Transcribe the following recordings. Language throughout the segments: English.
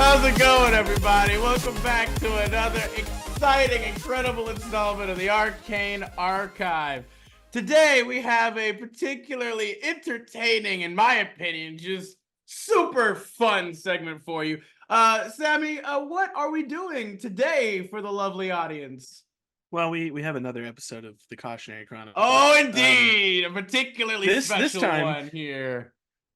How's it going, everybody? Welcome back to another exciting, incredible installment of the Arcane Archive. Today, we have a particularly entertaining, in my opinion, just super fun segment for you. Sammy, what are we doing today for the lovely audience? Well, we have another episode of the Cautionary Chronicles. Oh, indeed! A particularly special one here.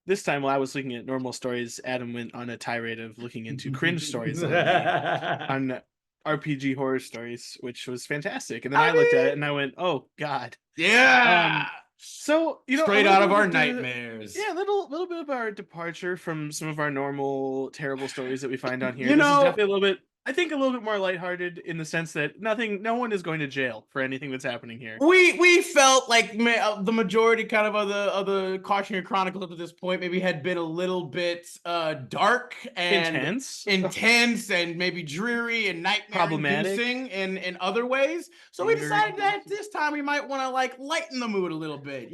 This time, while I was looking at normal stories, Adam went on a tirade of looking into cringe stories on RPG horror stories, which was fantastic. And then I looked at it and I went, "Oh God, yeah!" So straight out of our nightmares. Yeah, little bit of our departure from some of our normal terrible stories that we find on here. This is definitely a little bit. I think a little bit more lighthearted in the sense that no one is going to jail for anything that's happening here. We felt like the majority kind of the Cautionary Chronicles up to this point maybe had been a little bit dark and intense and maybe dreary and nightmare-inducing in other ways. So we decided that this time we might want to like lighten the mood a little bit,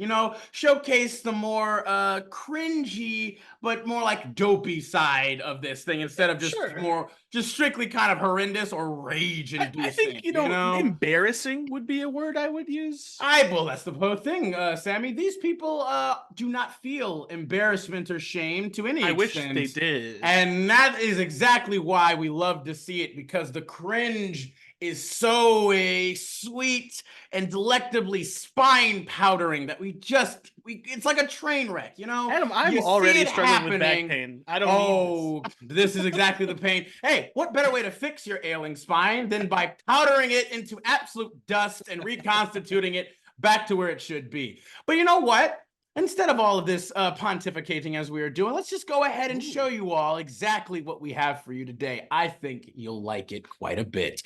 showcase the more cringy but more like dopey side of this thing instead of just strictly kind of horrendous or rage-inducing. I think embarrassing would be a word I would use. Well, that's the whole thing, Sammy. These people do not feel embarrassment or shame to any extent. I wish they did. And that is exactly why we love to see it, because the cringe is so sweet and delectably spine powdering that it's like a train wreck, Adam, I'm already struggling with back pain. I don't this is exactly the pain. Hey, what better way to fix your ailing spine than by powdering it into absolute dust and reconstituting it back to where it should be? But you know what? Instead of all of this pontificating as we are doing, let's just go ahead and show you all exactly what we have for you today. I think you'll like it quite a bit.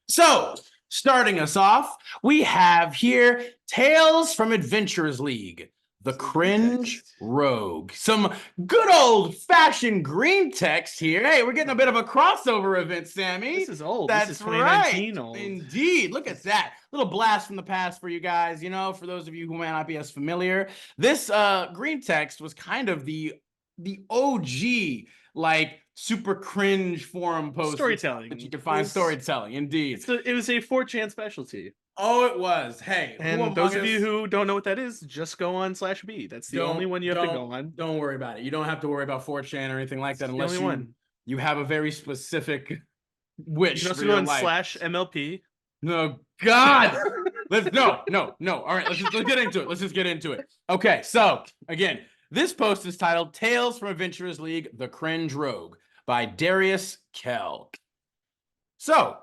So, starting us off, we have here Tales from Adventurers League, the Cringe Rogue. Some good old-fashioned green text here. Hey, we're getting a bit of a crossover event, Sammy. This is old. That's this is 2019 right. Old. Indeed. Look at that. Little blast from the past for you guys. For those of you who may not be as familiar, this green text was kind of the OG, like, super cringe forum post storytelling that you could find. Storytelling, indeed. It was a 4chan specialty. Oh, it was. Hey, and those of you who don't know what that is, just go on /B. That's the only one you have to go on. Don't worry about it. You don't have to worry about 4chan or anything like that unless you have a very specific wish. You can also go on /MLP. No, God. No. All right, let's get into it. Let's just get into it. Okay, so again, this post is titled Tales from Adventurers League, The Cringe Rogue by Darius Kell. So,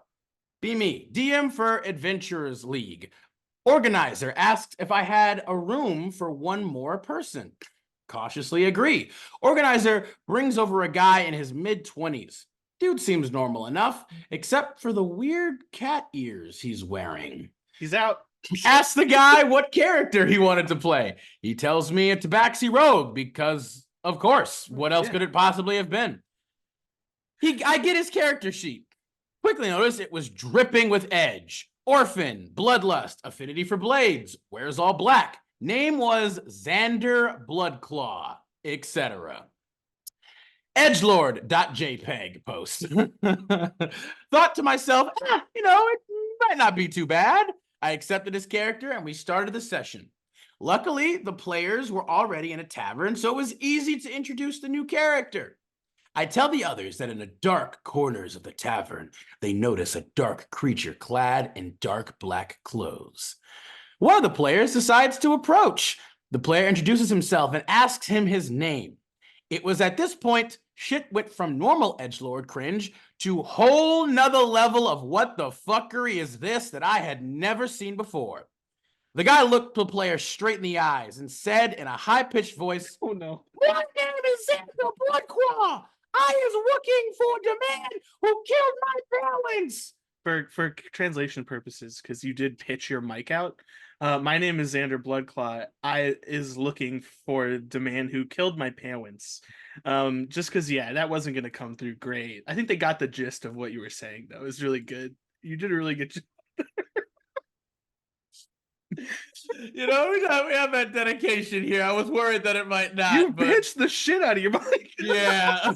be me, DM for Adventurers League. Organizer asks if I had a room for one more person. Cautiously agree. Organizer brings over a guy in his mid-20s. Dude seems normal enough, except for the weird cat ears he's wearing. He's out. Ask the guy what character he wanted to play. He tells me a Tabaxi Rogue because, of course, what else could it possibly have been? I get his character sheet. Quickly notice it was dripping with edge. Orphan, bloodlust, affinity for blades, wears all black. Name was Xanduh BwudCwaw, etc. Edgelord.jpg post. Thought to myself, it might not be too bad. I accepted his character and we started the session. Luckily, the players were already in a tavern, so it was easy to introduce the new character. I tell the others that in the dark corners of the tavern, they notice a dark creature clad in dark black clothes. One of the players decides to approach. The player introduces himself and asks him his name. It was at this point shit went from normal edgelord cringe to whole nother level of what the fuckery is this that I had never seen before. The guy looked the player straight in the eyes and said in a high-pitched voice, "Oh no. My name is Xanduh BwudCwaw. I is looking for the man who killed my parents." For translation purposes, because you did pitch your mic out, my name is Xanduh BwudCwaw. I is looking for the man who killed my parents. Just because, that wasn't going to come through great. I think they got the gist of what you were saying, though. It was really good. You did a really good job. We have that dedication here. I was worried that it might not. You pitched the shit out of your mic. Yeah.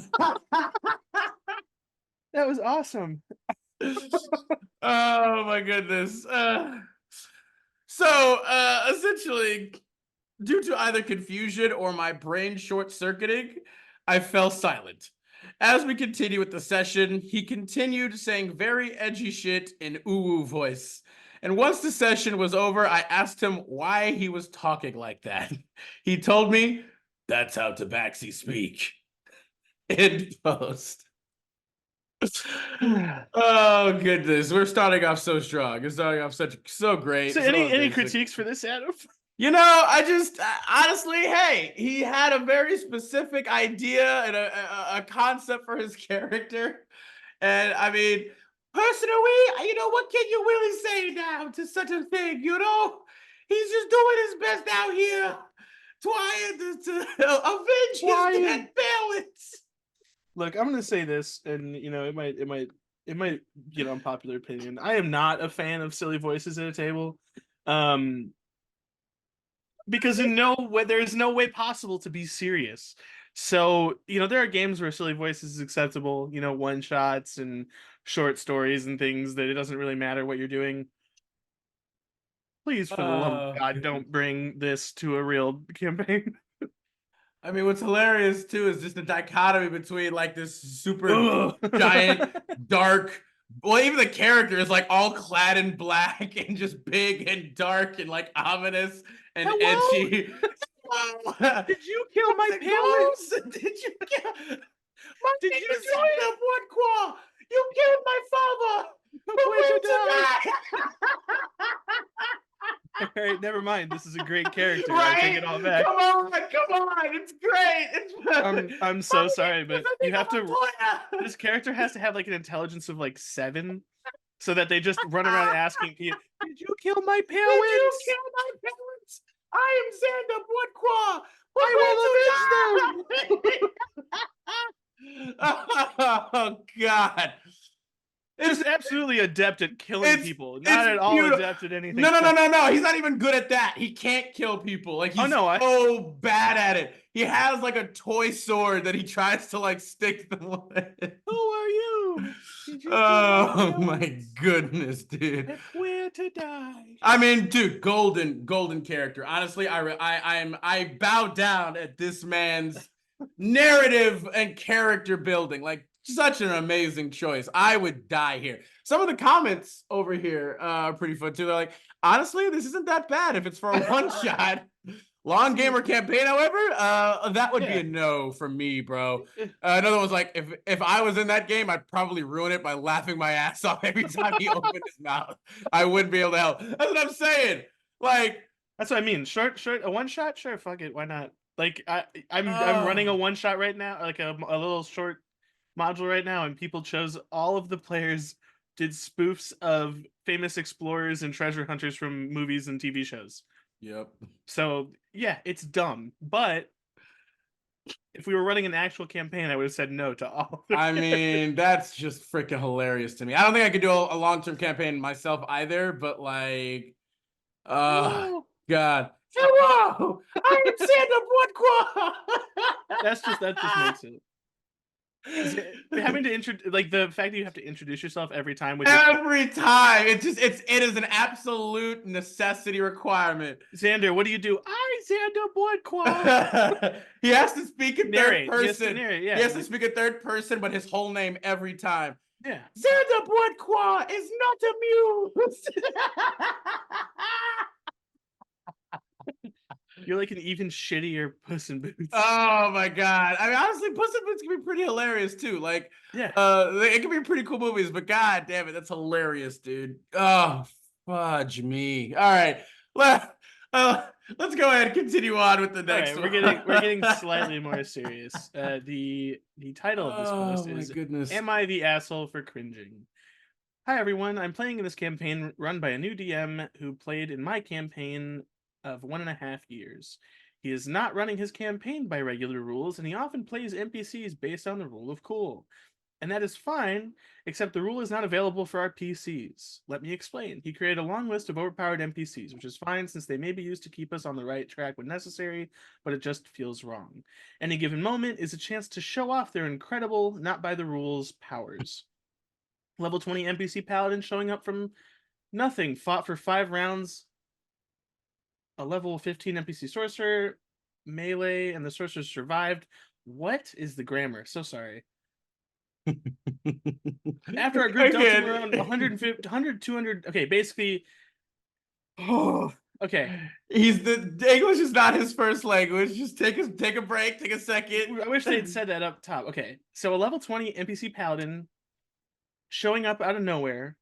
that was awesome. Oh my goodness. Essentially, due to either confusion or my brain short-circuiting, I fell silent. As we continue with the session, he continued saying very edgy shit in Ooooo voice. And once the session was over, I asked him why he was talking like that. He told me, "That's how tabaxi speak." End post. Oh goodness, we're starting off so strong. We're starting off so great. So, so any amazing. critiques for this, Adam? You know, I just honestly, hey, he had a very specific idea and a concept for his character, and I mean, personally, you know, what can you really say now to such a thing? You know, he's just doing his best out here, trying to avenge his dead parents. Look, I'm gonna say this, and you know, it might get unpopular opinion. I am not a fan of silly voices at a table, because there's no way possible to be serious. So you know, there are games where silly voices is acceptable. You know, one shots and short stories and things that it doesn't really matter what you're doing. Please, for the love of God, don't bring this to a real campaign. I mean, what's hilarious too is just the dichotomy between like this super giant, dark. Well, even the character is like all clad in black and just big and dark and like ominous and edgy. Did you kill my parents? Did you kill? My Did name you is do it? Xanduh BwudCwaw. You killed my father. Where'd you die? All right, never mind. This is a great character. Right? I take it all back. Come on, it's great. I'm so sorry, but you have to. This character has to have like an intelligence of like 7, so that they just run around asking people, "Did you kill my parents? Did you kill my parents? I am Xanduh BwudCwaw. I will avenge them." Oh God. It's absolutely adept at killing people. Not at all beautiful. adept at anything. No. He's not even good at that. He can't kill people. Like he's so bad at it. He has like a toy sword that he tries to like stick them with. Who are you? Oh my goodness, dude. And where to die? I mean, dude, golden character. Honestly, I bow down at this man's narrative and character building. Like such an amazing choice. I would die here. Some of the comments over here are pretty fun too. They're like, honestly, this isn't that bad if it's for a one shot. Long game or campaign, however, that would be a no for me, bro. Another one's like, if I was in that game, I'd probably ruin it by laughing my ass off every time he opened his mouth. I wouldn't be able to help. That's what I'm saying. Like, that's what I mean. Short, a one shot, sure, fuck it, why not? Like, I'm running a one shot right now, like a little short module right now, and people chose all of the players did spoofs of famous explorers and treasure hunters from movies and TV shows. Yep. So yeah, it's dumb, but if we were running an actual campaign, I would have said no to all. I mean, that's just freaking hilarious to me. I don't think I could do a long-term campaign myself either, but like, God. Hello, I am Xanduh BwudCwaw. That just makes it. Having to like the fact that you have to introduce yourself every time with every time it is an absolute necessity requirement. Xander, what do you do? I'm Xanduh BwudCwaw. He has to speak in third person. He has to speak in third person, but his whole name every time. Yeah. Xanduh BwudCwaw is not amused. You're like an even shittier Puss in Boots. Oh my God. I mean, honestly, Puss in Boots can be pretty hilarious too. Like, it can be pretty cool movies, but God damn it, that's hilarious, dude. Oh, fudge me. All right. Let's go ahead and continue on with the next one. We're getting slightly more serious. The title of this post is goodness. Am I the Asshole for Cringing? Hi everyone, I'm playing in this campaign run by a new DM who played in my campaign of 1.5 years. He is not running his campaign by regular rules, and he often plays NPCs based on the rule of cool. And that is fine, except the rule is not available for our PCs. Let me explain. He created a long list of overpowered NPCs, which is fine since they may be used to keep us on the right track when necessary, but it just feels wrong. Any given moment is a chance to show off their incredible, not by the rules, powers. Level 20 NPC paladin showing up from nothing, fought for 5 rounds. A level 15 NPC sorcerer, melee, and the sorcerer survived. What is the grammar? So sorry. After our group dealt him around 150, 100, 200. Okay, basically. Oh, okay. The English is not his first language. Just take a break, take a second. I wish they'd said that up top. Okay, so a level 20 NPC paladin showing up out of nowhere,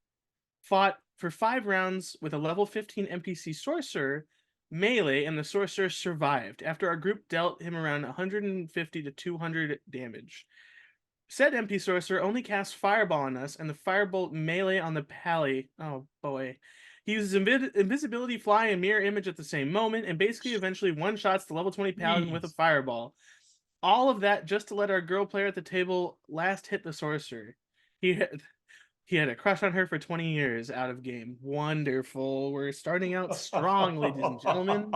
fought for 5 rounds with a level 15 NPC sorcerer, melee, and the sorcerer survived after our group dealt him around 150 to 200 damage. Said MP sorcerer only casts fireball on us, and the firebolt melee on the pally. Oh boy. He uses invisibility, fly, and mirror image at the same moment, and basically eventually one-shots the level 20 paladin with a fireball. All of that just to let our girl player at the table last hit the sorcerer. He had a crush on her for 20 years out of game. Wonderful. We're starting out strong, ladies and gentlemen.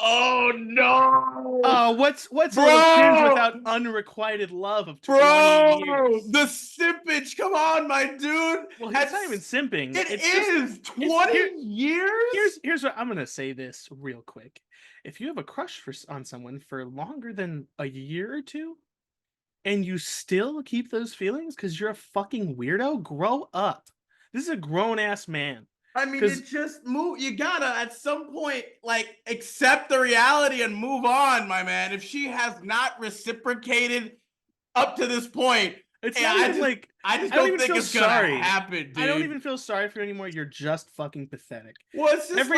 Oh no! Oh, what's a little cringe without unrequited love of 20 years? The simpage, come on, my dude. Well, it's not even simping. It's just 20 years? Here's what I'm gonna say this real quick. If you have a crush on someone for longer than a year or two, and you still keep those feelings because you're a fucking weirdo, grow up. This is a grown-ass man. I mean, it just move. You gotta at some point like accept the reality and move on, my man. If she has not reciprocated up to this point, it's not even like I just don't think it's gonna happen, dude. I don't even feel sorry for you anymore. You're just fucking pathetic. Well, it's just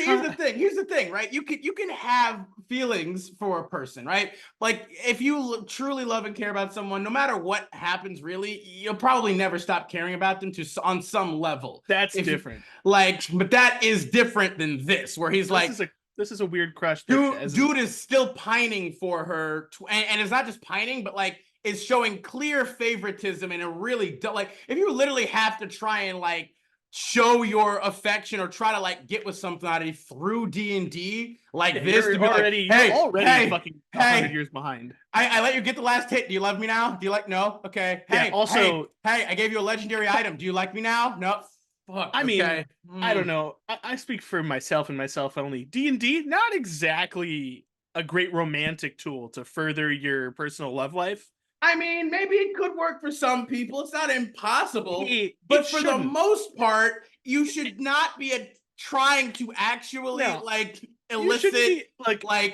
here's the thing. Here's the thing, right? You can have feelings for a person, right? Like if you truly love and care about someone, no matter what happens, really, you'll probably never stop caring about them on some level. That's different. But that is different than this, where he's this is a weird crush. Dude is still pining for her, and it's not just pining, but like is showing clear favoritism in a really like if you literally have to try and like show your affection or try to like get with somebody through D&D like this to be already, like, you're already fucking 100 years behind. I let you get the last hit. Do you love me now? Do you like no? Okay. Hey, also, hey, I gave you a legendary item. Do you like me now? No. Fuck. I mean, I don't know. I speak for myself and myself only. D&D, not exactly a great romantic tool to further your personal love life. I mean, maybe it could work for some people. It's not impossible. But for the most part, you should not be trying to actually like elicit like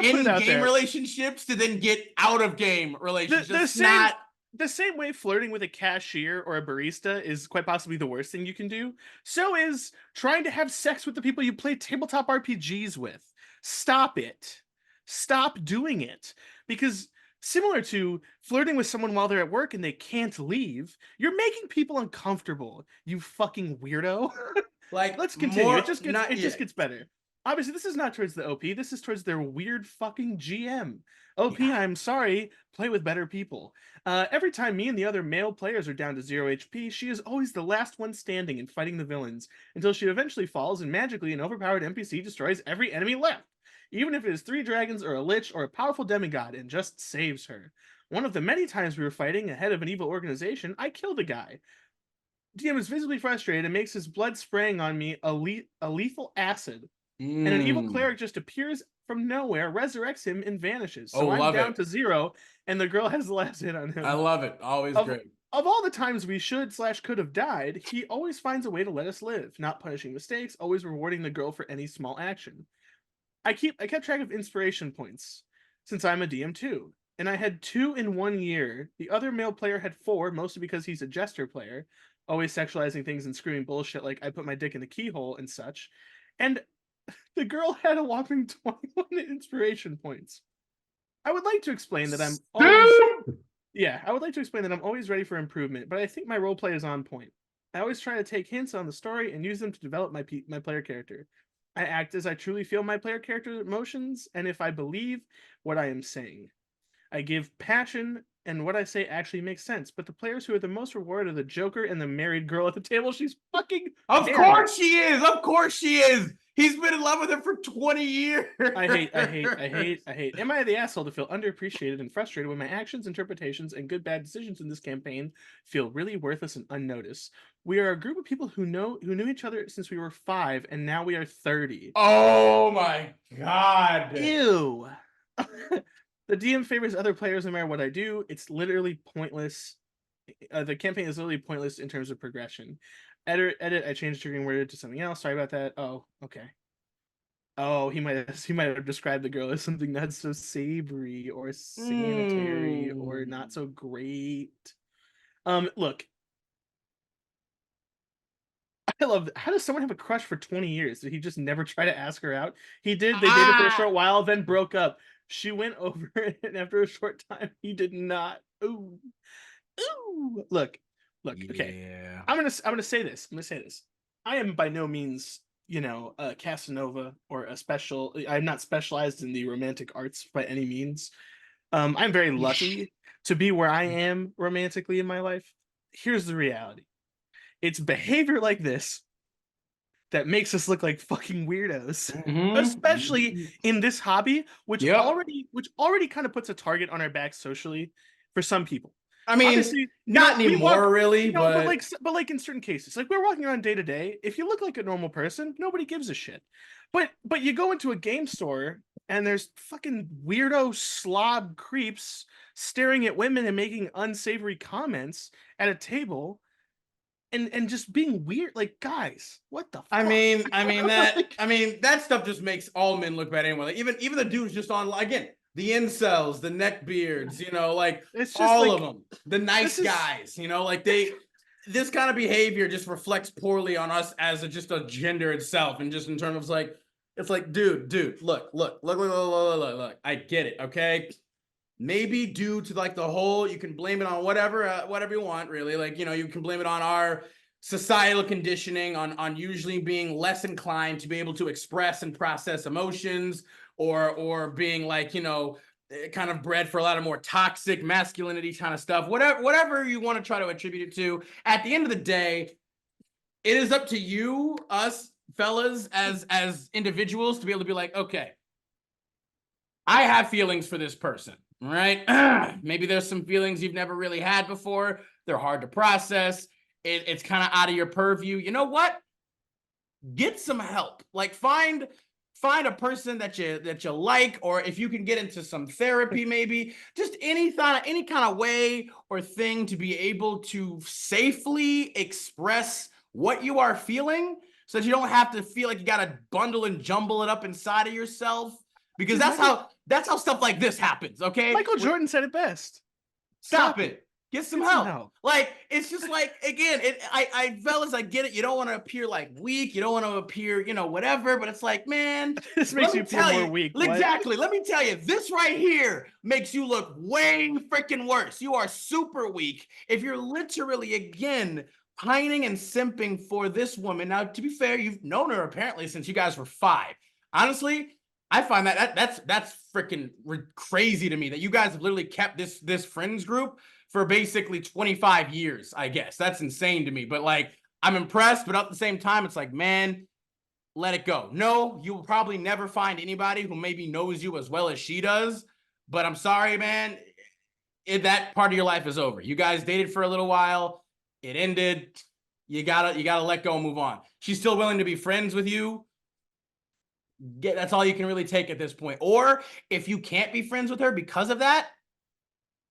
in-game relationships to then get out-of-game relationships. The same way flirting with a cashier or a barista is quite possibly the worst thing you can do, so is trying to have sex with the people you play tabletop RPGs with. Stop it. Stop doing it. Because similar to flirting with someone while they're at work and they can't leave, you're making people uncomfortable, you fucking weirdo. Like, let's continue. It just gets better. Obviously, this is not towards the OP. This is towards their weird fucking GM. OP, I'm sorry. Play with better people. Every time me and the other male players are down to 0 HP, she is always the last one standing and fighting the villains until she eventually falls and magically an overpowered NPC destroys every enemy left, even if it is 3 dragons or a lich or a powerful demigod, and just saves her. One of the many times we were fighting ahead of an evil organization, I killed a guy. DM is visibly frustrated and makes his blood spraying on me a lethal acid. And an evil cleric just appears from nowhere, resurrects him, and vanishes. So I'm down to 0, and the girl has the last hit on him. I love it. Always great. Of all the times we should/could have died, he always finds a way to let us live, not punishing mistakes, always rewarding the girl for any small action. I kept track of inspiration points, since I'm a DM too, and I had 2 in 1 year. The other male player had 4, mostly because he's a jester player, always sexualizing things and screaming bullshit like I put my dick in the keyhole and such. And the girl had a whopping 21 inspiration points. I would like to explain that I'm always ready for improvement, but I think my roleplay is on point. I always try to take hints on the story and use them to develop my player character. I act as I truly feel my player character's emotions, and if I believe what I am saying. I give passion, and what I say actually makes sense, but the players who are the most rewarded are the Joker and the married girl at the table. She's fucking Of course she is! Of course she is! He's been in love with her for 20 years. I hate. Am I the asshole to feel underappreciated and frustrated when my actions, interpretations, and good bad decisions in this campaign feel really worthless and unnoticed? We are a group of people who knew each other since we were 5, and now we are 30. Oh my god. Ew. The DM favors other players no matter what I do. It's literally pointless. The campaign is literally pointless in terms of progression. Edit. I changed triggering word to something else. Sorry about that. Oh, okay. Oh, he might have described the girl as something not so savory or sanitary or not so great. Look, I love that. How does someone have a crush for 20 years? Did he just never try to ask her out? He did. They dated for a short while, then broke up. She went over, and after a short time, he did not. Ooh. Look. Okay. Yeah. I'm gonna say this. I am by no means, a Casanova or a special. I'm not specialized in the romantic arts by any means. I'm very lucky to be where I am romantically in my life. Here's the reality. It's behavior like this that makes us look like fucking weirdos, especially in this hobby, which already kind of puts a target on our back socially for some people. I mean, obviously, not anymore, really, but like in certain cases, like we're walking around day to day. If you look like a normal person, nobody gives a shit. But you go into a game store and there's fucking weirdo slob creeps staring at women and making unsavory comments at a table. And just being weird, like, guys, what the fuck? I mean that stuff just makes all men look bad anyway. Like even the dudes just on, again, the incels, the neckbeards, like it's just all of them, the nice guys, like this kind of behavior just reflects poorly on us as just a gender itself, and just in terms of like, it's like, dude, look, I get it, okay? Maybe due to like the whole, you can blame it on whatever you want, really. Like, you can blame it on our societal conditioning, on usually being less inclined to be able to express and process emotions, or being like, kind of bred for a lot of more toxic masculinity kind of stuff. Whatever you want to try to attribute it to. At the end of the day, it is up to you, us fellas, as individuals, to be able to be like, okay, I have feelings for this person. Right? Maybe there's some feelings you've never really had before. They're hard to process. It's kind of out of your purview. You know what? Get some help. Like find a person that you like, or if you can get into some therapy, maybe just any kind of way or thing to be able to safely express what you are feeling, so that you don't have to feel like you got to bundle and jumble it up inside of yourself. Because that's how stuff like this happens, okay? Michael Jordan said it best. Stop it. Get some help. Like, it's just like, again, fellas, I get it. You don't want to appear like weak. You don't want to appear, whatever. But it's like, man, this makes you appear more weak. Exactly. Let me tell you, this right here makes you look way freaking worse. You are super weak if you're literally, again, pining and simping for this woman. Now, to be fair, you've known her apparently since you guys were 5. Honestly, I find that's freaking crazy to me that you guys have literally kept this friends group for basically 25 years, I guess. That's insane to me. But like, I'm impressed, but at the same time, it's like, man, let it go. No, you will probably never find anybody who maybe knows you as well as she does. But I'm sorry, man. That part of your life is over. You guys dated for a little while. It ended. You gotta let go and move on. She's still willing to be friends with you. That's all you can really take at this point. Or if you can't be friends with her because of that,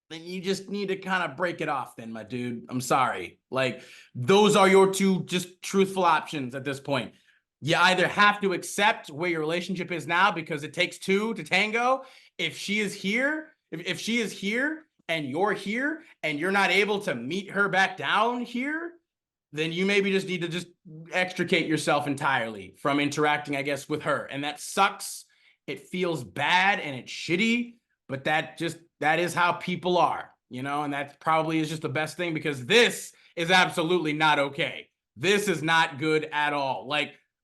then you just need to kind of break it off then, my dude. I'm sorry. Like, those are your two just truthful options at this point. You either have to accept where your relationship is now, because it takes two to tango. If she is here, if she is here and you're here and you're not able to meet her back down here, then you maybe just need to just extricate yourself entirely from interacting, I guess, with her. And that sucks. It feels bad and it's shitty, but that is how people are, and that probably is just the best thing, because this is absolutely not okay. This is not good at all.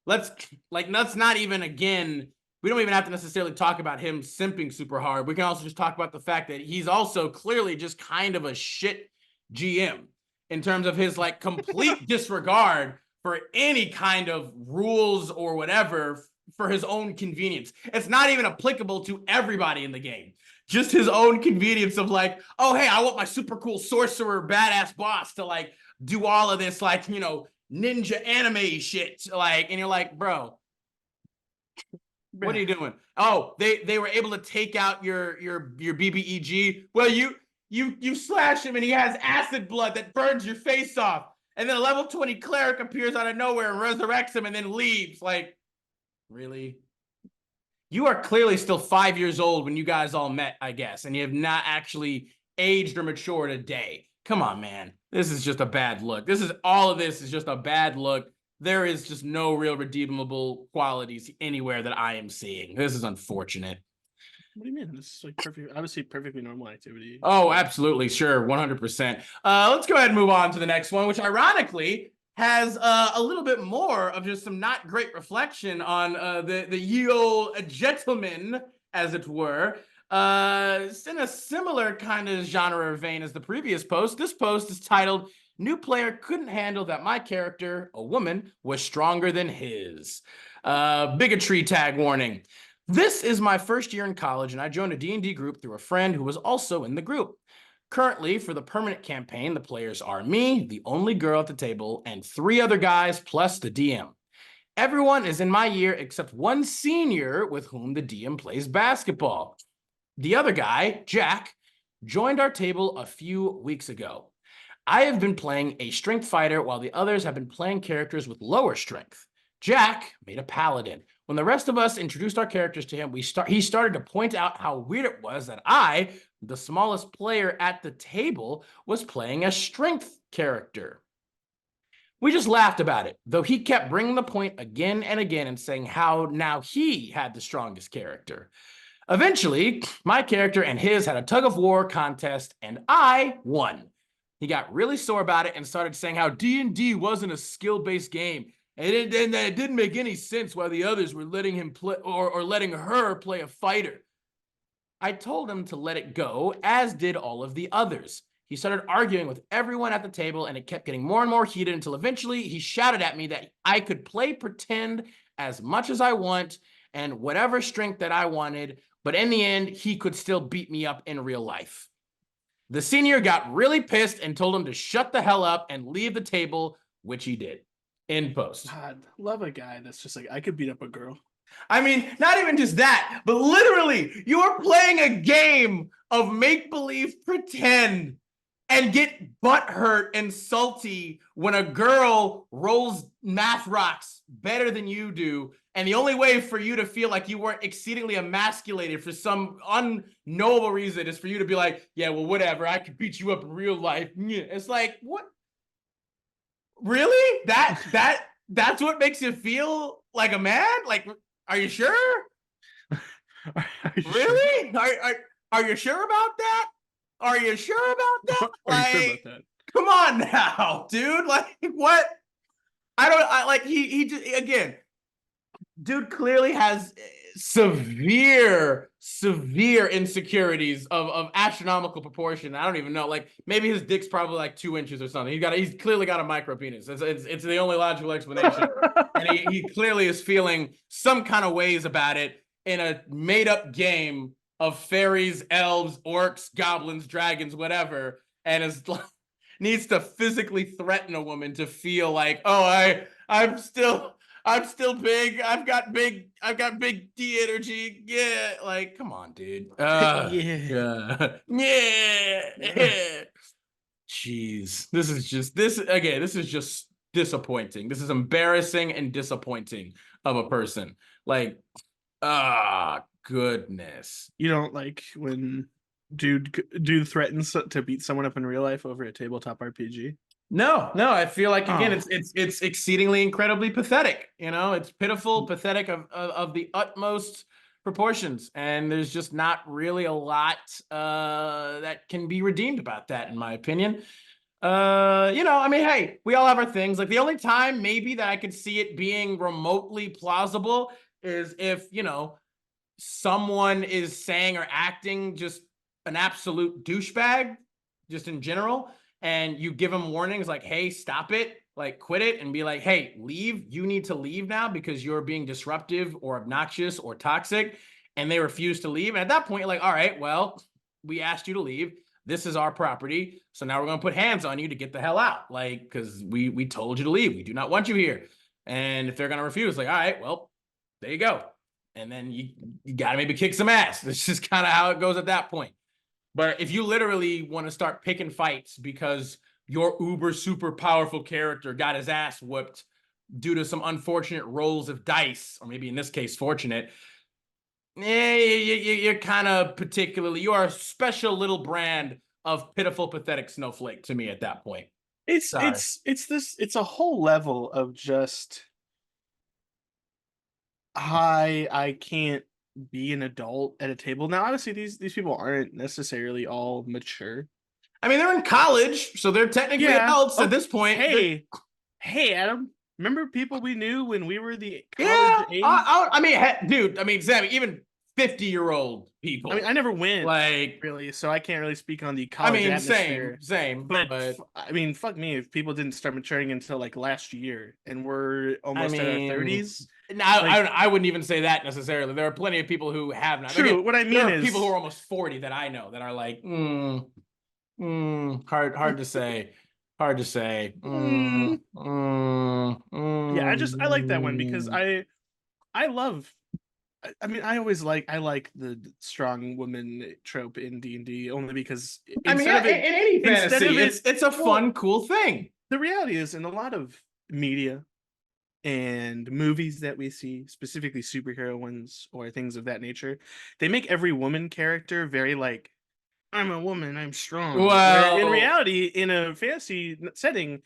Let's not even, again, we don't even have to necessarily talk about him simping super hard. We can also just talk about the fact that he's also clearly just kind of a shit GM in terms of his complete disregard for any kind of rules or whatever for his own convenience. It's not even applicable to everybody in the game. Just his own convenience of like, oh, hey, I want my super cool sorcerer badass boss to like do all of this, like, you know, ninja anime shit. Like, and you're like, bro, what are you doing? Oh, they were able to take out your BBEG. Well, you slash him and he has acid blood that burns your face off. And then a level 20 cleric appears out of nowhere and resurrects him and then leaves. Like, really? You are clearly still 5 years old when you guys all met, I guess, and you have not actually aged or matured a day. Come on, man. This is just a bad look. All of this is just a bad look. There is just no real redeemable qualities anywhere that I am seeing. This is unfortunate. What do you mean? This is like perfect, obviously perfectly normal activity. Oh, absolutely. Sure. 100%. Let's go ahead and move on to the next one, which ironically has a little bit more of just some not great reflection on the ye old gentleman, as it were. It's in a similar kind of genre or vein as the previous post. This post is titled, "New player couldn't handle that my character, a woman, was stronger than his." Bigotry tag warning. This is my first year in college, and I joined a D&D group through a friend who was also in the group. Currently, for the permanent campaign, the players are me, the only girl at the table, and 3 other guys plus the DM. Everyone is in my year except one senior with whom the DM plays basketball. The other guy, Jack, joined our table a few weeks ago. I have been playing a strength fighter while the others have been playing characters with lower strength. Jack made a paladin. When the rest of us introduced our characters to him, he started to point out how weird it was that I, the smallest player at the table, was playing a strength character. We just laughed about it, though he kept bringing the point again and again and saying how now he had the strongest character. Eventually, my character and his had a tug-of-war contest, and I won. He got really sore about it and started saying how D&D wasn't a skill-based game, and it didn't make any sense why the others were letting him play or letting her play a fighter. I told him to let it go, as did all of the others. He started arguing with everyone at the table, and it kept getting more and more heated until eventually he shouted at me that I could play pretend as much as I want and whatever strength that I wanted, but in the end, he could still beat me up in real life. The senior got really pissed and told him to shut the hell up and leave the table, which he did. In post. God, love a guy that's just like, I could beat up a girl. I mean, not even just that, but literally, you are playing a game of make-believe pretend and get butthurt and salty when a girl rolls math rocks better than you do. And the only way for you to feel like you weren't exceedingly emasculated for some unknowable reason is for you to be like, yeah, well, whatever, I could beat you up in real life. It's like, what? Really? That's what makes you feel like a man? Like, are you sure? Really? Sure? Are you sure about that? Are you sure about that? Are you sure about that? Come on now, dude. Like, what? He just, again, dude clearly has severe insecurities of astronomical proportion. I don't even know. Like, maybe his dick's probably like 2 inches or something. He's clearly got a micro penis. It's the only logical explanation. And he clearly is feeling some kind of ways about it in a made-up game of fairies, elves, orcs, goblins, dragons, whatever, and needs to physically threaten a woman to feel like, oh, I'm still big. I've got big D energy. Yeah, like, come on, dude. Yeah. Jeez, this is just disappointing. This is embarrassing and disappointing of a person. Like, goodness. You don't like when dude threatens to beat someone up in real life over a tabletop RPG? No, I feel like, again, it's exceedingly incredibly pathetic. You know, it's pitiful, pathetic of the utmost proportions, and there's just not really a lot that can be redeemed about that, in my opinion. I mean, hey, we all have our things. Like, the only time maybe that I could see it being remotely plausible is if, someone is saying or acting just an absolute douchebag, just in general, and you give them warnings like, hey, stop it. like quit it and be like, hey, leave. You need to leave now because you're being disruptive or obnoxious or toxic. And they refuse to leave. And at that point, you're like, all right, well, we asked you to leave. This is our property. So now we're going to put hands on you to get the hell out. Like, because we told you to leave. We do not want you here. And if they're going to refuse, like, all right, well, there you go. And then you got to maybe kick some ass. That's just kind of how it goes at that point. But if you literally want to start picking fights because your uber super powerful character got his ass whooped due to some unfortunate rolls of dice, or maybe in this case, fortunate, you're kind of particularly, you are a special little brand of pitiful, pathetic snowflake to me at that point. Sorry. It's a whole level of just I can't be an adult at a table. Now, obviously, these people aren't necessarily all mature. I mean, they're in college, so they're technically adults at this point. Hey, Adam. Remember people we knew when we were the yeah, college age? I mean, dude. I mean, Sammy, even 50-year-old people. I mean, I never went like really, so I can't really speak on the college atmosphere. Same. But I mean, fuck me if people didn't start maturing until like last year, and we're almost in our 30s. Now, I wouldn't even say that necessarily. There are plenty of people who have not. True. What I mean is people who are almost 40 that I know that are like, hard to say. Hard to say. Yeah, I like that one because I love. I mean, I like the strong woman trope in D&D only because in any fantasy, it's a fun, cool thing. The reality is, in a lot of media and movies that we see, specifically superhero ones or things of that nature, they make every woman character very like, I'm a woman, I'm strong. Well, in reality, in a fantasy setting,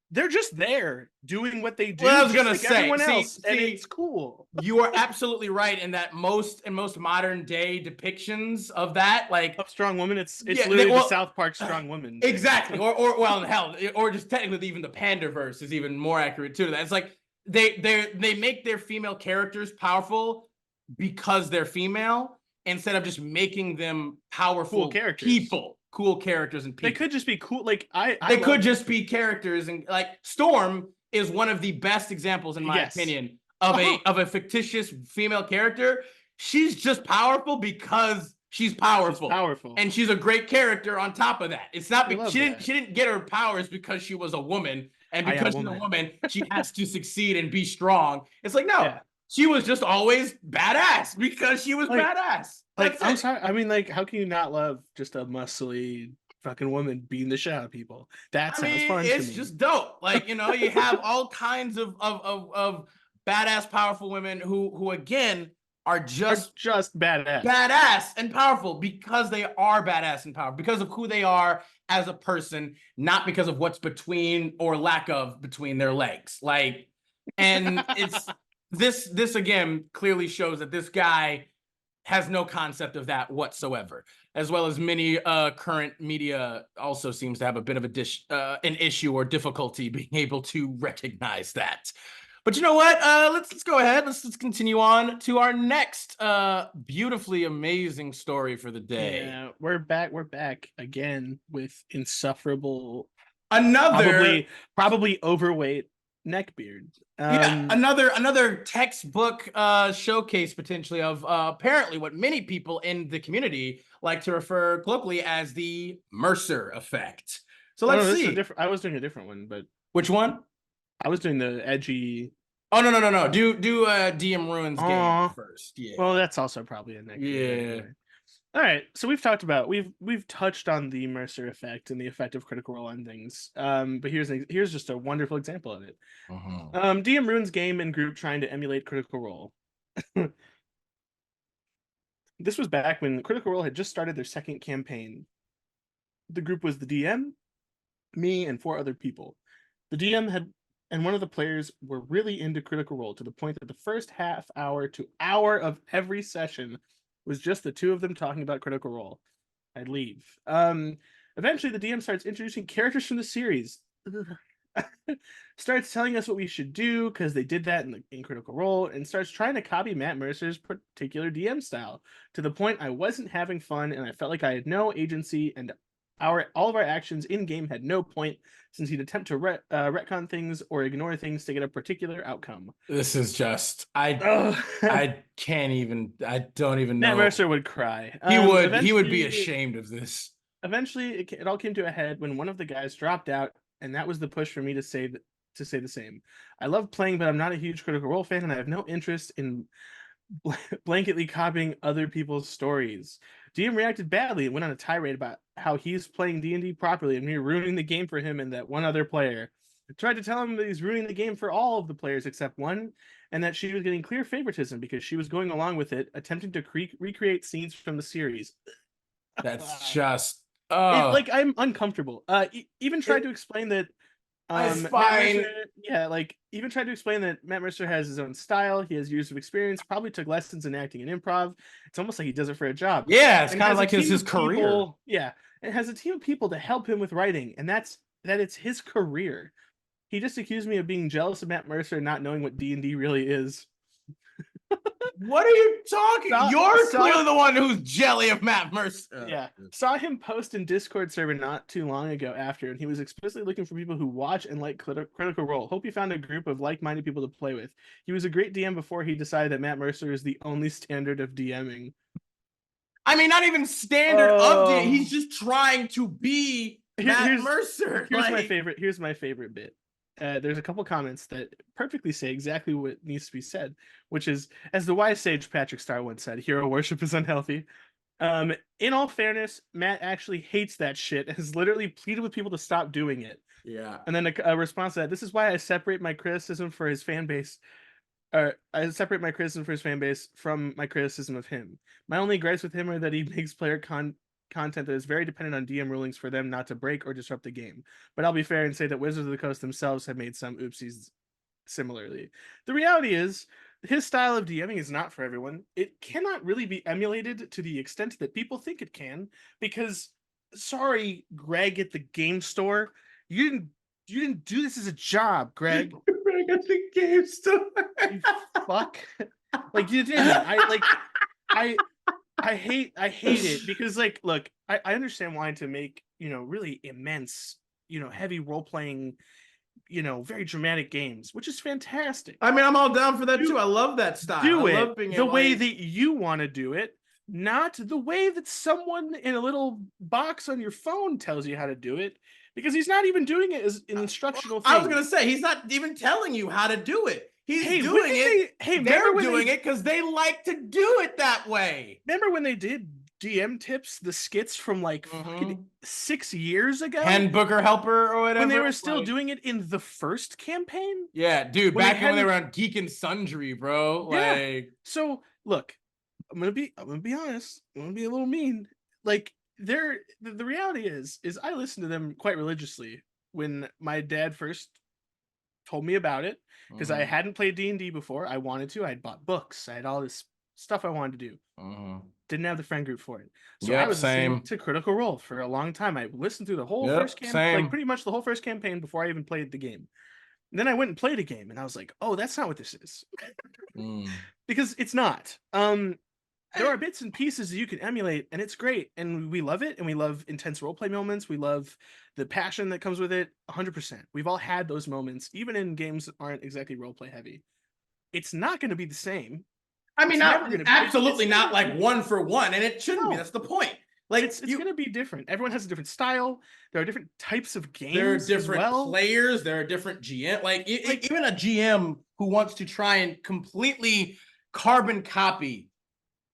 they're just there doing what they do. Well, I was gonna like say, everyone else, and it's cool. You are absolutely right in that most modern day depictions of that, like of strong women, it's literally the South Park strong woman. Exactly, or well, hell, or just technically even the Pandaverse is even more accurate too to that. It's like they make their female characters powerful because they're female instead of just making them powerful cool characters and people. They could just be cool. Like they could just be characters, and like Storm is one of the best examples in my opinion of a fictitious female character. She's just powerful because she's powerful. And she's a great character on top of that. It's not she didn't get her powers because she was a woman, and because she's a woman, she has to succeed and be strong. It's like, no. Yeah. She was just always badass because she was badass. I'm sorry. I mean, like, how can you not love just a muscly fucking woman beating the shit out of people? That sounds fun to me. It's just dope. Like, you know, you have all kinds of badass, powerful women who again are just badass and powerful because they are badass and powerful because of who they are as a person, not because of what's between or lack of between their legs. Like, and it's. This again clearly shows that this guy has no concept of that whatsoever, as well as many current media also seems to have a bit of an issue or difficulty being able to recognize that. But you know what? Let's go ahead. Let's continue on to our next beautifully amazing story for the day. Yeah, we're back again with insufferable, probably overweight neckbeard. Another textbook showcase potentially of apparently what many people in the community like to refer colloquially as the Mercer effect. So let's see. I was doing a different one, but which one? I was doing the edgy. Oh no. Do DM Ruins game first. Yeah. Well, that's also probably a neckbeard. Yeah. Anyway. All right, so we've touched on the Mercer effect and the effect of Critical Role on things. But here's just a wonderful example of it. DM Ruins game and group trying to emulate Critical Role. This was back when Critical Role had just started their second campaign. The group was the DM, me, and 4 other people. The DM and one of the players were really into Critical Role to the point that the first half hour to hour of every session was just the 2 of them talking about Critical Role. I'd leave. Eventually, the DM starts introducing characters from the series. Starts telling us what we should do because they did that in Critical Role, and starts trying to copy Matt Mercer's particular DM style to the point I wasn't having fun and I felt like I had no agency and all of our actions in game had no point, since he'd attempt to retcon things or ignore things to get a particular outcome. This is just Ugh. I can't even. I don't even Matt know. Mercer would cry. He would be Eventually, ashamed of this. it all came to a head when one of the guys dropped out, and that was the push for me to say the same. I love playing, but I'm not a huge Critical Role fan, and I have no interest in blanketly copying other people's stories. DM reacted badly and went on a tirade about how he's playing D&D properly and me ruining the game for him and that one other player. I tried to tell him that he's ruining the game for all of the players except one, and that she was getting clear favoritism because she was going along with it, attempting to recreate scenes from the series. That's just like, I'm uncomfortable. Even tried to explain that it's fine. Even tried to explain that Matt Mercer has his own style. He has years of experience, probably took lessons in acting and improv. It's almost like he does it for a job. Yeah, it's And kind of has a like his team of career. people- Yeah, and has a team of people to help him with writing, and that it's his career. He just accused me of being jealous of Matt Mercer and not knowing what D&D really is. What are you talking? You're clearly the one who's jelly of Matt Mercer. Yeah. Saw him post in Discord server not too long ago after, and he was explicitly looking for people who watch and like Critical Role. Hope he found a group of like-minded people to play with. He was a great DM before he decided that Matt Mercer is the only standard of DMing. I mean, not even standard of DM. He's just trying to be Matt Mercer. Here's my favorite bit. There's a couple comments that perfectly say exactly what needs to be said, which is, as the wise sage Patrick Star once said, hero worship is unhealthy. In all fairness, Matt actually hates that shit and has literally pleaded with people to stop doing it. Yeah. And then a response to that, this is why I separate my criticism for his fan base. I separate my criticism for his fan base from my criticism of him. My only gripes with him are that he makes player content that is very dependent on DM rulings for them not to break or disrupt the game. But I'll be fair and say that Wizards of the Coast themselves have made some oopsies similarly. The reality is, his style of DMing is not for everyone. It cannot really be emulated to the extent that people think it can, because, sorry, Greg at the game store, you didn't do this as a job, Greg. Greg at the game store. You fuck. Like, you didn't. I hate it because, like, look, I understand wanting to make, really immense, heavy role-playing, very dramatic games, which is fantastic. I mean, I'm all down for that too. I love that style. Do it the way that you want to do it, not the way that someone in a little box on your phone tells you how to do it, because he's not even doing it as an instructional thing. I was going to say, he's not even telling you how to do it. He's doing it. They're doing it because they like to do it that way. Remember when they did DM tips, the skits from like fucking 6 years ago? Pen Booker Helper or whatever. When they were still doing it in the first campaign? Yeah, dude, back when they were on Geek and Sundry, bro. Yeah. Like, so look, I'm gonna be honest. I'm gonna be a little mean. Like, the reality is I listened to them quite religiously when my dad first told me about it, because I hadn't played D&D before. I wanted to. I'd bought books. I had all this stuff I wanted to do. Didn't have the friend group for it. So I was listening to Critical Role for a long time. I listened through the whole first campaign, like pretty much the whole first campaign before I even played the game. And then I went and played a game, and I was like, oh, that's not what this is. Because it's not. There are bits and pieces that you can emulate, and it's great, and we love it, and we love intense roleplay moments. We love the passion that comes with it, 100%. We've all had those moments, even in games that aren't exactly roleplay heavy. It's not going to be the same. I mean, absolutely not like one for one, and it shouldn't be. That's the point. Like, it's going to be different. Everyone has a different style. There are different types of games. There are different players. There are different GM. Like even a GM who wants to try and completely carbon copy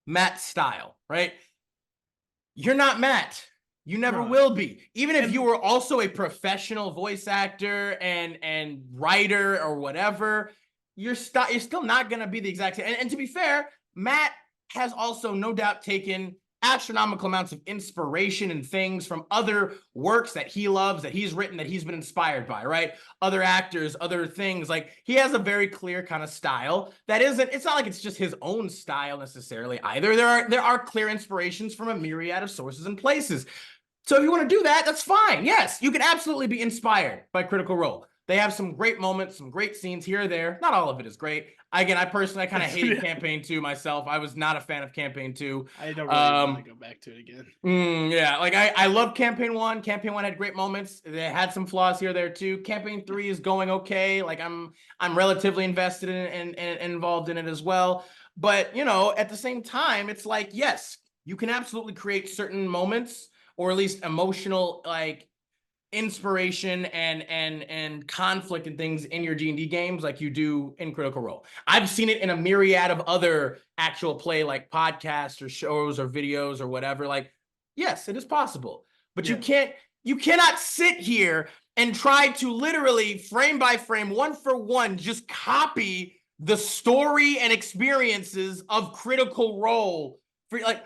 Matt's style, right? You're not Matt. You never will be. Even if you were also a professional voice actor and writer or whatever, you're still not going to be the exact same. And to be fair, Matt has also no doubt taken astronomical amounts of inspiration and things from other works that he loves, that he's written, that he's been inspired by, right? Other actors, other things. Like, he has a very clear kind of style that it's not like it's just his own style necessarily either. There are clear inspirations from a myriad of sources and places. So if you want to do that, that's fine. Yes, you can absolutely be inspired by Critical Role. They have some great moments, some great scenes here or there. Not all of it is great. Again, I personally kind of hated campaign 2 myself. I was not a fan of campaign 2. I don't really want to go back to it again. Yeah, like I love campaign 1. Campaign 1 had great moments. They had some flaws here or there too. Campaign 3 is going okay. Like I'm relatively invested in and involved in it as well. But you know, at the same time, it's like, yes, you can absolutely create certain moments or at least emotional like inspiration and conflict and things in your D&D games like you do in Critical Role. I've seen it in a myriad of other actual play like podcasts or shows or videos or whatever. Like, yes, it is possible. But you cannot sit here and try to literally frame by frame, one for one, just copy the story and experiences of Critical Role. For like,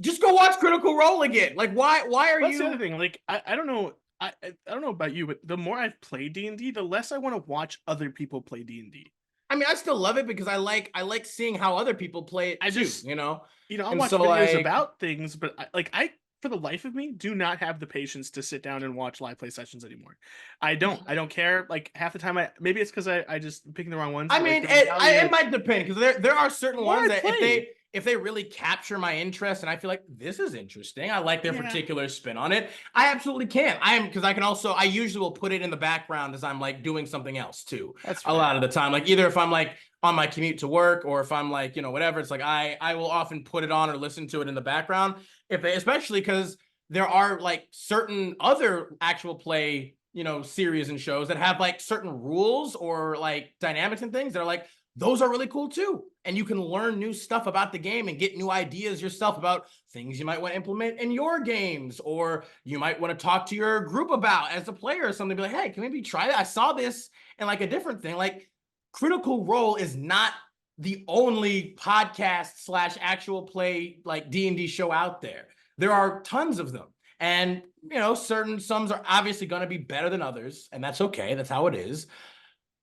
just go watch Critical Role again. Like, why are That's you? the other thing. Like, I don't know. I don't know about you, but the more I've played D&D, the less I want to watch other people play D&D. I mean, I still love it because I like seeing how other people play it too, you know? I'll And watch so, videos like, about things, but I for the life of me do not have the patience to sit down and watch live play sessions anymore. I don't care. Like half the time, maybe it's because I just picking the wrong ones. I but, mean, like, the reality it is, might depend because there are certain the more ones I that play, if they really capture my interest and I feel like this is interesting, I like their Yeah. particular spin on it, I absolutely can. Because I can also, I usually will put it in the background as I'm like doing something else too. That's a lot of the time. Like either if I'm like on my commute to work or if I'm like, you know, whatever, it's like I will often put it on or listen to it in the background. Especially because there are like certain other actual play, you know, series and shows that have like certain rules or like dynamics and things that are like, those are really cool too. And you can learn new stuff about the game and get new ideas yourself about things you might want to implement in your games, or you might want to talk to your group about as a player or something. Be like, hey, can we maybe try that? I saw this and like a different thing. Like Critical Role is not the only podcast slash actual play like D&D show out there. There are tons of them. And, you know, some are obviously going to be better than others, and that's okay. That's how it is.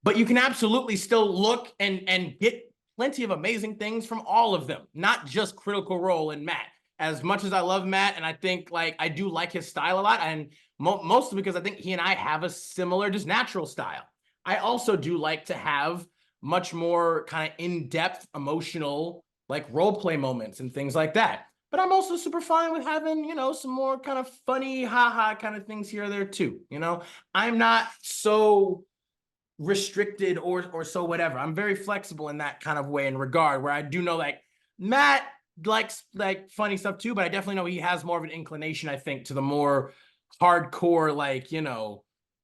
But you can absolutely still look and get plenty of amazing things from all of them, not just Critical Role and Matt. As much as I love Matt, and I think like I do like his style a lot, and mostly because I think he and I have a similar, just natural style. I also do like to have much more kind of in-depth emotional like role play moments and things like that. But I'm also super fine with having, you know, some more kind of funny, haha kind of things here or there too. You know, I'm not so restricted or so whatever. I'm very flexible in that kind of way and regard, where I do know like Matt likes like funny stuff too, but I definitely know he has more of an inclination, I think, to the more hardcore, like, you know,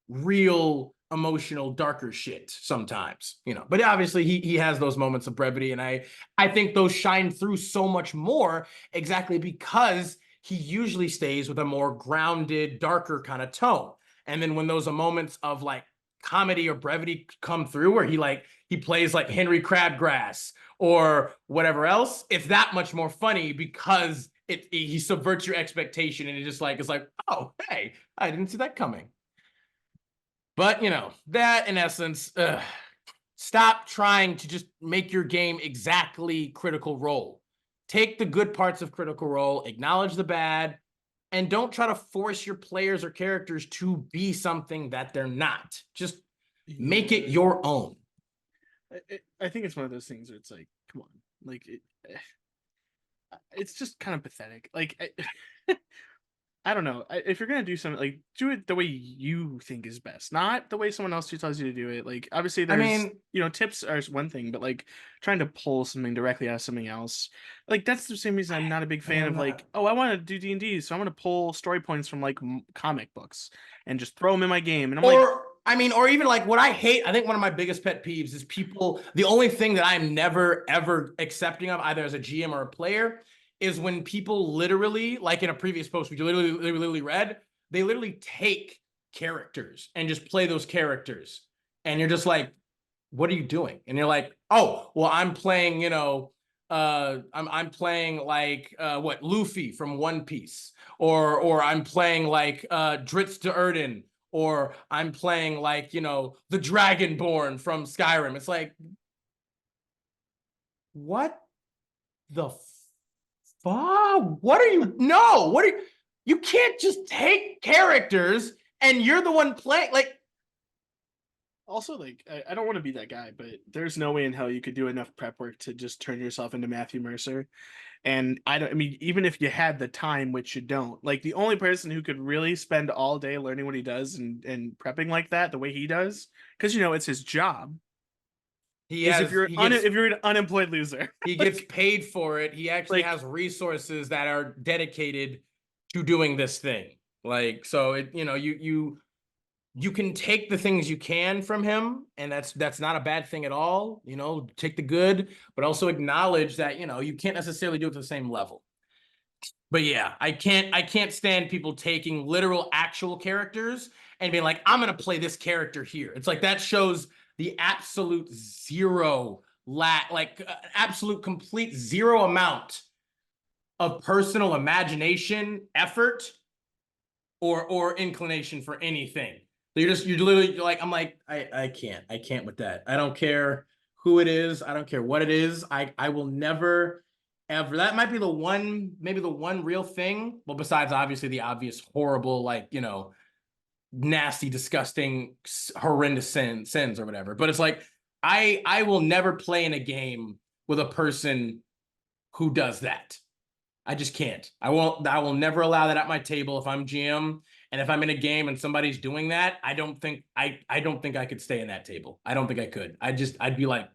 real emotional darker shit sometimes, you know. But obviously he has those moments of brevity, and I think those shine through so much more exactly because he usually stays with a more grounded, darker kind of tone. And then when those are moments of like comedy or brevity come through, where he plays like Henry Crabgrass or whatever else, it's that much more funny because he subverts your expectation, and it just like it's like, oh hey, I didn't see that coming. But you know, that in essence, stop trying to just make your game exactly Critical Role. Take the good parts of Critical Role, acknowledge the bad, and don't try to force your players or characters to be something that they're not. Just make it your own. I think it's one of those things where it's like, come on, like it's just kind of pathetic. Like I don't know. If you're gonna do something, like do it the way you think is best, not the way someone else tells you to do it. Like obviously, there's tips are one thing, but like trying to pull something directly out of something else, like that's the same reason I'm not a big fan of like, oh, I want to do D&D, so I'm gonna pull story points from like comic books and just throw them in my game, and I'm or even like what I hate, I think one of my biggest pet peeves is people, the only thing that I'm never, ever accepting of, either as a GM or a player, is when people literally, like in a previous post we literally read, they literally take characters and just play those characters. And you're just like, what are you doing? And you're like, oh, well, I'm playing, you know, I'm playing like what, Luffy from One Piece, or I'm playing like Dritz to Erden, or I'm playing like, you know, the Dragonborn from Skyrim. It's like, what the fuck? What are you? No, what are you? You can't just take characters and you're the one playing. Like, Also, like, I don't want to be that guy, but there's no way in hell you could do enough prep work to just turn yourself into Matthew Mercer. And I mean, even if you had the time, which you don't, like, the only person who could really spend all day learning what he does and prepping like that, the way he does, because, it's his job, He is if has you're he gets if you're an unemployed loser. he gets paid for it. He actually Like, has resources that are dedicated to doing this thing. Like, so you can take the things you can from him, and that's not a bad thing at all. Take the good, but also acknowledge that you can't necessarily do it to the same level. But yeah, I can't stand people taking literal actual characters and being like, I'm gonna play this character here. It's like that shows the absolute zero absolute complete zero amount of personal imagination, effort, or inclination for anything. You're literally like, I'm like, I can't with that. I don't care who it is. I don't care what it is. I will never ever. That might be maybe the one real thing. Well, besides obviously the obvious horrible, like, nasty, disgusting, horrendous sins or whatever. But it's like, I will never play in a game with a person who does that. I just can't. I will never allow that at my table if I'm GM. And if I'm in a game and somebody's doing that, I don't think I could stay in that table. I don't think I could. I'd be like,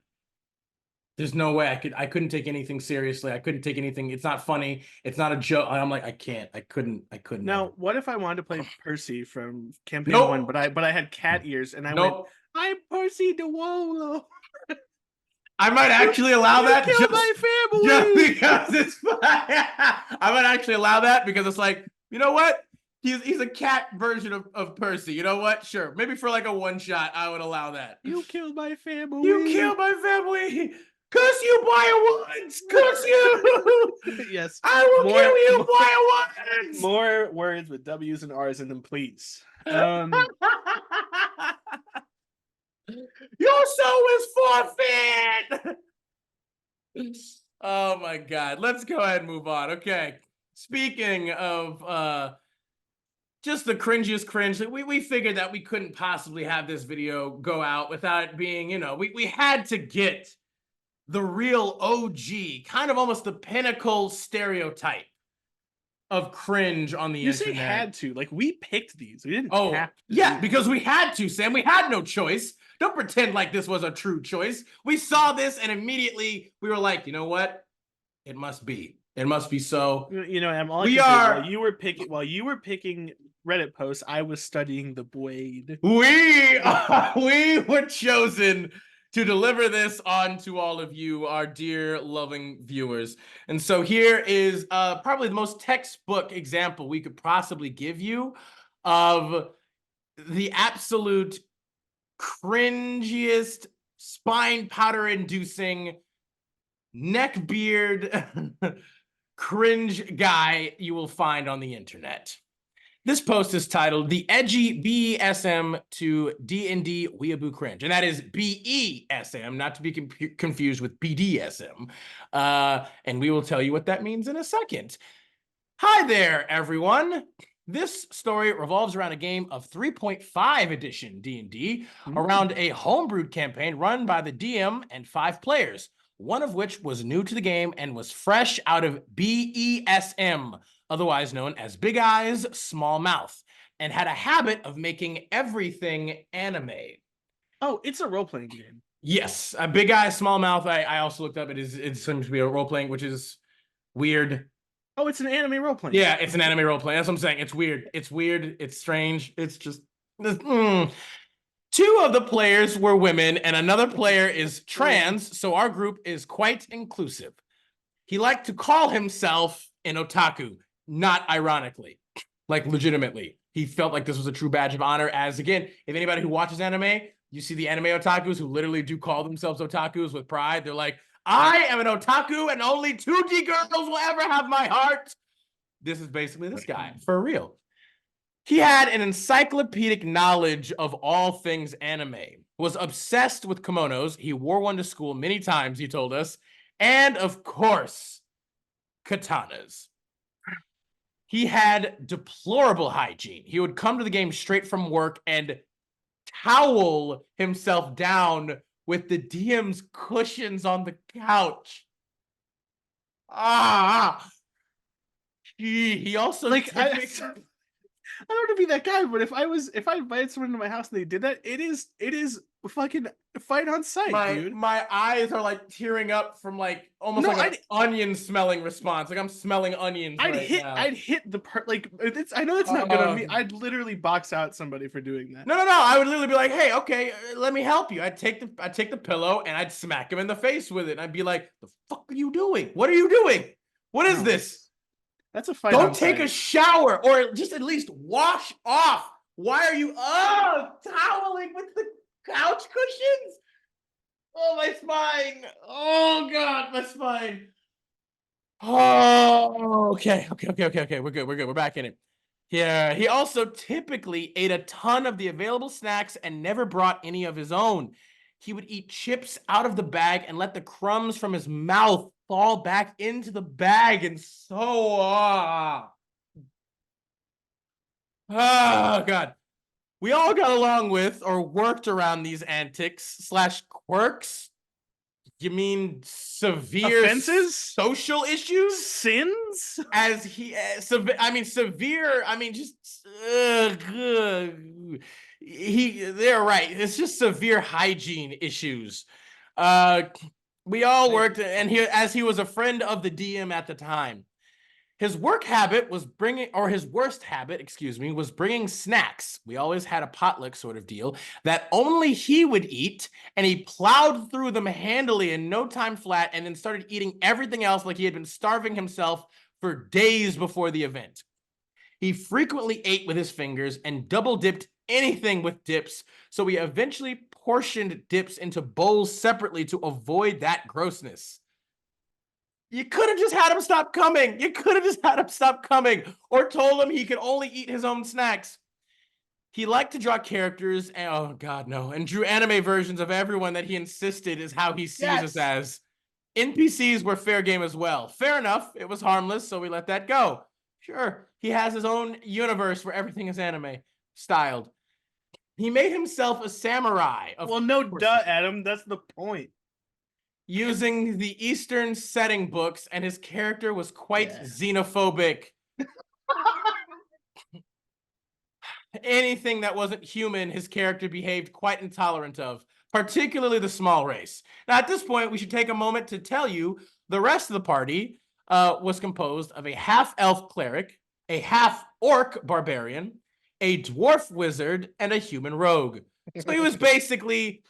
there's no way I couldn't take anything seriously. I couldn't take anything. It's not funny. It's not a joke. I'm like, I can't. I couldn't now, never. what if I wanted to play Percy from campaign one, Nope. but I had cat ears and I went, Nope. I'm Percy DeWolo. I might actually allow You that killed my just family. because it's fun. I might actually allow that because it's like, you know what? He's a cat version of Percy. You know what? Sure. Maybe for like a one shot, I would allow that. You killed my family. You killed my family. Curse you, Woods. Curse you. Yes. I will kill you, Woods. More words with W's and R's in them, please. Your soul is forfeit. Oh my God. Let's go ahead and move on. Okay. Speaking of just the cringiest cringe, we figured that we couldn't possibly have this video go out without it being, we had to get the real OG, kind of almost the pinnacle stereotype of cringe on the You internet. say had to, like, we picked these. We didn't have to. Yeah, because we had to, Sam. We had no choice. Don't pretend like this was a true choice. We saw this and immediately we were like, you know what? It must be. It must be so. Em, all I We can say, are- while you were picking Reddit posts, I was studying the Bwud. We were chosen to deliver this on to all of you, our dear loving viewers. And so here is probably the most textbook example we could possibly give you of the absolute cringiest, spine powder inducing, neck beard cringe guy you will find on the internet. This post is titled "The Edgy BESM to D&D Weeaboo Cringe," and that is BESM, not to be confused with BDSM. And we will tell you what that means in a second. Hi there, everyone. This story revolves around a game of 3.5 edition D&D, around a homebrewed campaign run by the DM and 5 players, one of which was new to the game and was fresh out of BESM, otherwise known as Big Eyes, Small Mouth, and had a habit of making everything anime. Oh, it's a role-playing game. Yes, a Big Eyes, Small Mouth. I also looked up. It seems to be a role-playing, which is weird. Oh, it's an anime role-playing. Yeah, it's an anime role-playing. That's what I'm saying. It's weird. It's weird. It's strange. It's just... Two of the players were women, and another player is trans, so our group is quite inclusive. He liked to call himself an otaku, not ironically, like legitimately. He felt like this was a true badge of honor, as again, if anybody who watches anime, you see the anime otakus who literally do call themselves otakus with pride. They're like, I am an otaku and only 2D girls will ever have my heart. This is basically this guy, for real. He had an encyclopedic knowledge of all things anime, was obsessed with kimonos. He wore one to school many times, he told us. And of course, katanas. He had deplorable hygiene. He would come to the game straight from work and towel himself down with the DM's cushions on the couch. He also Like I don't want to be that guy, but if I invited someone to my house and they did that, it is fucking fight on sight, dude. my eyes are like tearing up from like almost No, like an onion smelling response. Like I'm smelling onions now. I'd hit the like it's, I know that's not good on me. I'd literally box out somebody for doing that. No. I would literally be like, "Hey, okay, let me help you." I'd take the pillow and I'd smack him in the face with it. And I'd be like, "The fuck are you doing? What are you doing? What is this? That's a fight. Don't take a shower or just at least wash off. Why are you toweling with the couch cushions? Oh, my spine. Oh God, my spine. Oh, okay. We're good. We're back in it. Yeah, he also typically ate a ton of the available snacks and never brought any of his own. He would eat chips out of the bag and let the crumbs from his mouth fall back into the bag, and so God. We all got along with or worked around these antics slash quirks. You mean severe offenses, social issues, sins? As he, severe. I mean, just they're right. It's just severe hygiene issues. We all worked, and he was a friend of the DM at the time. His worst habit, was bringing snacks. We always had a potluck sort of deal that only he would eat, and he plowed through them handily in no time flat, and then started eating everything else like he had been starving himself for days before the event. He frequently ate with his fingers and double dipped anything with dips, so we eventually portioned dips into bowls separately to avoid that grossness. You could have just had him stop coming. Or told him he could only eat his own snacks. He liked to draw characters, and oh God, no, and drew anime versions of everyone that he insisted is how he sees us as. NPCs were fair game as well. Fair enough. It was harmless, so we let that go. Sure, he has his own universe where everything is anime styled. He made himself a samurai. Well, no, duh, Adam. That's the point. Using the Eastern setting books, and his character was quite xenophobic. Anything that wasn't human, his character behaved quite intolerant of, particularly the small race. Now, at this point, we should take a moment to tell you the rest of the party was composed of a half-elf cleric, a half-orc barbarian, a dwarf wizard, and a human rogue. So he was basically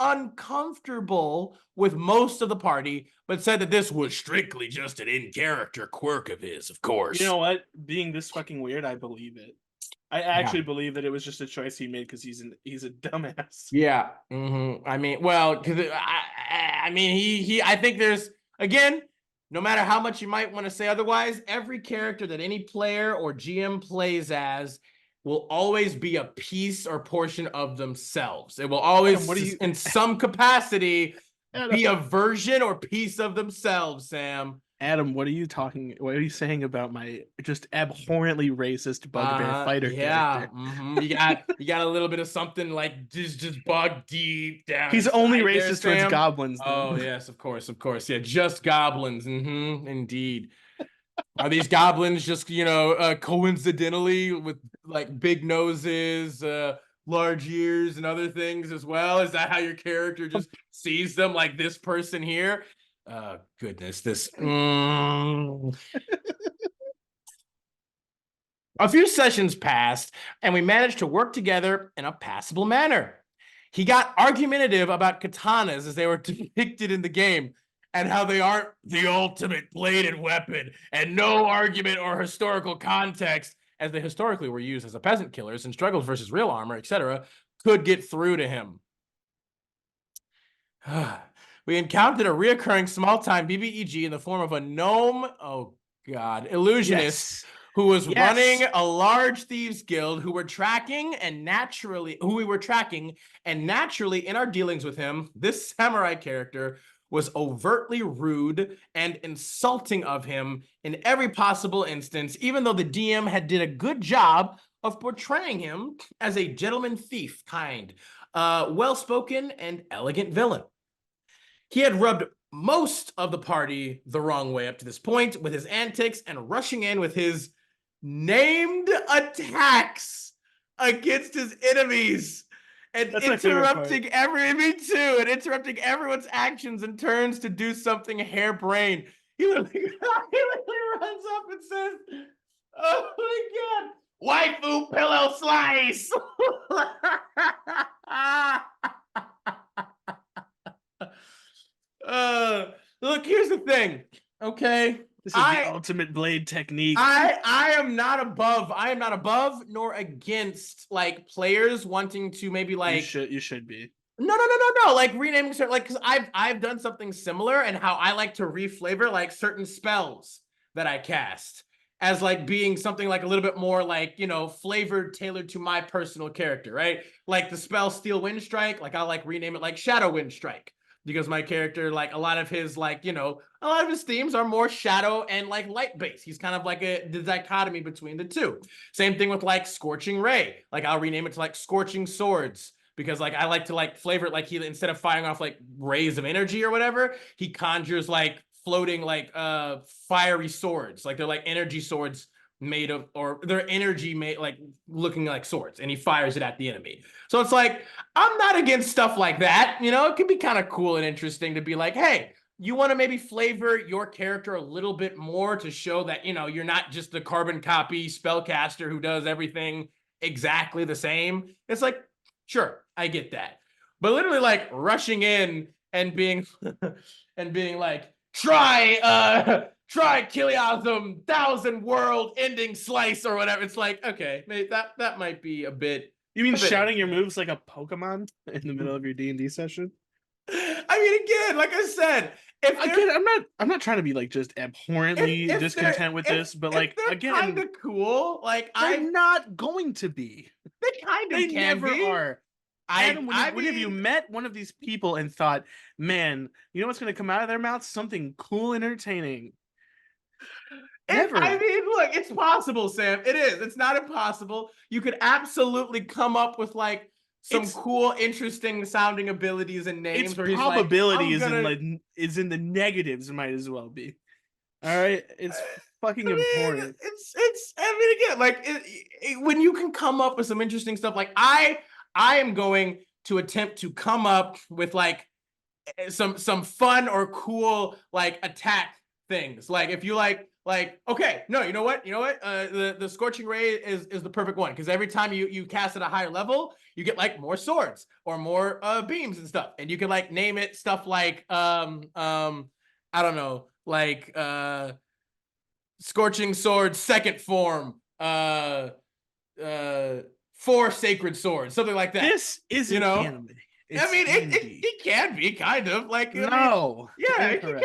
uncomfortable with most of the party, but said that this was strictly just an in-character quirk of his, of course. You know what? Being this fucking weird, I believe it. I actually believe that it was just a choice he made because he's a dumbass. Yeah. Mm-hmm. I mean, well, because I think there's, again, no matter how much you might want to say otherwise, every character that any player or GM plays as will always be a piece or portion of themselves. It will always, Adam, in some capacity, be a version or piece of themselves, Sam. Adam, what are you saying about my just abhorrently racist bugbear fighter character? Mm-hmm. You got a little bit of something like just bug deep down. He's only racist towards goblins, though. Oh, yes, of course. Yeah, just goblins. Mm-hmm, indeed. Are these goblins just, coincidentally with like big noses, large ears, and other things as well? Is that how your character just sees them, like this person here? Goodness, this. A few sessions passed, and we managed to work together in a passable manner. He got argumentative about katanas as they were depicted in the game, and how they aren't the ultimate bladed weapon, and no argument or historical context, as they historically were used as a peasant killers and struggles versus real armor, etc., could get through to him. We encountered a reoccurring small-time BBEG in the form of a gnome, illusionist, who was running a large thieves guild who we were tracking, and naturally in our dealings with him, this samurai character was overtly rude and insulting of him in every possible instance, even though the DM had did a good job of portraying him as a gentleman thief kind, well-spoken and elegant villain. He had rubbed most of the party the wrong way up to this point with his antics and rushing in with his named attacks against his enemies and That's my favorite part. me too, and interrupting everyone's actions and turns to do something harebrained. He literally runs up and says, "Oh my god, waifu pillow slice!" Look, here's the thing, okay? This is the ultimate blade technique. I am not above nor against like players wanting to maybe like you should be. No, like renaming certain, like, because I've done something similar, and how I like to reflavor like certain spells that I cast as like being something like a little bit more like, you know, flavored, tailored to my personal character, right? Like the spell Steel Wind Strike, like I'll like rename it like Shadow Wind Strike, because my character, like a lot of his like, you know, a lot of his themes are more shadow and like light based. He's kind of like the dichotomy between the two. Same thing with like Scorching Ray, like I'll rename it to like Scorching Swords, because like I like to like flavor it like he, instead of firing off like rays of energy or whatever, he conjures like floating like fiery swords, like they're like energy swords made of, or they're energy made like looking like swords, and he fires it at the enemy. So it's like, I'm not against stuff like that, you know. It can be kind of cool and interesting to be like, hey, you want to maybe flavor your character a little bit more to show that, you know, you're not just the carbon copy spellcaster who does everything exactly the same. It's like, sure, I get that. But literally like rushing in and being and being like, try Kiliasm 1,000 world ending slice or whatever. It's like, okay, maybe that might be a bit. You mean shouting your moves like a Pokemon in the middle of your D&D session? I mean, again, like I said, I'm not trying to be like just abhorrently discontent with this, but like, again, kind of cool. Like I'm not going to be. They kind of They never are. Adam, when have you mean, met one of these people and thought, man, you know what's going to come out of their mouth? Something cool and entertaining. Never. I mean, look, it's possible, Sam. It is. It's not impossible. You could absolutely come up with like some cool, interesting sounding abilities and names. Its probability is in the negatives. Might as well be. All right, it's fucking abhorrent. It's. I mean, again, like when you can come up with some interesting stuff, like I am going to attempt to come up with like some fun or cool like attack things. Like if you like, okay, no, you know what, the Scorching Ray is the perfect one, because every time you cast at a higher level, you get like more swords or more beams and stuff, and you can like name it stuff like I don't know, like Scorching Sword second form, 4 sacred swords, something like that. This isn't anime. I mean, it can be kind of like, no. Yeah, it can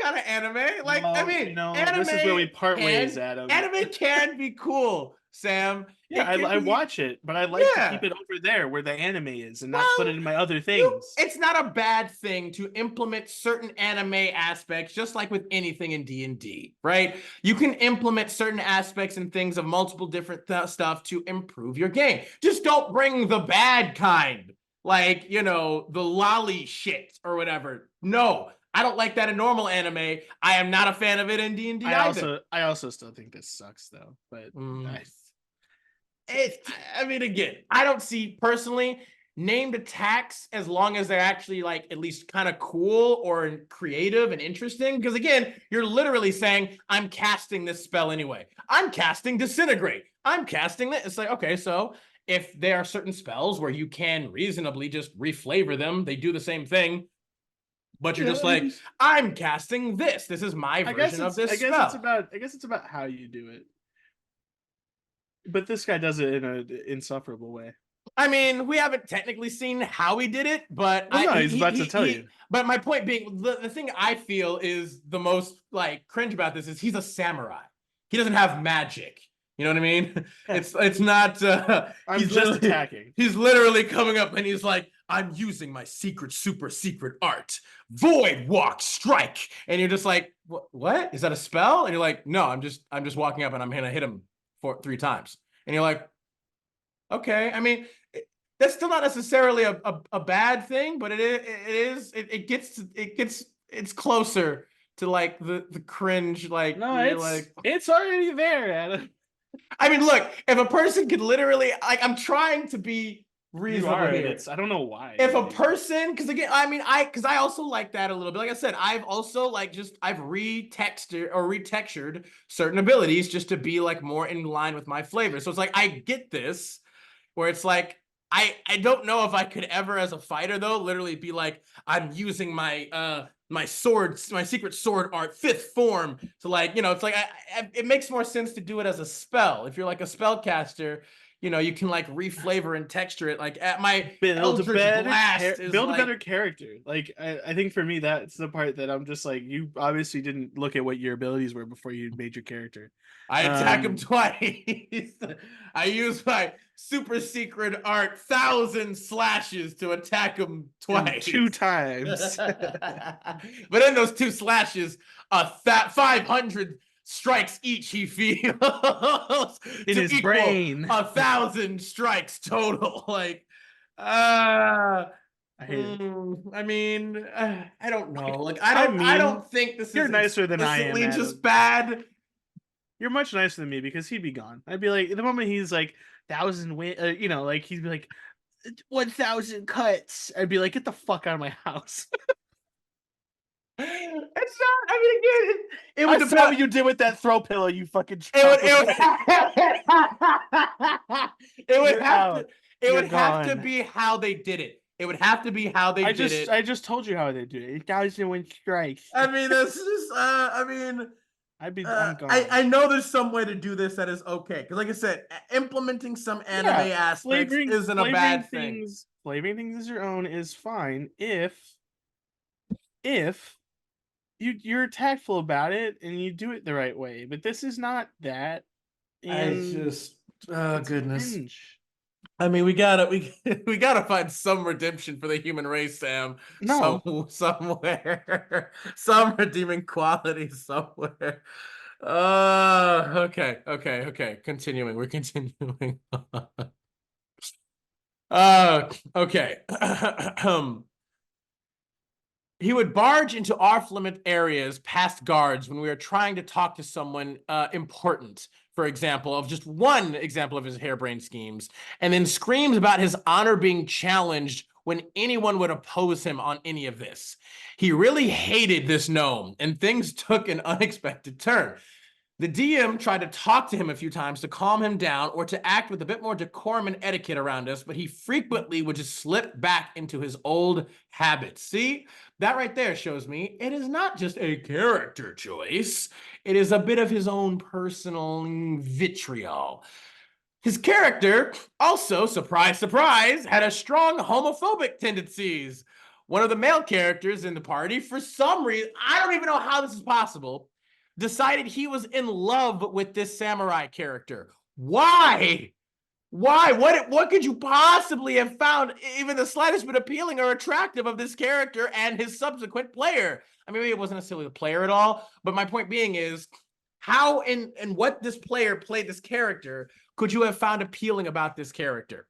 kind of anime. Like, well, I mean, anime, this is where we part ways, Adam. Anime can be cool, Sam. Yeah, I watch it, but I like to keep it over there where the anime is and not put it in my other things. It's not a bad thing to implement certain anime aspects, just like with anything in D&D, right? You can implement certain aspects and things of multiple different stuff to improve your game. Just don't bring the bad kind, like, you know, the lolly shit or whatever. No, I don't like that in normal anime. I am not a fan of it in D&D either. I also still think this sucks though, but I mean, again, I don't see personally named attacks as long as they're actually like at least kind of cool or creative and interesting. Because again, you're literally saying, I'm casting this spell anyway. I'm casting Disintegrate. I'm casting this. It's like, okay, so if there are certain spells where you can reasonably just reflavor them, they do the same thing, but you're just like, I'm casting this. This is my version of this spell. I guess it's about how you do it. But this guy does it in an insufferable way. I mean, we haven't technically seen how he did it, but he's about to tell you. But my point being, the thing I feel is the most like cringe about this is he's a samurai. He doesn't have magic. You know what I mean? It's not. He's just attacking. He's literally coming up and he's like, I'm using my super secret art, Void Walk Strike, and you're just like, what? Is that a spell? And you're like, no, I'm just walking up and I'm gonna hit him 3 times, and you're like, Okay. I mean, that's still not necessarily a bad thing, but it's closer to like the cringe, like No, where you're like, it's already there, Adam. I mean, look, if a person could literally, like, I'm trying to be You reasonable are, and here. it's I don't know why. If a person, because again, I mean, because I also like that a little bit. Like I said, I've also like I've retextured certain abilities just to be like more in line with my flavor. So it's like I get this, where it's like I don't know if I could ever as a fighter though literally be like I'm using my my secret sword art fifth form to like, it's like it makes more sense to do it as a spell. If you're like a spellcaster, you can like reflavor and texture it. Like at my Eldritch Blast is build a like better character. Like I think for me that's the part that I'm just like, you obviously didn't look at what your abilities were before you made your character. I attack him twice. I use my super secret art 1,000 slashes to attack him twice. 2 times. But in those 2 slashes, 500 strikes each he feels In his equal brain. 1,000 strikes total. Like, I hate it. I mean, I don't know. Like, I I mean, don't think this you're is nicer than I am, explicitly Adam. just bad. You're much nicer than me because he'd be gone. I'd be like, the moment he's like 1,000 like he'd be like 1,000 cuts. I'd be like, get the fuck out of my house. It's not. I mean, again, it I would saw what you did with that throw pillow. You fucking. it would You're have out. to. It You're would have to gone. be how they did it. It would have to be how they did it. I just told you how they do it. 1,001 strikes. I mean, that's just. I mean, I'm gone. I know there's some way to do this that is okay. Because, like I said, implementing some anime aspects isn't a bad thing. Flavoring things as your own is fine if you're tactful about it and you do it the right way. But this is not that. And oh it's goodness. cringe. I mean, we gotta find some redemption for the human race, Sam. No. Somewhere, some redeeming quality somewhere. Okay. Continuing. We're continuing. Okay. He would barge into off-limit areas past guards when we were trying to talk to someone important, for example, of just one example of his harebrained schemes, and then screams about his honor being challenged when anyone would oppose him on any of this. He really hated this gnome, and things took an unexpected turn. The DM tried to talk to him a few times to calm him down or to act with a bit more decorum and etiquette around us, but he frequently would just slip back into his old habits. See, that right there shows me it is not just a character choice. It is a bit of his own personal vitriol. His character also, surprise, surprise, had a strong homophobic tendencies. One of the male characters in the party, for some reason, I don't even know how this is possible, decided he was in love with this samurai character. Why? Why? What could you possibly have found even the slightest bit appealing or attractive of this character and his subsequent player? I mean, maybe it wasn't necessarily the player at all, but my point being is how and what this player played this character could you have found appealing about this character?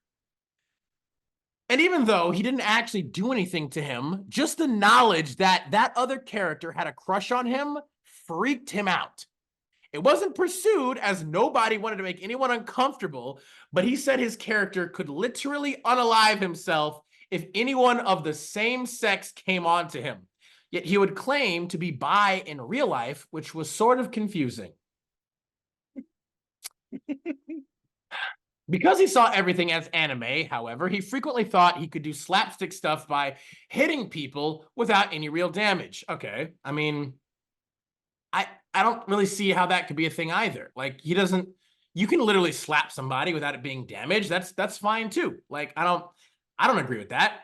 And even though he didn't actually do anything to him, just the knowledge that that other character had a crush on him freaked him out. It wasn't pursued as nobody wanted to make anyone uncomfortable, but he said his character could literally unalive himself if anyone of the same sex came on to him. Yet he would claim to be bi in real life, which was sort of confusing. Because he saw everything as anime, however, he frequently thought he could do slapstick stuff by hitting people without any real damage. Okay, I mean, I don't really see how that could be a thing either. Like, he doesn't, you can literally slap somebody without it being damaged. That's fine too. Like, I don't agree with that.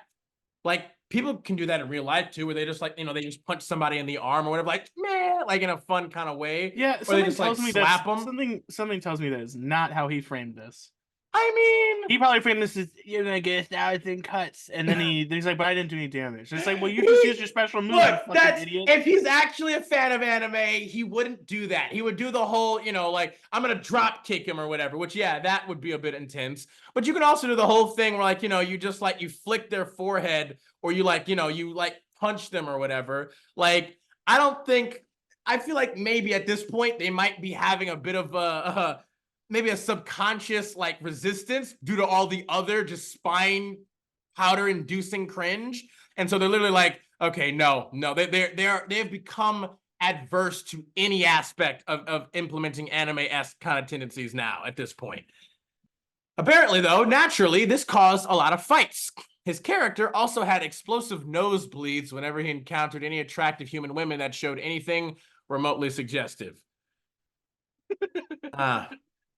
Like, people can do that in real life too, where they just like, they just punch somebody in the arm or whatever, like, meh, like in a fun kind of way. Yeah, or they just like slap them. something tells me that is not how he framed this. I mean, He probably framed this as, you're gonna get 1,000 cuts, and then he's like, but I didn't do any damage. It's like, well, you just used your special move, you look, fucking idiot. if he's actually a fan of anime, he wouldn't do that. He would do the whole, like, I'm gonna drop kick him or whatever, which, yeah, that would be a bit intense. But you can also do the whole thing where, like, you just like you flick their forehead, or you like, you like punch them or whatever. Like, I feel like maybe at this point they might be having a bit of maybe a subconscious like resistance due to all the other just spine powder inducing cringe. And so they're literally like, okay, no, they've become adverse to any aspect of implementing anime-esque kind of tendencies now at this point. Apparently, though, naturally, this caused a lot of fights. His character also had explosive nosebleeds whenever he encountered any attractive human women that showed anything remotely suggestive.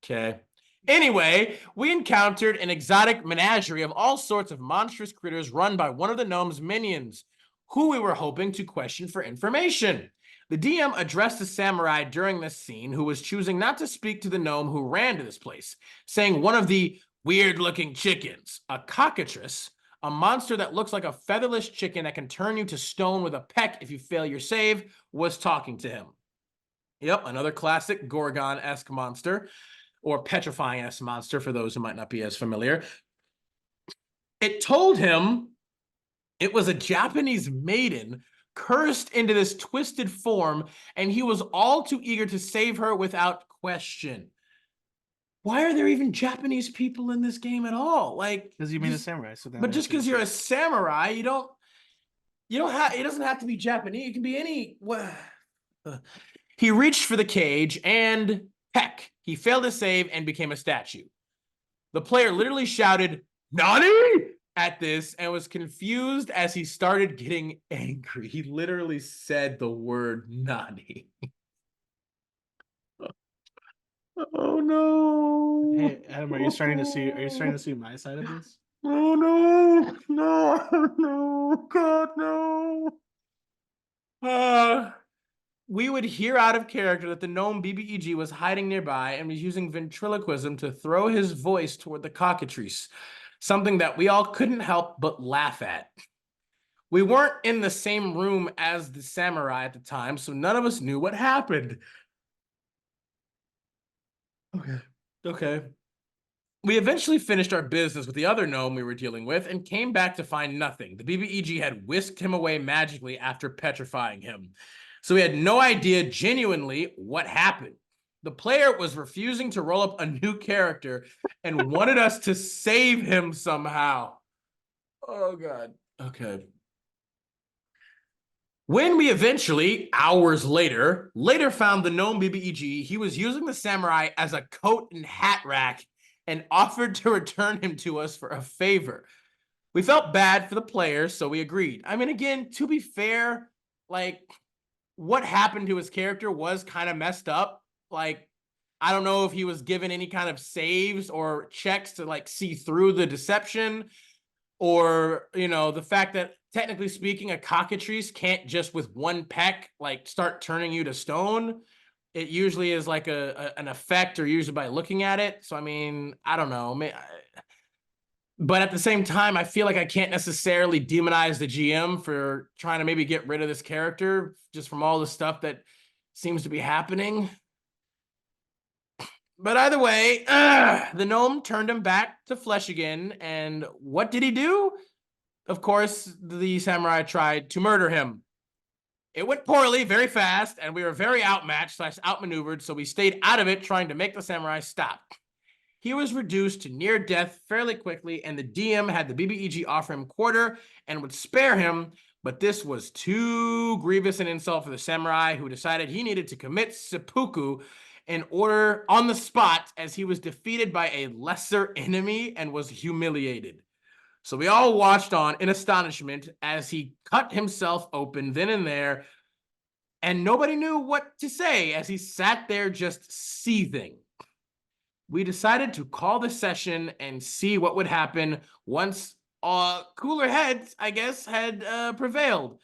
Okay. Anyway, we encountered an exotic menagerie of all sorts of monstrous critters run by one of the gnome's minions, who we were hoping to question for information. The DM addressed the samurai during this scene, who was choosing not to speak to the gnome who ran to this place, saying one of the weird-looking chickens, a cockatrice, a monster that looks like a featherless chicken that can turn you to stone with a peck if you fail your save, was talking to him. Yep, another classic Gorgon-esque monster, or petrifying-esque monster for those who might not be as familiar. It told him it was a Japanese maiden cursed into this twisted form, and he was all too eager to save her without question. Why are there even Japanese people in this game at all? Like, Because you mean a samurai, so but just because you're a samurai, you don't have. It doesn't have to be Japanese. It can be any. He reached for the cage, and heck, he failed to save and became a statue. The player literally shouted, "Nani?" at this and was confused as he started getting angry. He literally said the word "Nani." Oh no. Hey, Adam, are you starting to see my side of this? Oh no, no, God, no. We would hear out of character that the gnome BBEG was hiding nearby and was using ventriloquism to throw his voice toward the cockatrice, something that we all couldn't help but laugh at. We weren't in the same room as the samurai at the time, so none of us knew what happened. Okay. We eventually finished our business with the other gnome we were dealing with and came back to find nothing. The BBEG had whisked him away magically after petrifying him. So we had no idea genuinely what happened. The player was refusing to roll up a new character and wanted us to save him somehow. Oh, God. Okay. When we eventually, hours later found the gnome BBEG, he was using the samurai as a coat and hat rack and offered to return him to us for a favor. We felt bad for the players, so we agreed. I mean, again, to be fair, like, what happened to his character was kind of messed up. Like, I don't know if he was given any kind of saves or checks to, like, see through the deception, or, the fact that, technically speaking, a cockatrice can't just with one peck, like, start turning you to stone. It usually is like an effect, or usually by looking at it. So, I mean, I don't know. But at the same time, I feel like I can't necessarily demonize the GM for trying to maybe get rid of this character just from all the stuff that seems to be happening. But either way, the gnome turned him back to flesh again. And what did he do? Of course, the samurai tried to murder him. It went poorly very fast, and we were very outmatched / outmaneuvered, so we stayed out of it trying to make the samurai stop. He was reduced to near death fairly quickly, and the DM had the BBEG offer him quarter and would spare him, but this was too grievous an insult for the samurai, who decided he needed to commit seppuku in order on the spot, as he was defeated by a lesser enemy and was humiliated. So we all watched on in astonishment as he cut himself open then and there, and nobody knew what to say as he sat there just seething. We decided to call the session and see what would happen once cooler heads, I guess, had prevailed.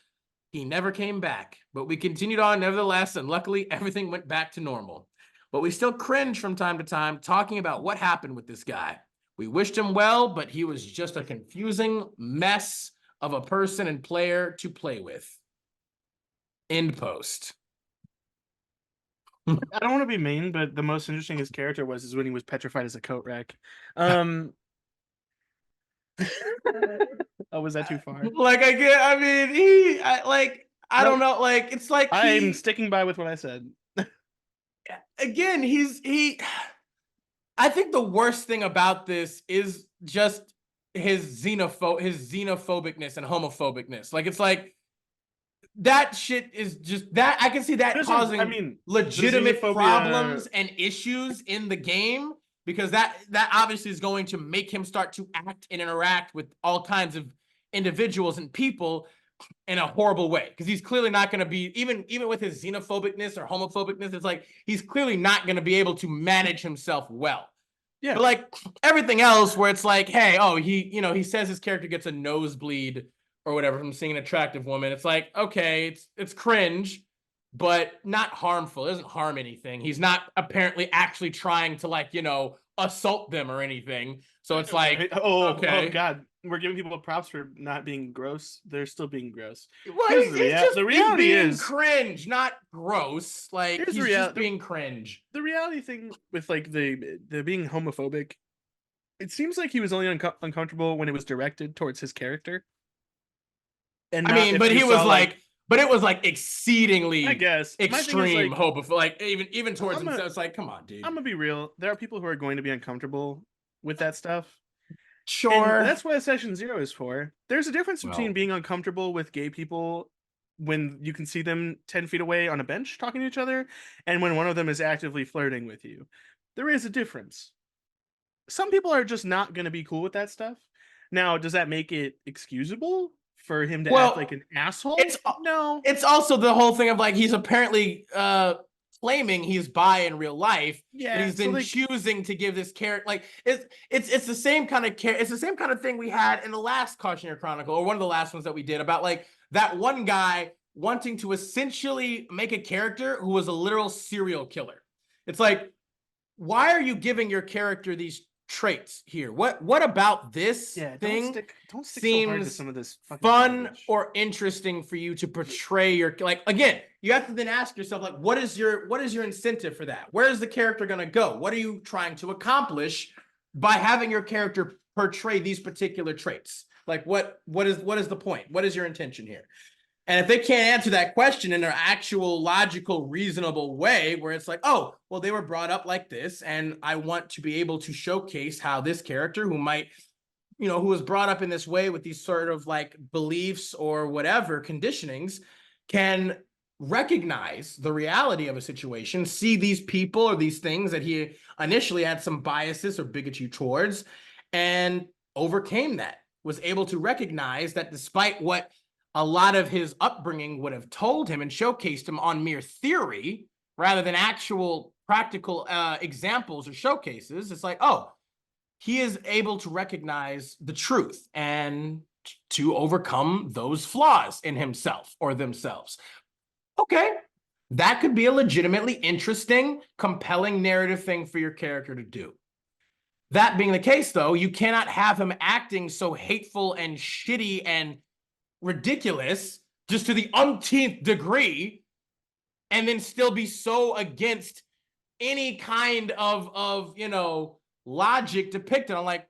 He never came back, but we continued on nevertheless, and luckily everything went back to normal. But we still cringe from time to time talking about what happened with this guy. We wished him well, but he was just a confusing mess of a person and player to play with. End post. I don't want to be mean, but the most interesting his character was when he was petrified as a coat rack. Oh, was that too far? Like I don't know. Like it's like I'm sticking by with what I said. Again, I think the worst thing about this is just his xenophobicness and homophobicness. Like it's like that shit is just that I can see that causing legitimate problems and issues in the game, because that obviously is going to make him start to act and interact with all kinds of individuals and people in a horrible way, because he's clearly not going to be, even with his xenophobicness or homophobicness, it's like he's clearly not going to be able to manage himself well. Yeah. But like everything else where it's like, hey, oh, he says his character gets a nosebleed or whatever from seeing an attractive woman. It's like, okay, it's cringe, but not harmful. It doesn't harm anything. He's not apparently actually trying to, like, assault them or anything. So it's like, okay. Oh God, we're giving people props for not being gross. They're still being gross. Well, the reality is cringe, not gross. Like he's just being cringe. The reality thing with like the being homophobic, it seems like he was only uncomfortable when it was directed towards his character. And but it was like exceedingly, I guess, extreme hope, like even towards himself. It's like, come on, dude. I'm gonna be real. There are people who are going to be uncomfortable with that stuff. Sure. And that's what Session Zero is for. There's a difference between being uncomfortable with gay people when you can see them 10 feet away on a bench talking to each other, and when one of them is actively flirting with you. There is a difference. Some people are just not going to be cool with that stuff. Now, does that make it excusable for him to act like an asshole? No. It's also the whole thing of like he's apparently claiming he's bi in real life, and he's been choosing to give this character, like, it's the same kind of it's the same kind of thing we had in the last Cautionary Chronicle, or one of the last ones that we did, about like that one guy wanting to essentially make a character who was a literal serial killer. It's like, why are you giving your character these traits here? What about this thing don't stick seems so hard to some of this fun garbage or interesting for you to portray your, like, again, you have to then ask yourself, like, what is your incentive for that? Where is the character going to go? What are you trying to accomplish by having your character portray these particular traits? Like, what is the point? What is your intention here? And if they can't answer that question in an actual logical, reasonable way, where it's like, oh, well, they were brought up like this, and I want to be able to showcase how this character who might, who was brought up in this way with these sort of like beliefs or whatever conditionings, can recognize the reality of a situation, see these people or these things that he initially had some biases or bigotry towards, and overcame that, was able to recognize that despite what a lot of his upbringing would have told him and showcased him on mere theory rather than actual practical examples or showcases, it's like, oh, he is able to recognize the truth and to overcome those flaws in himself or themselves. Okay, that could be a legitimately interesting, compelling narrative thing for your character to do. That being the case, though, you cannot have him acting so hateful and shitty and ridiculous just to the umpteenth degree, and then still be so against any kind of logic depicted. I'm like,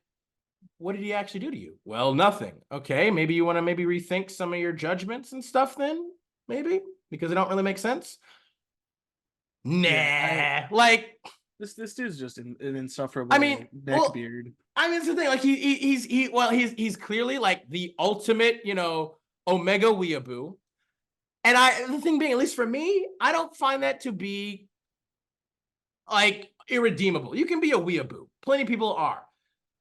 what did he actually do to you? Well, nothing. Okay, maybe you want to rethink some of your judgments and stuff then, maybe, because they don't really make sense. Nah, like this dude's just an insufferable neckbeard. It's the thing, like he's clearly like the ultimate, Omega weeaboo. And the thing being, at least for me, I don't find that to be like irredeemable. You can be a weeaboo. Plenty of people are.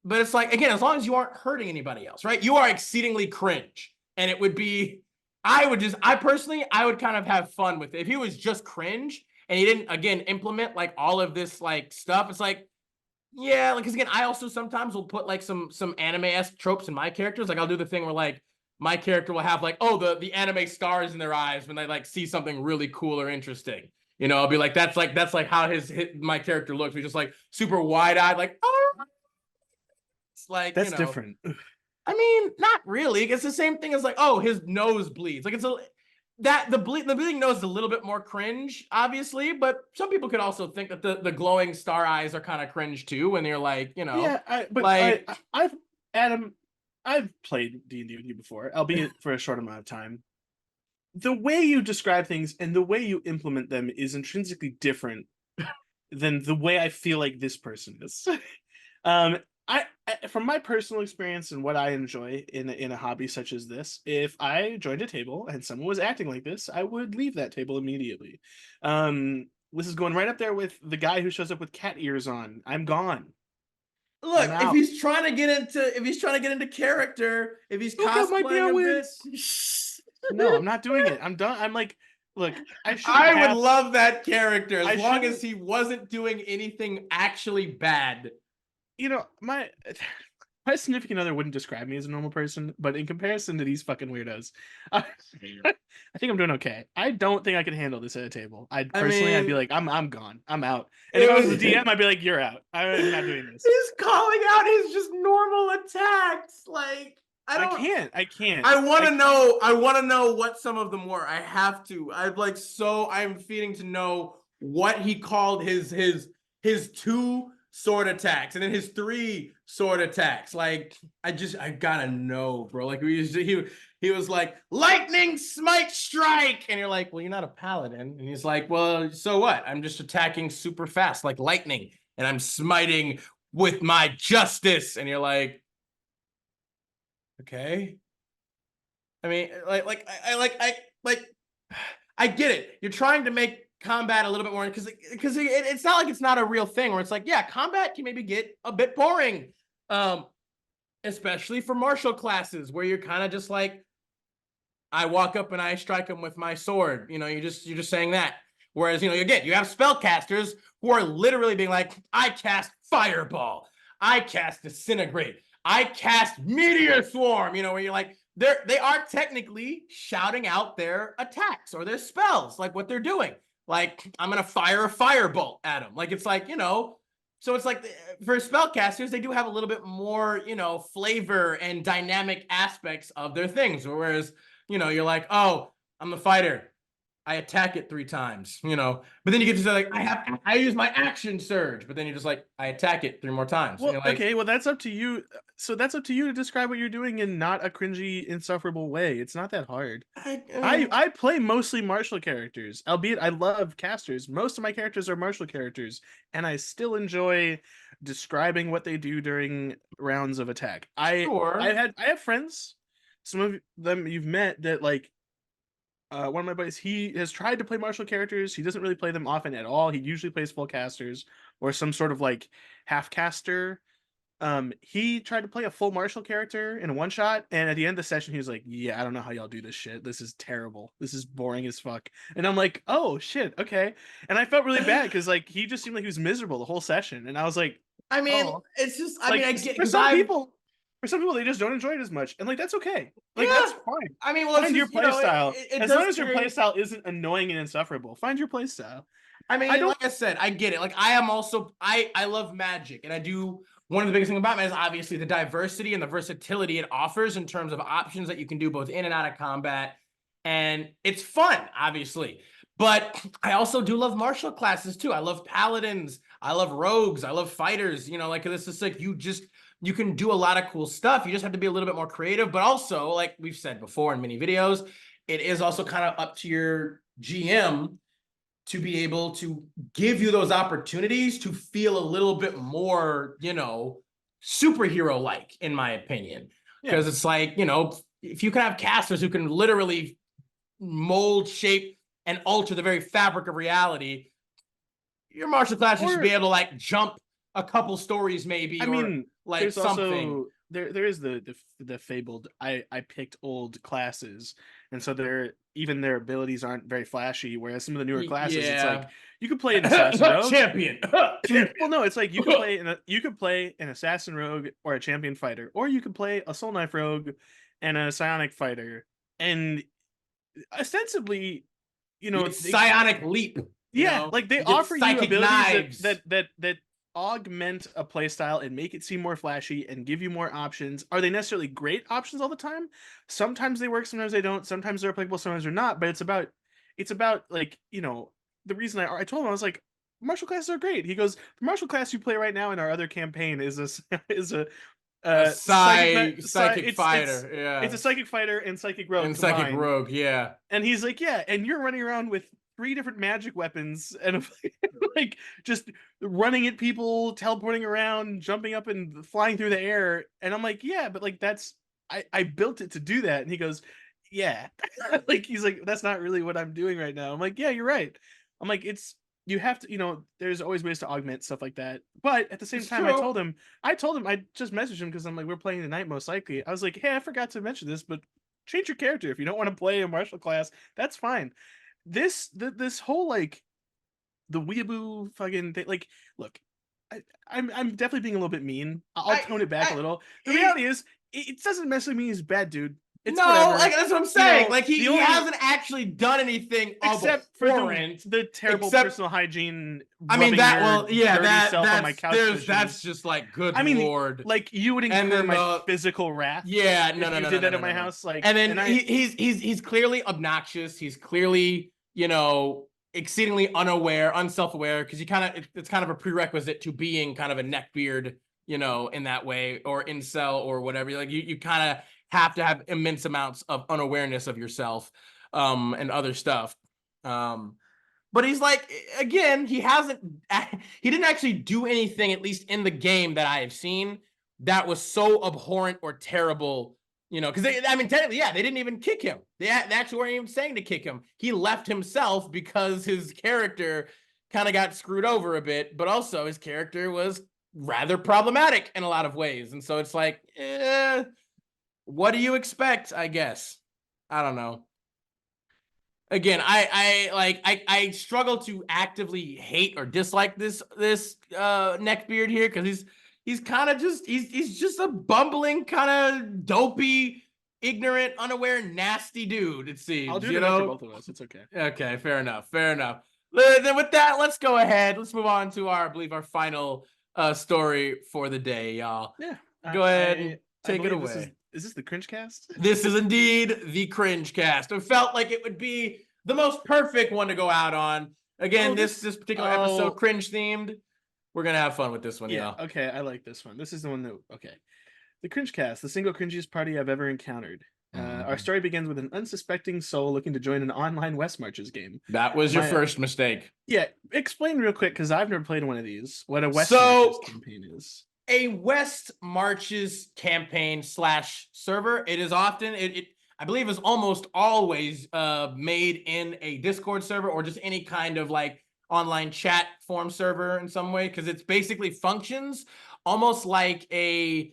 But it's like, again, as long as you aren't hurting anybody else, right? You are exceedingly cringe. And it would be, I would kind of have fun with it. If he was just cringe and he didn't, again, implement like all of this like stuff, it's like, yeah, like, because again, I also sometimes will put like some anime-esque tropes in my characters. Like I'll do the thing where like my character will have like, oh, the anime stars in their eyes when they like see something really cool or interesting. I'll be like, that's like how my character looks. He's just like super wide-eyed, like, oh. bleeds. Like, That's different. I mean, not really. It's the same thing as like, oh, his nose bleeds. Like it's the bleeding nose is a little bit more cringe, obviously, but some people could also think that the glowing star eyes are kind of cringe too when they're like, Yeah, I've played D&D with you before, albeit for a short amount of time. The way you describe things and the way you implement them is intrinsically different than the way I feel like this person is. um, from my personal experience and what I enjoy in a hobby such as this, if I joined a table and someone was acting like this, I would leave that table immediately. This is going right up there with the guy who shows up with cat ears on. I'm gone. Look, if he's trying to get into character, if he's cosplaying a bit. No, I'm not doing it. I'm done. I'm like, look, I would love that character as long as he wasn't doing anything actually bad. My significant other wouldn't describe me as a normal person, but in comparison to these fucking weirdos, I think I'm doing okay. I don't think I could handle this at a table. I'd be like, I'm gone. I'm out. And if I was the DM, I'd be like, you're out. I'm not doing this. He's calling out his just normal attacks. Like, I can't. I want to know what some of them were. I have to. I'm feeding to know what he called his 2 sword attacks and then his 3 sword attacks. Like, I gotta know, bro. Like, he was like, lightning smite strike, and you're like, well, you're not a paladin. And he's like, well, so what? I'm just attacking super fast like lightning, and I'm smiting with my justice. And you're like, okay. I mean, I get it. You're trying to make combat a little bit more because it's not like it's not a real thing where it's like, yeah, combat can maybe get a bit boring, especially for martial classes where you're kind of just like, I walk up and I strike him with my sword. You're just saying that. Whereas, again, you have spellcasters who are literally being like, I cast fireball, I cast disintegrate, I cast meteor swarm. Where you're like, they are technically shouting out their attacks or their spells, like what they're doing. Like, I'm gonna fire a firebolt at them. Like, it's like, so it's like for spellcasters, they do have a little bit more, flavor and dynamic aspects of their things. Whereas, you're like, oh, I'm the fighter, I attack it 3 times, but then you get to say like, I use my action surge, but then you're just like, I attack it 3 more times. Well, like, okay, well, that's up to you. So that's up to you to describe what you're doing in not a cringy, insufferable way. It's not that hard. I play mostly martial characters, albeit I love casters. Most of my characters are martial characters, and I still enjoy describing what they do during rounds of attack. I have friends, some of them you've met, that like, one of my buddies, he has tried to play martial characters. He doesn't really play them often at all. He usually plays full casters or some sort of like half caster. He tried to play a full martial character in a one shot, and at the end of the session, he was like, "Yeah, I don't know how y'all do this shit. This is terrible. This is boring as fuck." And I'm like, "Oh shit, okay." And I felt really bad because like he just seemed like he was miserable the whole session, and I was like, I mean, it's just, I get for some people, they just don't enjoy it as much, and like that's okay. Like, that's fine. I mean, well, find your play style. As long as your play style isn't annoying and insufferable, find your play style. I mean, like I said, I get it. Like, I am also, I love Magic, and I do. One of the biggest things about it is obviously the diversity and the versatility it offers in terms of options that you can do both in and out of combat, and it's fun, obviously. But I also do love martial classes too. I love paladins, I love rogues, I love fighters. Like, this is like, you can do a lot of cool stuff. You just have to be a little bit more creative. But also, like we've said before in many videos, it is also kind of up to your GM to be able to give you those opportunities to feel a little bit more, superhero-like, in my opinion. Because it's like, if you can have casters who can literally mold, shape, and alter the very fabric of reality, your martial class should be able to like jump a couple stories, maybe. I mean, like something. Also, there is the fabled. I picked old classes, and so their abilities aren't very flashy. Whereas some of the newer classes, it's like you could play an assassin rogue champion. Well, no, it's like you could play an assassin rogue or a champion fighter, or you could play a soul knife rogue and a psionic fighter, and ostensibly, it's psionic leap. Like they offer you abilities that augment a playstyle and make it seem more flashy and give you more options. Are they necessarily great options all the time? Sometimes they work, sometimes they don't. Sometimes they're applicable, sometimes they're not. But it's about like, you know, the reason I told him, I was like, martial classes are great. He goes, the martial class you play right now in our other campaign is is a A psychic it's fighter, yeah, a psychic fighter and psychic rogue and psychic combined. rogue, yeah. And he's like, yeah, and you're running around with 3 different magic weapons and like just running at people, teleporting around, jumping up and flying through the air. And I'm like, yeah, but like I built it to do that. And he goes, yeah. Like he's like, that's not really what I'm doing right now. I'm like, yeah, you're right. I'm like, it's you have to, you know, there's always ways to augment stuff like that. But at the same It's time, true. I told him, I just messaged him because I'm like, we're playing tonight most likely. I was like, hey, I forgot to mention this, but change your character if you don't want to play a martial class. That's fine. This whole like the weeaboo fucking thing. Like, look, I'm definitely being a little bit mean. I'll tone it back a little. The reality is, it doesn't necessarily mean he's bad, dude. It's no, whatever. like that's what I'm You saying. know, Like the he only hasn't actually done anything except for abhorrent. the terrible except- personal hygiene. I mean rubbing that. your Well, yeah, dirty self on my that's couch cushions. that's just like good I mean, lord. like you would And incur then my physical wrath. Yeah, if you did that at my house. Like, and then and he's clearly obnoxious. He's clearly, you know, exceedingly unaware, unself-aware, because you kind of it's kind of a prerequisite to being kind of a neckbeard, you know, in that way, or incel or whatever. Like you kind of have to have immense amounts of unawareness of yourself, and other stuff. But he's like, again, he didn't actually do anything, at least in the game that I have seen, that was so abhorrent or terrible, you know, because I mean, technically, yeah, they didn't even kick him. They actually weren't even saying to kick him. He left himself because his character kind of got screwed over a bit, but also his character was rather problematic in a lot of ways. And so it's like, what do you expect, I guess? I don't know. Again, I struggle to actively hate or dislike this neckbeard here, because he's kind of just he's just a bumbling, kind of dopey, ignorant, unaware, nasty dude, it seems. I'll do you it know? for both of us. It's okay. Okay, fair enough. Fair enough. Then with that, let's go ahead. Let's move on to I believe our final story for the day, y'all. Yeah. Go ahead and take it away. Is this the Cringe Cast? This is indeed the Cringe Cast. It felt like it would be the most perfect one to go out on. Again, this particular episode, cringe themed. We're gonna have fun with this one, yeah. y'all. Okay, I like this one. This is the one that the Cringe Cast, the single cringiest party I've ever encountered. Our story begins with an unsuspecting soul looking to join an online West Marches game. That was your first mistake. Yeah, explain real quick, because I've never played one of these. What a West Marches campaign is. A West Marches campaign / server. It is often it I believe is almost always made in a Discord server or just any kind of like online chat form server in some way, because it's basically functions almost like a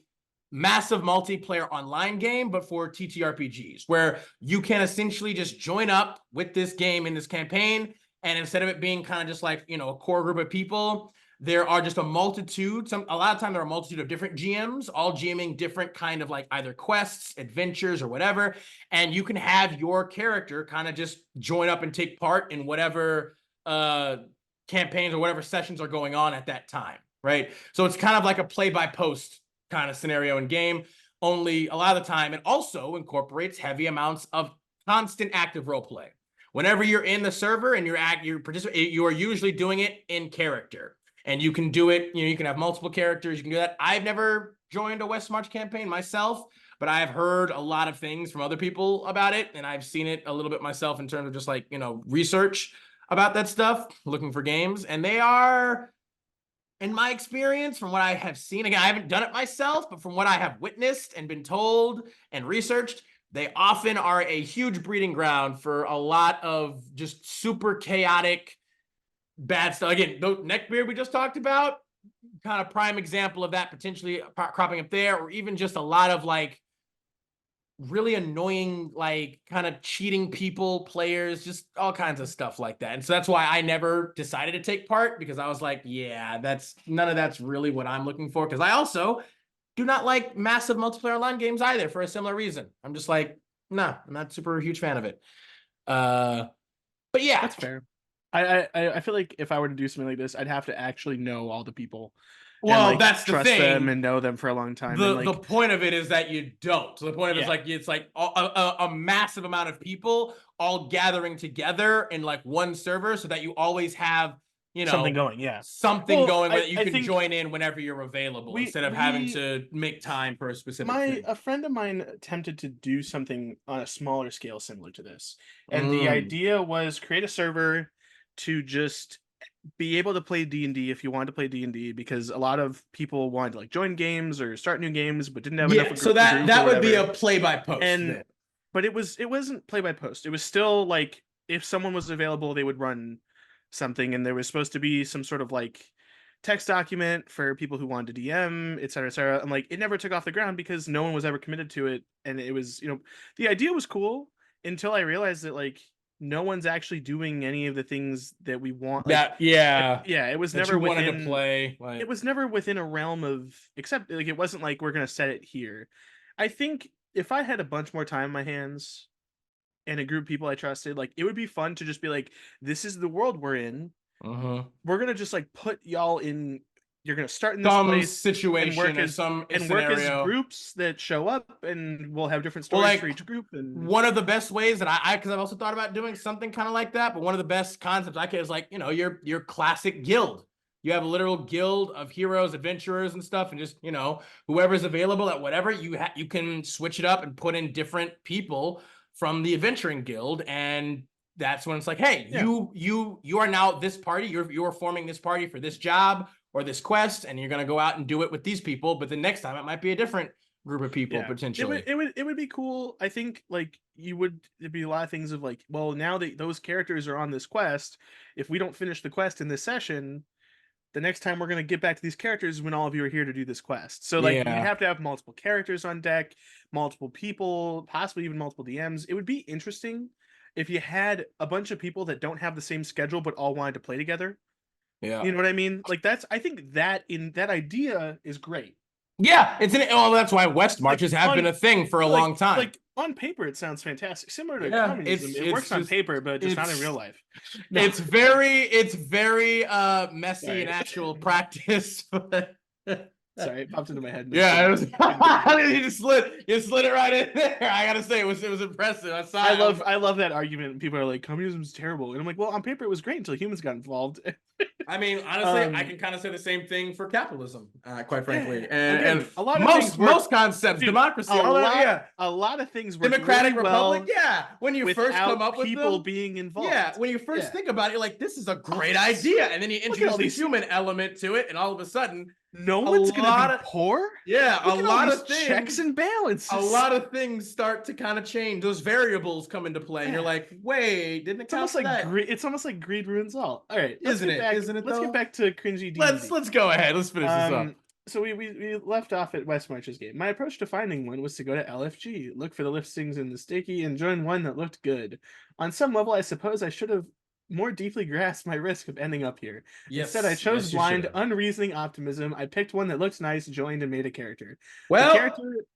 massive multiplayer online game, but for TTRPGs, where you can essentially just join up with this game in this campaign, and instead of it being kind of just like, you know, a core group of people, there are just a multitude. A lot of time there are a multitude of different GMs, all GMing different kind of like either quests, adventures, or whatever. And you can have your character kind of just join up and take part in whatever campaigns or whatever sessions are going on at that time, right? So it's kind of like a play-by-post kind of scenario in game. Only a lot of the time, it also incorporates heavy amounts of constant active role play. Whenever you're in the server and you're participating, you are usually doing it in character. And you can do it, you know, you can have multiple characters, you can do that. I've never joined a West March campaign myself, but I've heard a lot of things from other people about it, and I've seen it a little bit myself in terms of just like, you know, research about that stuff, looking for games. And they are, in my experience, from what I have seen, again, I haven't done it myself, but from what I have witnessed and been told and researched, they often are a huge breeding ground for a lot of just super chaotic, bad stuff. Again, the neckbeard we just talked about, kind of prime example of that potentially cropping up there, or even just a lot of like really annoying, like kind of cheating people, players, just all kinds of stuff like that. And so that's why I never decided to take part, because I was like, yeah, none of that's really what I'm looking for. Because I also do not like massive multiplayer online games either, for a similar reason. I'm just like, nah, I'm not super huge fan of it. But yeah, that's fair. I feel like if I were to do something like this, I'd have to actually know all the people and Well, like that's the trust them thing. and know them for a long time and The like point of it is that you don't. So the point of it is yeah, like it's like a massive amount of people all gathering together in like one server, so that you always have, you something know, going. Yeah. something Well, going where you I can think join in whenever you're available we instead of having we to make time for a specific my thing. a friend of mine attempted to do something on a smaller scale similar to this. And the Mm. idea was create a server to just be able to play D&D if you wanted to play D&D because a lot of people wanted to like join games or start new games but didn't have enough Yeah, so a that group or that would be whatever. a play by post And then. but it wasn't play by post. It was still like if someone was available, they would run something, and there was supposed to be some sort of like text document for people who wanted to DM, et cetera, et cetera. And like it never took off the ground because no one was ever committed to it. And it was, the idea was cool until I realized that like no one's actually doing any of the things that we want. Like, That yeah, yeah, that you wanted to play. it Like was never within a realm of except like it wasn't like we're gonna set it here. I think if I had a bunch more time in my hands and a group of people I trusted, like it would be fun to just be like, this is the world we're in. uh-huh. We're gonna just like put y'all in. You're gonna start in this Some place and situation or some work as scenario. groups that show up, and we'll have different Well, stories for like each group. And one of the best ways that because I've also thought about doing something kind of like that, but one of the best concepts I can is like, your classic guild. You have a literal guild of heroes, adventurers, and stuff, and just whoever's available at whatever you can switch it up and put in different people from the adventuring guild, and that's when it's like, hey, yeah, you are now this party. You're forming this party for this job or this quest, and you're gonna go out and do it with these people. But the next time it might be a different group of people yeah, potentially. it would be cool. I think like there'd be a lot of things of like, well, now that those characters are on this quest, if we don't finish the quest in this session, the next time we're going to get back to these characters when all of you are here to do this quest. So like we'd Yeah. have to have multiple characters on deck, multiple people, possibly even multiple DMs. It would be interesting if you had a bunch of people that don't have the same schedule but all wanted to play together. Yeah. You know what I mean? Like I think that that idea is great. Yeah, that's why West Like marches have been on a thing for a long time. like on paper it sounds fantastic. Similar to Yeah, communism, it works on just paper but just not in it's real life. No, it's very messy in sorry. actual practice. Sorry, it popped into my head. Yeah, it was, you slid it right in there. I gotta say, it was impressive. I saw. I love that argument. People are like, communism's terrible, and I'm like, well, on paper it was great until humans got involved. I mean, honestly, I can kind of say the same thing for capitalism, quite frankly, and a lot of things most concepts, dude, democracy, all that, yeah, a lot of things work democratic really republic, well yeah. When you first without come up with people them, being involved. yeah, when you first think about it, you're like, this is a great idea, and then you introduce the human element to it, and all of a sudden, no one's gonna be poor. Yeah, Look a at all lot these of things, checks and balances. a lot of things start to kind of change. Those variables come into play, and you're like, wait, didn't it's almost like greed. It's almost like greed ruins all. All right, isn't it? Let's get back to cringy D&D. Let's go ahead. Let's finish this up. So we left off at West March's game. My approach to finding one was to go to LFG, look for the listings in the sticky, and join one that looked good. On some level, I suppose I should have more deeply grasped my risk of ending up here. Yes, Instead, I chose yes, you blind, should. unreasoning optimism. I picked one that looked nice, joined, and made a character. Well, the character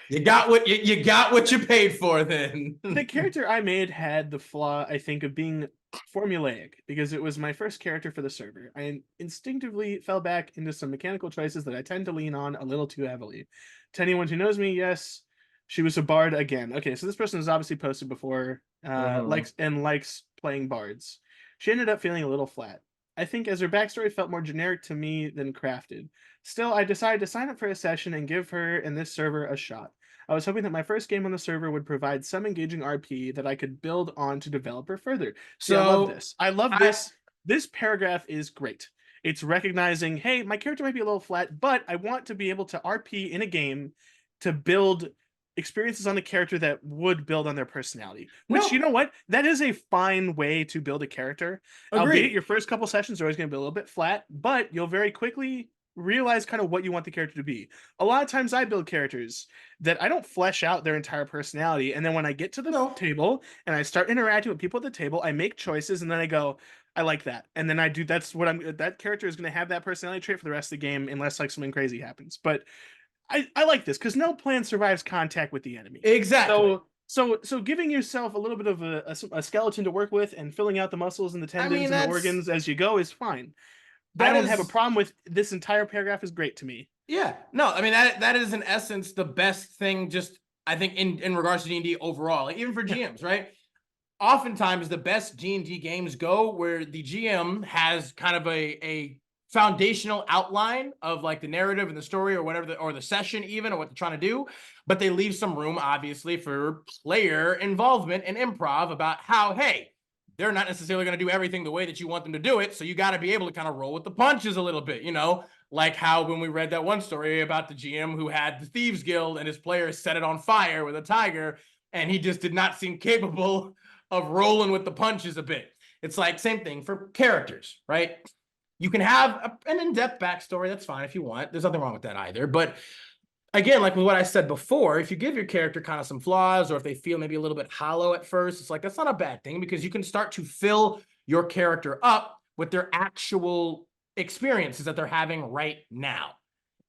you got what you paid for then. the character I made had the flaw, I think, of being formulaic because it was my first character for the server. I instinctively fell back into some mechanical choices that I tend to lean on a little too heavily. To anyone who knows me, yes, she was a bard again. Okay, so this person has obviously posted before, likes playing bards. She ended up feeling a little flat. I think as her backstory felt more generic to me than crafted. Still, I decided to sign up for a session and give her and this server a shot. I was hoping that my first game on the server would provide some engaging RP that I could build on to develop her further. See, I love this. I love this. This paragraph is great. It's recognizing, hey, my character might be a little flat, but I want to be able to RP in a game to build experiences on the character that would build on their personality. Which, you know what? That is a fine way to build a character. Albeit your first couple sessions are always going to be a little bit flat, but you'll very quickly realize kind of what you want the character to be. A lot of times I build characters that I don't flesh out their entire personality, and then when I get to the table and I start interacting with people at the table, I make choices and then I go, I like that. And then I do that character is going to have that personality trait for the rest of the game unless like something crazy happens. But I like this because no plan survives contact with the enemy. Exactly. So So giving yourself a little bit of a skeleton to work with and filling out the muscles and the I mean, tendons and the organs as you go is fine. I that don't have a is problem with this entire paragraph is great to me. yeah. No, I mean that is in essence the best thing. Just I think in regards to D&D overall, like, even for Yeah. GMs, right? Oftentimes the best D&D games go where the GM has kind of a foundational outline of like the narrative and the story or whatever, or the session even, or what they're trying to do, but they leave some room obviously for player involvement and improv about how, hey, they're not necessarily going to do everything the way that you want them to do it, so you got to be able to kind of roll with the punches a little bit, like how when we read that one story about the GM who had the Thieves Guild and his players set it on fire with a tiger, and he just did not seem capable of rolling with the punches a bit. It's like same thing for characters, right? You can have an in-depth backstory. That's fine if you want. There's nothing wrong with that either. But again, like with what I said before, if you give your character kind of some flaws, or if they feel maybe a little bit hollow at first, it's like that's not a bad thing, because you can start to fill your character up with their actual experiences that they're having right now.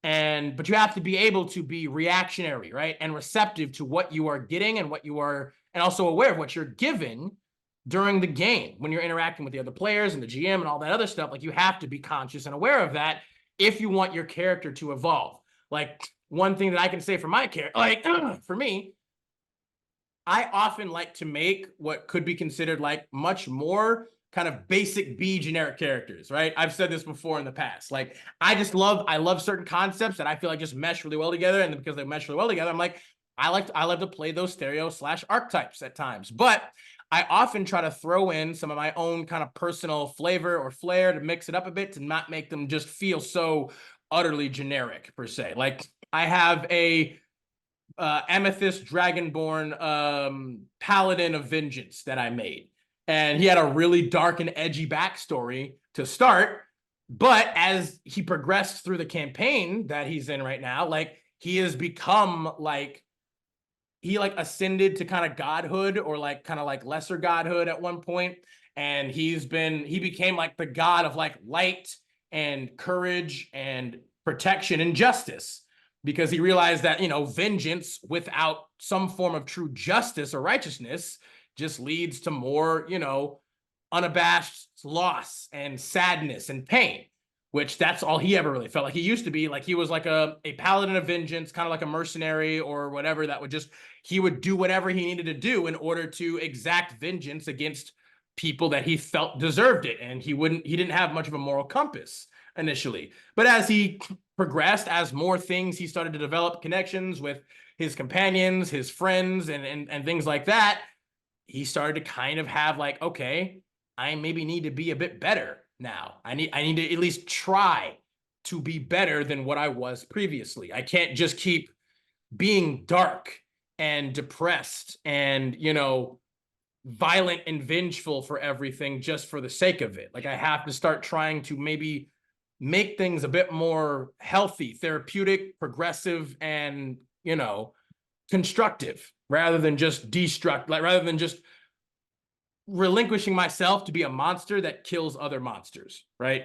But you have to be able to be reactionary, right? And receptive to what you are getting and what you are, and also aware of what you're giving during the game when you're interacting with the other players and the GM and all that other stuff. Like, you have to be conscious and aware of that if you want your character to evolve. Like, one thing that I can say for my character, like for me, I often like to make what could be considered like much more kind of basic B generic characters, right? I've said this before in the past. Like, I love certain concepts that I feel like just mesh really well together. And because they mesh really well together, I'm like, I love to play those stereo / archetypes at times. But I often try to throw in some of my own kind of personal flavor or flair to mix it up a bit, to not make them just feel so utterly generic per se. Like, I have a Amethyst Dragonborn Paladin of Vengeance that I made. And he had a really dark and edgy backstory to start. But as he progressed through the campaign that he's in right now, like, he has become like, he like ascended to kind of godhood, or like kind of like lesser godhood at one point. And he became like the god of like light and courage and protection and justice, because he realized that, vengeance without some form of true justice or righteousness just leads to more, unabashed loss and sadness and pain, which that's all he ever really felt like. He used to be like, he was like a paladin of vengeance, kind of like a mercenary or whatever, that would just, he would do whatever he needed to do in order to exact vengeance against people that he felt deserved it. And he didn't have much of a moral compass initially. But as he progressed, as more things, he started to develop connections with his companions, his friends, and things like that, he started to kind of have like, okay, I maybe need to be a bit better now. I need to at least try to be better than what I was previously. I can't just keep being dark and depressed and, violent and vengeful for everything just for the sake of it. Like, I have to start trying to maybe make things a bit more healthy, therapeutic, progressive, and, constructive, rather than just destruct, like, rather than just relinquishing myself to be a monster that kills other monsters, right?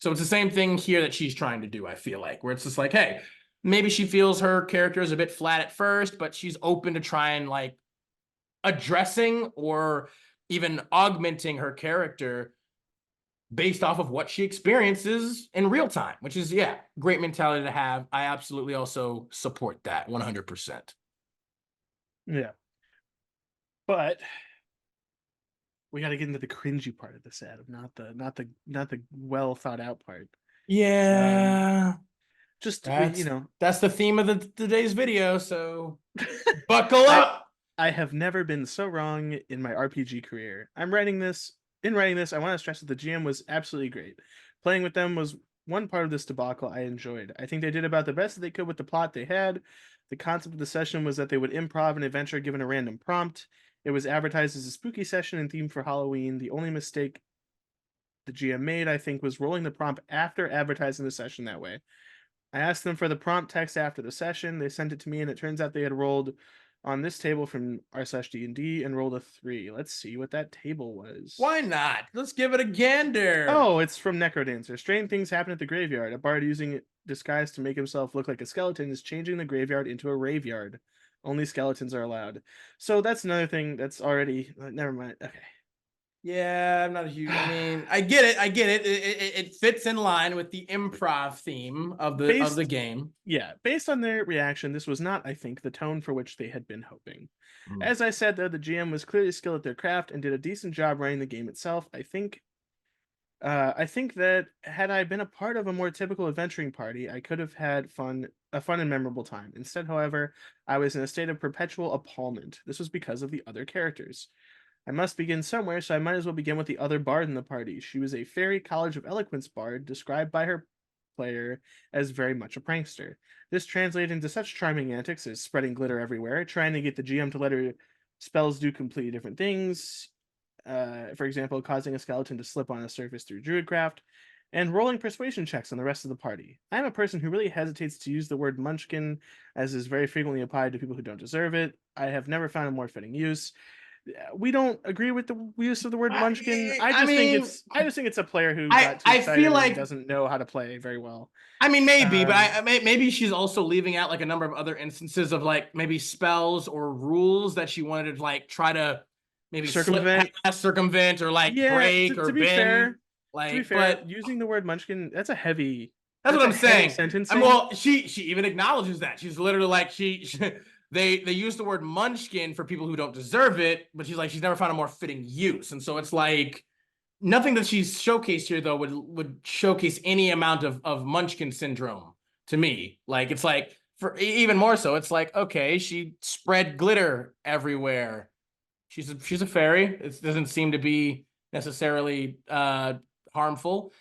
So it's the same thing here that she's trying to do, I feel like, where it's just like, hey, maybe she feels her character is a bit flat at first, but she's open to try and like addressing or even augmenting her character based off of what she experiences in real time, which is, yeah, great mentality to have. I absolutely also support that 100%. Yeah. But we got to get into the cringy part of this, Adam, not the well thought out part. Yeah. That's the theme of today's video, so buckle up. I have never been so wrong in my RPG career. In writing this, I want to stress that the GM was absolutely great. Playing with them was one part of this debacle I enjoyed. I think they did about the best that they could with the plot they had. The concept of the session was that they would improv an adventure given a random prompt. It was advertised as a spooky session and themed for Halloween. The only mistake the GM made, I think, was rolling the prompt after advertising the session that way. I asked them for the prompt text after the session. They sent it to me, and it turns out they had rolled on this table from r/D&D and rolled a 3. Let's see what that table was. Why not? Let's give it a gander. Oh, it's from Necrodancer. Strange things happen at the graveyard. A bard using disguise to make himself look like a skeleton is changing the graveyard into a raveyard. Only skeletons are allowed. So that's another thing that's already never mind. Okay. Yeah, I'm not a huge. I mean, I get it. I get it. It fits in line with the improv theme of the Based game. Yeah, based on their reaction, this was not, I think, the tone for which they had been hoping. As I said, though, the GM was clearly skilled at their craft and did a decent job running the game itself. I think that had I been a part of a more typical adventuring party, I could have had a fun and memorable time. Instead, however, I was in a state of perpetual appallment. This was because of the other characters. I must begin somewhere, so I might as well begin with the other bard in the party. She was a fairy College of Eloquence bard, described by her player as very much a prankster. This translated into such charming antics as spreading glitter everywhere, trying to get the GM to let her spells do completely different things, for example, causing a skeleton to slip on a surface through druidcraft, and rolling persuasion checks on the rest of the party. I am a person who really hesitates to use the word munchkin, as is very frequently applied to people who don't deserve it. I have never found a more fitting use. We don't agree with the use of the word munchkin. I mean, I just think it's a player who I got too I feel excited and like doesn't know how to play very well. I mean maybe, but Um, maybe she's also leaving out like a number of other instances of like maybe spells or rules that she wanted to like try to maybe slip Circumvent. past, circumvent, or like Yeah, break or to be bend. fair, Like, but using the word munchkin, that's what that's a I'm heavy saying. And sentencing. well, she even acknowledges that. She's literally like they use the word munchkin for people who don't deserve it, but she's like she's never found a more fitting use. And so it's like nothing that she's showcased here though would showcase any amount of munchkin syndrome to me. Like it's like for even more so, it's like okay, she spread glitter everywhere. She's a fairy. It doesn't seem to be necessarily harmful.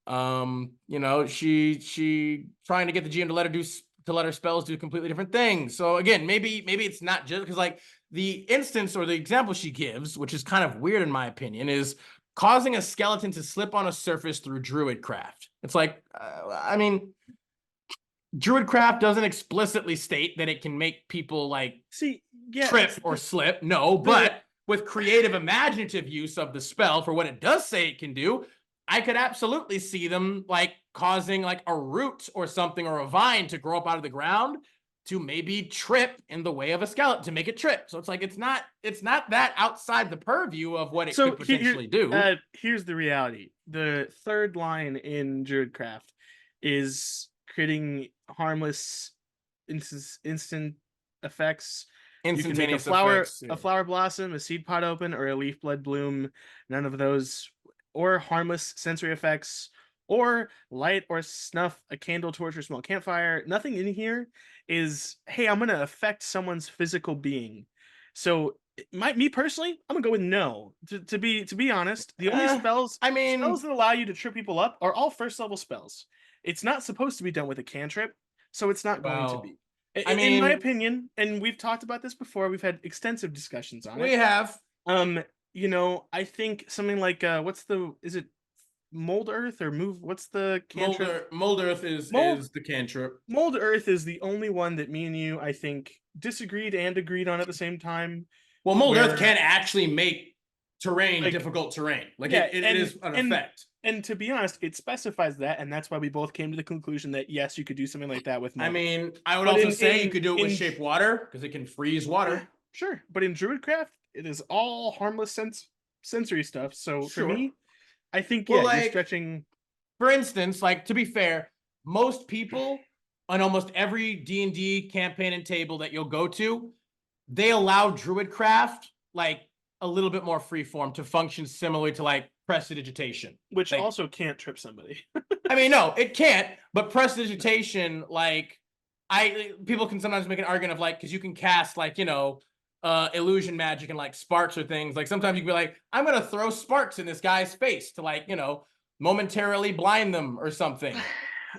You know, she trying to get the GM to let her to let her spells do completely different things. So again, maybe it's not just because like the instance or the example she gives, which is kind of weird in my opinion, is causing a skeleton to slip on a surface through druidcraft. It's like, I mean, druidcraft doesn't explicitly state that it can make people like See, yeah, trip or slip. No, the but with creative, imaginative use of the spell for what it does say it can do, I could absolutely see them like causing like a root or something or a vine to grow up out of the ground to maybe trip in the way of a skeleton to make it trip. So it's like it's not that outside the purview of what it so could potentially do. here's the reality. The third line in Druidcraft is creating harmless instant effects. You can make Instantaneous effects. a flower blossom, a seed pod open, or a leaf blood bloom. None of those, or harmless sensory effects, or light or snuff a candle, torch, or small campfire. Nothing in here is, hey, I'm gonna affect someone's physical being. So me personally, I'm gonna go with no. To be honest, the only I mean, spells that allow you to trip people up are all first level spells. It's not supposed to be done with a cantrip, so it's not going to well, be. I In my mean, opinion, and we've talked about this before, we've had extensive discussions on we it. have Um, I think something like is it mold earth or move what's the cantrip? Mold Earth Mold is the cantrip. mold earth is the only one that me and you, I think, disagreed and agreed on at the same time. Well, Mold Earth Where can actually make terrain like difficult terrain. Like yeah, it is an effect. and to be honest, it specifies that, and that's why we both came to the conclusion that yes, you could do something like that with I mold. mean, I would But also say you could do it with in shape water because it can freeze water. sure, but in Druidcraft, it is all harmless sensory stuff. So for Sure. me, I think Well, yeah, you're like stretching. for instance, like to be fair, most people on almost every D&D campaign and table that you'll go to, they allow Druidcraft like a little bit more freeform to function similarly to like prestidigitation. Which Like also can't trip somebody. I mean, no, it can't. But prestidigitation, like, people can sometimes make an argument of like, because you can cast like illusion magic and like sparks or things. Like sometimes you can be like, I'm gonna throw sparks in this guy's face to like momentarily blind them or something.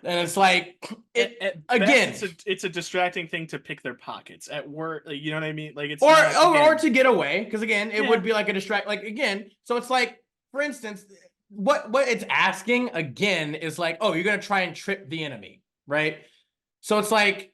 And it's like At best, again, it's a distracting thing to pick their pockets at work. Like, you know what I mean? Like it's or not or again. to get away, because again, it Yeah, would be like a distract. Like again, so it's like, for instance, what it's asking again is like, oh, you're gonna try and trip the enemy, right? So it's like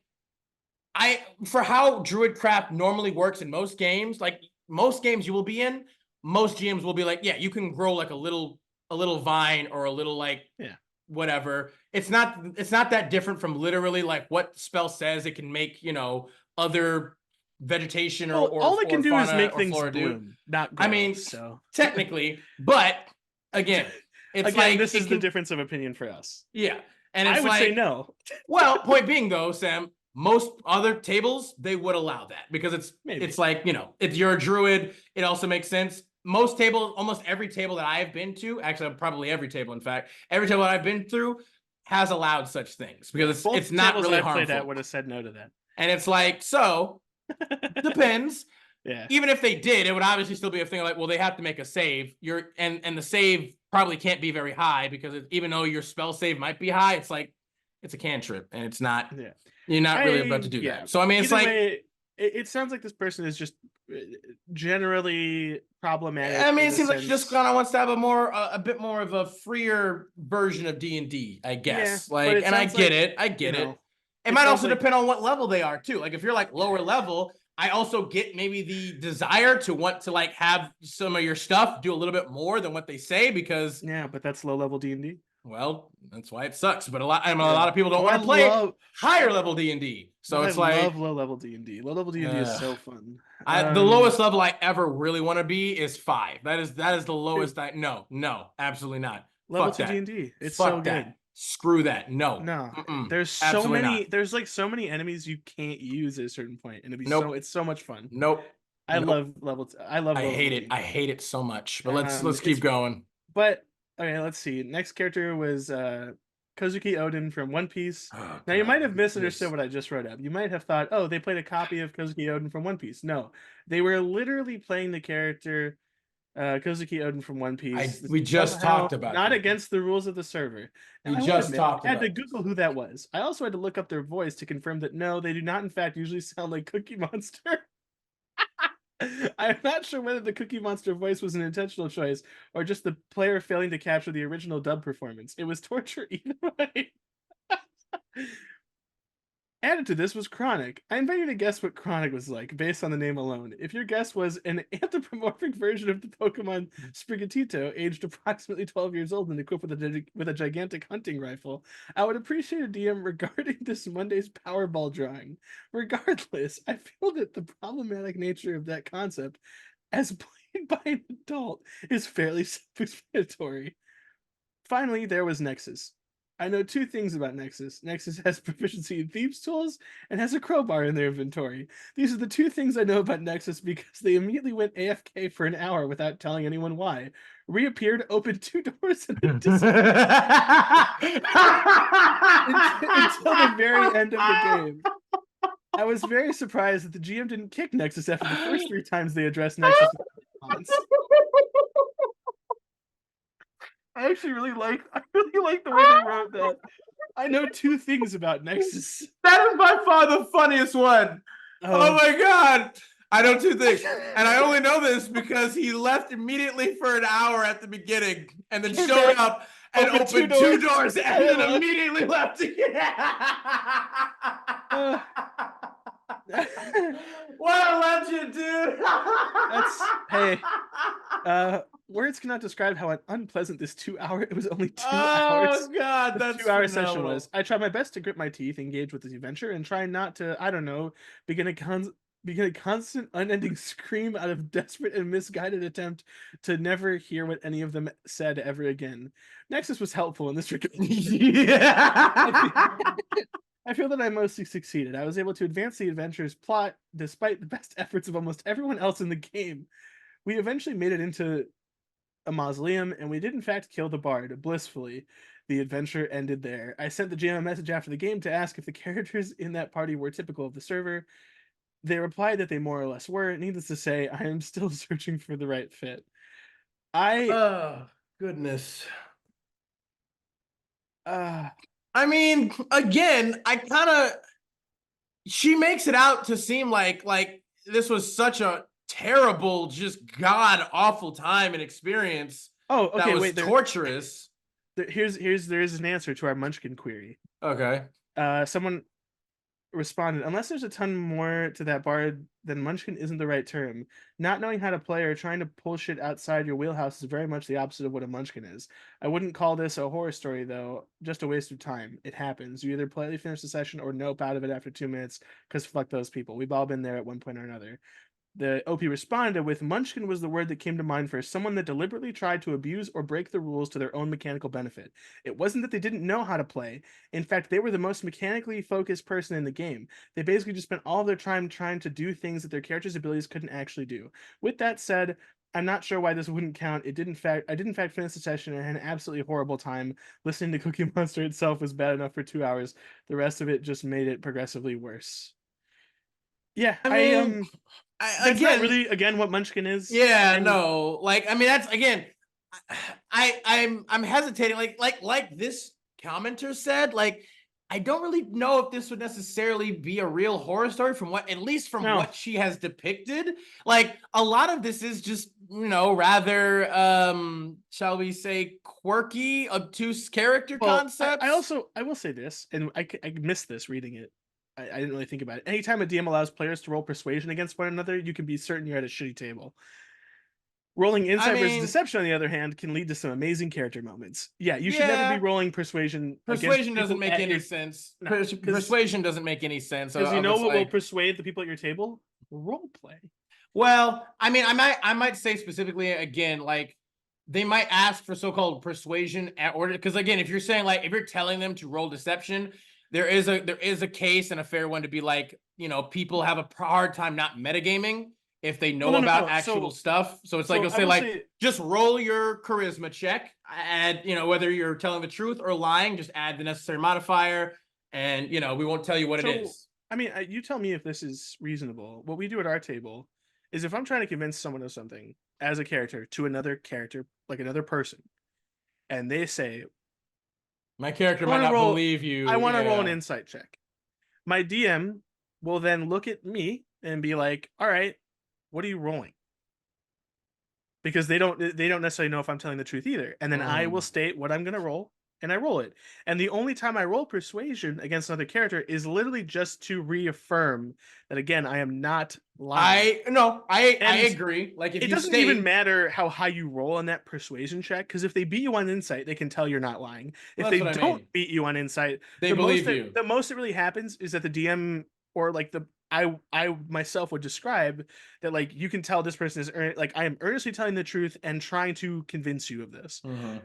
for how Druidcraft normally works in most games, like most games you will be in, most GMs will be like, yeah, you can grow like a little vine or a little like yeah. whatever. It's not that different from literally like what spell says it can make, other vegetation Well, all it can do is fauna make or things flora do. bloom, not grow. I mean, so technically, but again, it's again, like this is the difference of opinion for us. yeah, and I it's would like say no. well, point being though, Sam, most other tables they would allow that because Maybe. it's like if you're a druid, it also makes sense. Most tables, almost every table that I have been to, actually probably every table, in fact, every table that I've been through has allowed such things because Both it's not tables really I've played harmful. at would have said no to that. And it's like, so depends. Yeah. Even if they did, it would obviously still be a thing like, well, they have to make a save. And the save probably can't be very high because even though your spell save might be high, it's like it's a cantrip and it's not. Yeah. You're not really about to do that. So I mean, it's either like way, it sounds like this person is just generally problematic. I mean, it seems like she just kind of wants to have a bit more of a freer version of D&D, I guess. Yeah, like, and I get it. It might also depend on what level they are too. Like, if you're like lower level, I also get maybe the desire to want to like have some of your stuff do a little bit more than what they say because but that's low level D&D. Well, that's why it sucks. But a lot of people don't want to play higher level D&D. So it's like I love low level D&D. Low level D&D is so fun. The lowest level I ever really want to be is 5. That is the lowest. No, absolutely not. Level Fuck 2 D&D. It's Fuck so that. good. Screw that. No. There's so many. There's like so many enemies you can't use at a certain point, and it's so much fun. I love level. I hate it. I hate it so much. But let's keep going. But okay, let's see. Next character was Kozuki Oden from One Piece. Now you might have misunderstood what I just wrote up. You might have thought, oh, they played a copy of Kozuki Oden from One Piece. No, they were literally playing the character Kozuki Oden from One Piece. We just talked about not against the rules of the server. We just talked about. I had to Google who that was. I also had to look up their voice to confirm that no, they do not in fact usually sound like Cookie Monster. I'm not sure whether the Cookie Monster voice was an intentional choice or just the player failing to capture the original dub performance. It was torture either way. Added to this was Chronic. I invite you to guess what Chronic was like based on the name alone. If your guess was an anthropomorphic version of the Pokemon Sprigatito, aged approximately 12 years old and equipped with a gigantic hunting rifle, I would appreciate a DM regarding this Monday's Powerball drawing. Regardless, I feel that the problematic nature of that concept, as played by an adult, is fairly self-explanatory. Finally, there was Nexus. I know 2 things about Nexus. Nexus has proficiency in thieves' tools and has a crowbar in their inventory. These are the 2 things I know about Nexus because they immediately went AFK for an hour without telling anyone why. Reappeared, opened 2 doors, and then disappeared until the very end of the game. I was very surprised that the GM didn't kick Nexus after the first 3 times they addressed Nexus in comments. I actually really like the way they wrote that. I know 2 things about Nexus. That is by far the funniest one. Oh my god. I know 2 things. And I only know this because he left immediately for an hour at the beginning and then showed up and opened 2 doors and then immediately left again. What a legend, dude. Words cannot describe how unpleasant this 2-hour. It was only 2 hours. Oh god, that's 2-hour session was. I tried my best to grip my teeth, engage with this adventure, and try not to, I don't know, begin a constant, unending scream out of desperate and misguided attempt to never hear what any of them said ever again. Nexus was helpful in this regard. I feel that I mostly succeeded. I was able to advance the adventure's plot despite the best efforts of almost everyone else in the game. We eventually made it into a mausoleum, and we did in fact kill the bard blissfully. The adventure ended there. I sent the GM a message after the game to ask if the characters in that party were typical of the server. They replied that they more or less were. Needless to say, I am still searching for the right fit. Oh goodness. I mean, again, she makes it out to seem like this was such a terrible, just god awful time and experience. Oh, okay, that was torturous. There is an answer to our Munchkin query. Okay. Someone responded, unless there's a ton more to that bard, then munchkin isn't the right term. Not knowing how to play or trying to pull shit outside your wheelhouse is very much the opposite of what a munchkin is. I wouldn't call this a horror story, though, just a waste of time. It happens. You either politely finish the session or nope out of it after 2 minutes, because fuck those people. We've all been there at one point or another. The OP responded with, munchkin was the word that came to mind for someone that deliberately tried to abuse or break the rules to their own mechanical benefit. It wasn't that they didn't know how to play. In fact, they were the most mechanically focused person in the game. They basically just spent all of their time trying to do things that their character's abilities couldn't actually do. With that said, I'm not sure why this wouldn't count. I did in fact finish the session and had an absolutely horrible time. Listening to Cookie Monster itself was bad enough for 2 hours. The rest of it just made it progressively worse. Yeah, I mean, that's not really again what Munchkin is. Yeah, no. Like, I mean, that's again, I'm hesitating. Like this commenter said, like, I don't really know if this would necessarily be a real horror story from what, at least from what she has depicted. Like, a lot of this is just, you know, rather shall we say quirky, obtuse character concepts. I will say this, and I missed this reading it. I didn't really think about it. Anytime a DM allows players to roll persuasion against one another, you can be certain you're at a shitty table. Rolling insight versus deception, on the other hand, can lead to some amazing character moments. Yeah, you should never be rolling persuasion. Persuasion doesn't make any sense. Persuasion doesn't make any sense. Because you know what will persuade the people at your table? Role play. Well, I mean, I might say specifically again, like they might ask for so-called persuasion at order. Because again, if you're saying like if you're telling them to roll deception, there is a case and a fair one to be like, you know, people have a hard time not metagaming if they know about actual stuff. So it's like you'll say like, just roll your charisma check, add, you know, whether you're telling the truth or lying, just add the necessary modifier, and you know, we won't tell you what it is. I mean, you tell me if this is reasonable. What we do at our table is if I'm trying to convince someone of something as a character to another character, like another person, and they say, my character might not believe you. I want to roll an insight check. My DM will then look at me and be like, all right, what are you rolling? Because they don't necessarily know if I'm telling the truth either. And then I will state what I'm going to roll, and I roll it. And the only time I roll persuasion against another character is literally just to reaffirm that, again, I am not lying. I agree. Like, if it doesn't even matter how high you roll on that persuasion check, because if they beat you on insight, they can tell you're not lying. If they don't beat you on insight, they believe you. The most that really happens is that the DM or like I myself would describe that, like, you can tell this person is like, I am earnestly telling the truth and trying to convince you of this.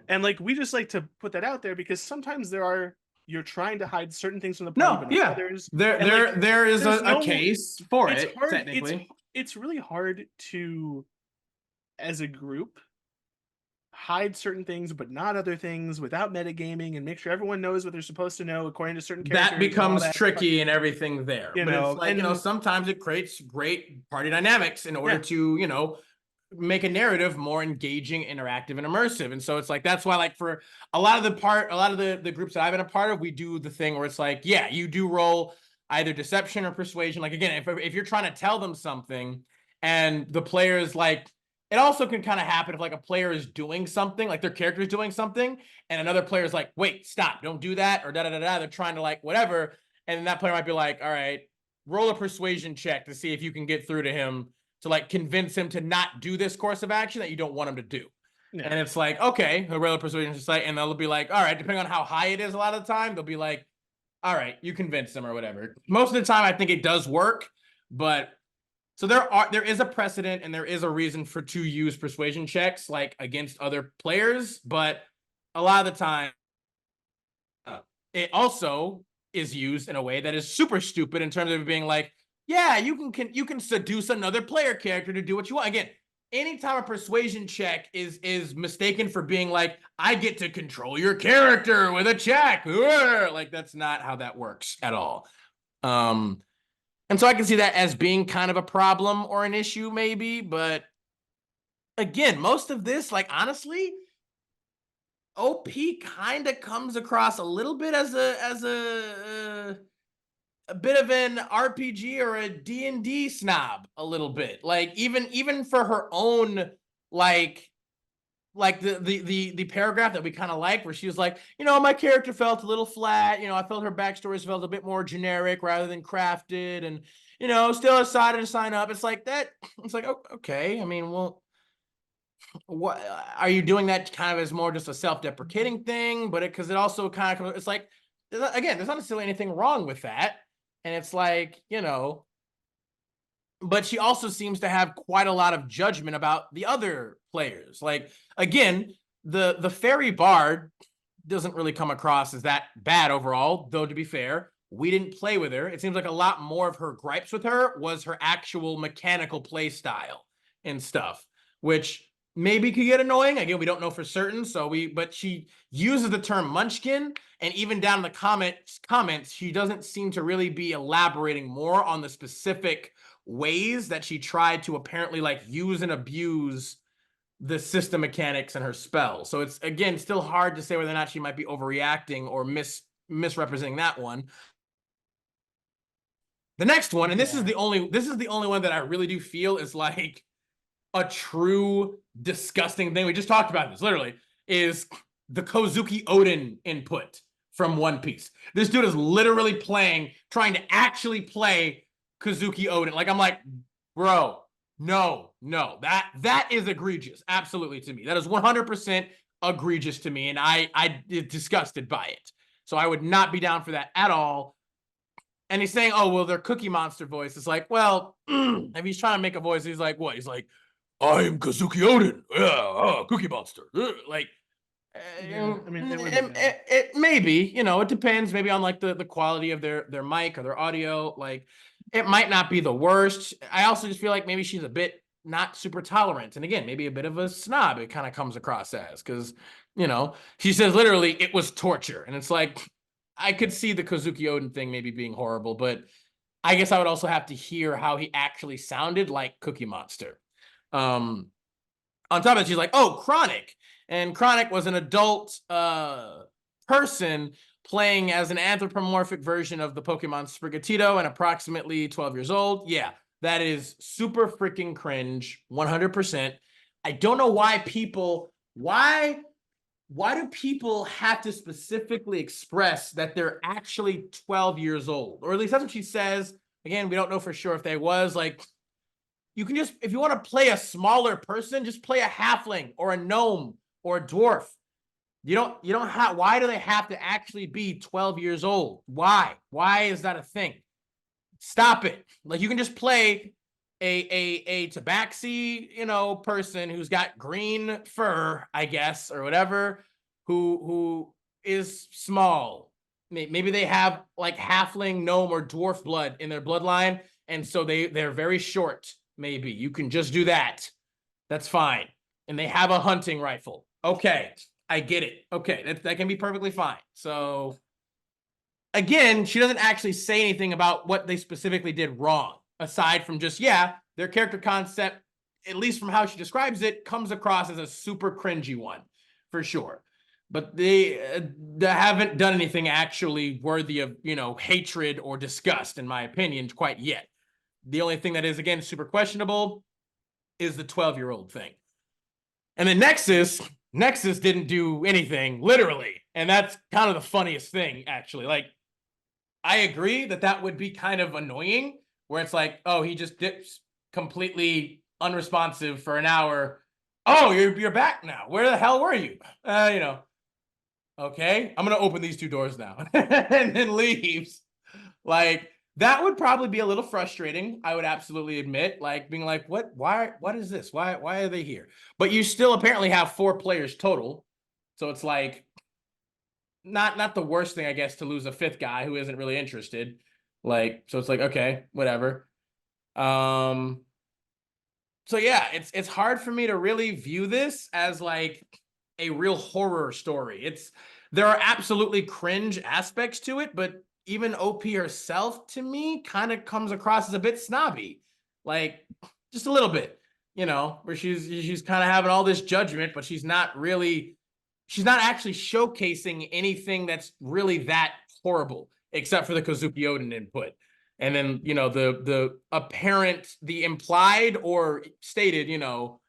And like, we just like to put that out there because sometimes you're trying to hide certain things from the party, but others. There is a case for it. Technically, it's really hard to, as a group, hide certain things but not other things without metagaming and make sure everyone knows what they're supposed to know according to certain characters. That becomes tricky and everything there. But it's like, you know, sometimes it creates great party dynamics in order to, you know, make a narrative more engaging, interactive, and immersive. And so it's like, that's why, like, for a lot of the groups that I've been a part of, we do the thing where it's like, yeah, you do roll either deception or persuasion. Like, again, if you're trying to tell them something and the players, like, it also can kind of happen if like a player is doing something, like their character is doing something, and another player is like, wait, stop, don't do that, or da-da-da-da, they're trying to like whatever, and then that player might be like, all right, roll a persuasion check to see if you can get through to him to like convince him to not do this course of action that you don't want him to do. Yeah. And it's like, okay, he'll roll a persuasion check, and they'll be like, all right, depending on how high it is a lot of the time, they'll be like, all right, you convince them or whatever. Most of the time, I think it does work, but so there is a precedent and there is a reason to use persuasion checks like against other players, but a lot of the time it also is used in a way that is super stupid in terms of being like, yeah, you can seduce another player character to do what you want. Again, anytime a persuasion check is mistaken for being like, I get to control your character with a check, like that's not how that works at all. And so I can see that as being kind of a problem or an issue maybe, but again, most of this, like, honestly, OP kind of comes across a little bit as a bit of an RPG or a D&D snob a little bit. Like, even for her own, like, like the paragraph that we kind of like, where she was like, you know, my character felt a little flat. You know, I felt her backstories felt a bit more generic rather than crafted, and you know, still decided to sign up. It's like that. It's like, oh, okay. I mean, well, what are you doing that kind of as more just a self-deprecating thing? But because it also kind of, it's like, again, there's not necessarily anything wrong with that, and it's like, you know, but she also seems to have quite a lot of judgment about the other players. Like, again, the fairy bard doesn't really come across as that bad overall, though to be fair, we didn't play with her. It seems like a lot more of her gripes with her was her actual mechanical play style and stuff, which maybe could get annoying. Again, we don't know for certain. But she uses the term munchkin, and even down in the comments, she doesn't seem to really be elaborating more on the specific ways that she tried to apparently like use and abuse the system mechanics and her spell. So it's, again, still hard to say whether or not she might be overreacting or misrepresenting that one. The next one, and this is the only one that I really do feel is like a true disgusting thing. We just talked about this, literally, is the Kozuki Odin input from One Piece. This dude is literally trying to actually play Kozuki Odin. Like, I'm like, bro, no, that is egregious, absolutely, to me. That is 100% egregious to me, and I disgusted by it. So I would not be down for that at all. And he's saying, oh, well, their Cookie Monster voice. It's like, well, if he's trying to make a voice, he's like, what? He's like, I'm Kazuki Odin. Yeah, Cookie Monster. Like, Yeah, I mean, it maybe, you know, it depends maybe on like the quality of their mic or their audio. Like, it might not be the worst. I also just feel like maybe she's a bit not super tolerant, and again, maybe a bit of a snob. It kind of comes across as, because, you know, she says literally it was torture, and it's like, I could see the Kozuki Odin thing maybe being horrible, but I guess I would also have to hear how he actually sounded like Cookie Monster. On top of it, she's like, oh, Chronic. And Chronic was an adult person playing as an anthropomorphic version of the Pokemon Sprigatito and approximately 12 years old. Yeah, that is super freaking cringe, 100%. I don't know why why do people have to specifically express that they're actually 12 years old? Or at least that's what she says. Again, we don't know for sure if they was. Like, you can just, if you want to play a smaller person, just play a halfling or a gnome or a dwarf. You don't have, why do they have to actually be 12 years old? Why is that a thing? Stop it. Like, you can just play a tabaxi, you know, person who's got green fur, I guess, or whatever, who is small. Maybe they have like halfling, gnome, or dwarf blood in their bloodline, and so they're very short. Maybe you can just do that. That's fine. And they have a hunting rifle. Okay, I get it. Okay, that can be perfectly fine. So again, she doesn't actually say anything about what they specifically did wrong, aside from just, yeah, their character concept, at least from how she describes it, comes across as a super cringy one, for sure. But they haven't done anything actually worthy of, you know, hatred or disgust, in my opinion, quite yet. The only thing that is, again, super questionable is the 12-year-old thing. And then Nexus didn't do anything, literally. And that's kind of the funniest thing, actually. Like, I agree that would be kind of annoying, where it's like, oh, he just dips completely unresponsive for an hour. Oh, you're back now. Where the hell were you? You know, okay, I'm gonna open these two doors now, and then leaves. Like, that would probably be a little frustrating, I would absolutely admit, like being like, what is this? Why are they here? But you still apparently have 4 players total. So it's like, not the worst thing, I guess, to lose a 5th guy who isn't really interested. Like, so it's like, okay, whatever. So yeah, it's hard for me to really view this as like a real horror story. There are absolutely cringe aspects to it, but even OP herself, to me, kind of comes across as a bit snobby. Like, just a little bit, you know, where she's kind of having all this judgment, but she's not actually showcasing anything that's really that horrible, except for the Kozuki Odin input. And then, you know, the implied or stated, you know,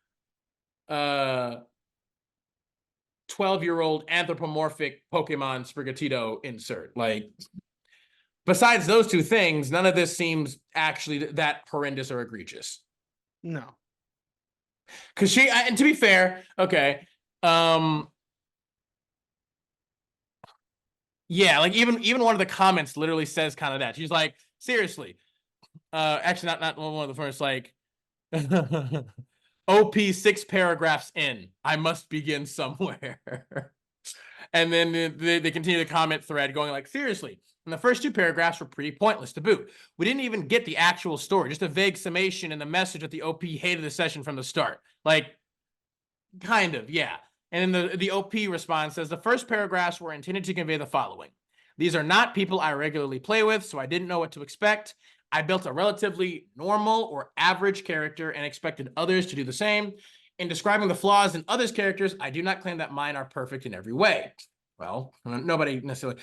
12-year-old anthropomorphic Pokemon Sprigatito insert. Like, besides those two things, none of this seems actually that horrendous or egregious. No. Because she, and to be fair, okay, yeah, like even one of the comments literally says kind of that. She's like, seriously, actually not one of the first, like, OP 6 paragraphs in, I must begin somewhere. And then they continue the comment thread going like, seriously, and the first 2 paragraphs were pretty pointless to boot. We didn't even get the actual story, just a vague summation and the message that the OP hated the session from the start. Like, kind of, yeah. And then the OP response says, the first paragraphs were intended to convey the following. These are not people I regularly play with, so I didn't know what to expect. I built a relatively normal or average character and expected others to do the same. In describing the flaws in others' characters, I do not claim that mine are perfect in every way. Well, nobody necessarily.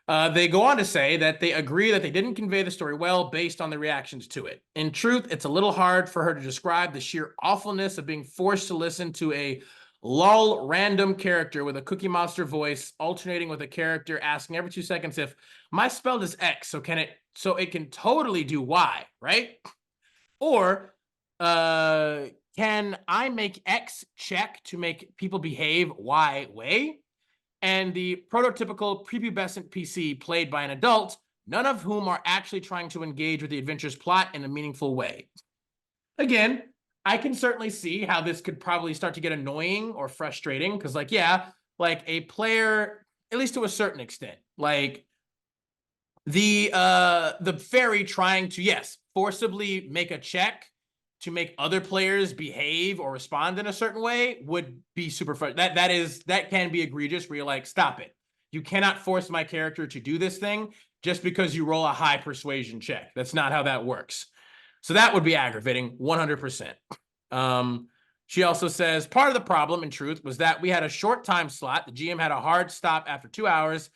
They go on to say that they agree that they didn't convey the story well based on the reactions to it. In truth, it's a little hard for her to describe the sheer awfulness of being forced to listen to a lol random character with a Cookie Monster voice alternating with a character asking every 2 seconds if my spell is X, so it can totally do Y, right? Or can I make X check to make people behave Y way? And the prototypical prepubescent PC played by an adult, none of whom are actually trying to engage with the adventure's plot in a meaningful way. Again, I can certainly see how this could probably start to get annoying or frustrating, because, like, yeah, like a player, at least to a certain extent, like the fairy trying to, yes, forcibly make a check to make other players behave or respond in a certain way would be super fun. That can be egregious, where you're like, stop it. You cannot force my character to do this thing just because you roll a high persuasion check. That's not how that works. So that would be aggravating, 100%. She also says, part of the problem, in truth, was that we had a short time slot. The GM had a hard stop after 2 hours,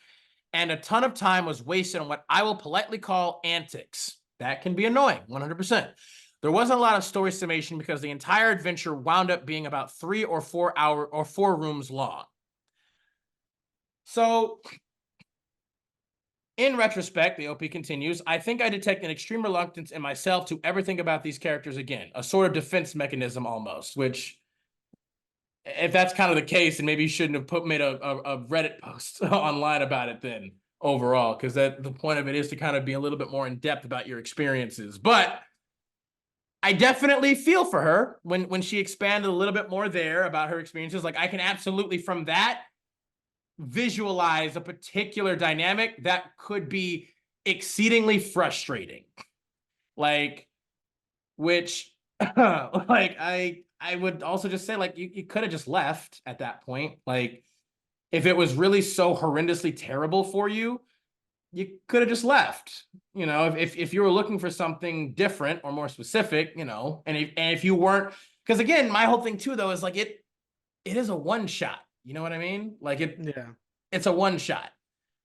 and a ton of time was wasted on what I will politely call antics. That can be annoying, 100%. There wasn't a lot of story summation because the entire adventure wound up being about 3 or 4 rooms long. So, in retrospect, the OP continues, I think I detect an extreme reluctance in myself to ever think about these characters again, a sort of defense mechanism almost, which, if that's kind of the case, then maybe you shouldn't have made a Reddit post online about it then overall, because the point of it is to kind of be a little bit more in depth about your experiences. But I definitely feel for her when she expanded a little bit more there about her experiences. Like, I can absolutely, from that, visualize a particular dynamic that could be exceedingly frustrating. Like, which, like, I would also just say, like, you could have just left at that point. Like, if it was really so horrendously terrible for you, you could have just left. You know, if you were looking for something different or more specific, you know, and if you weren't, because again, my whole thing too though is like it is a one shot. You know what I mean? Like it's a one shot.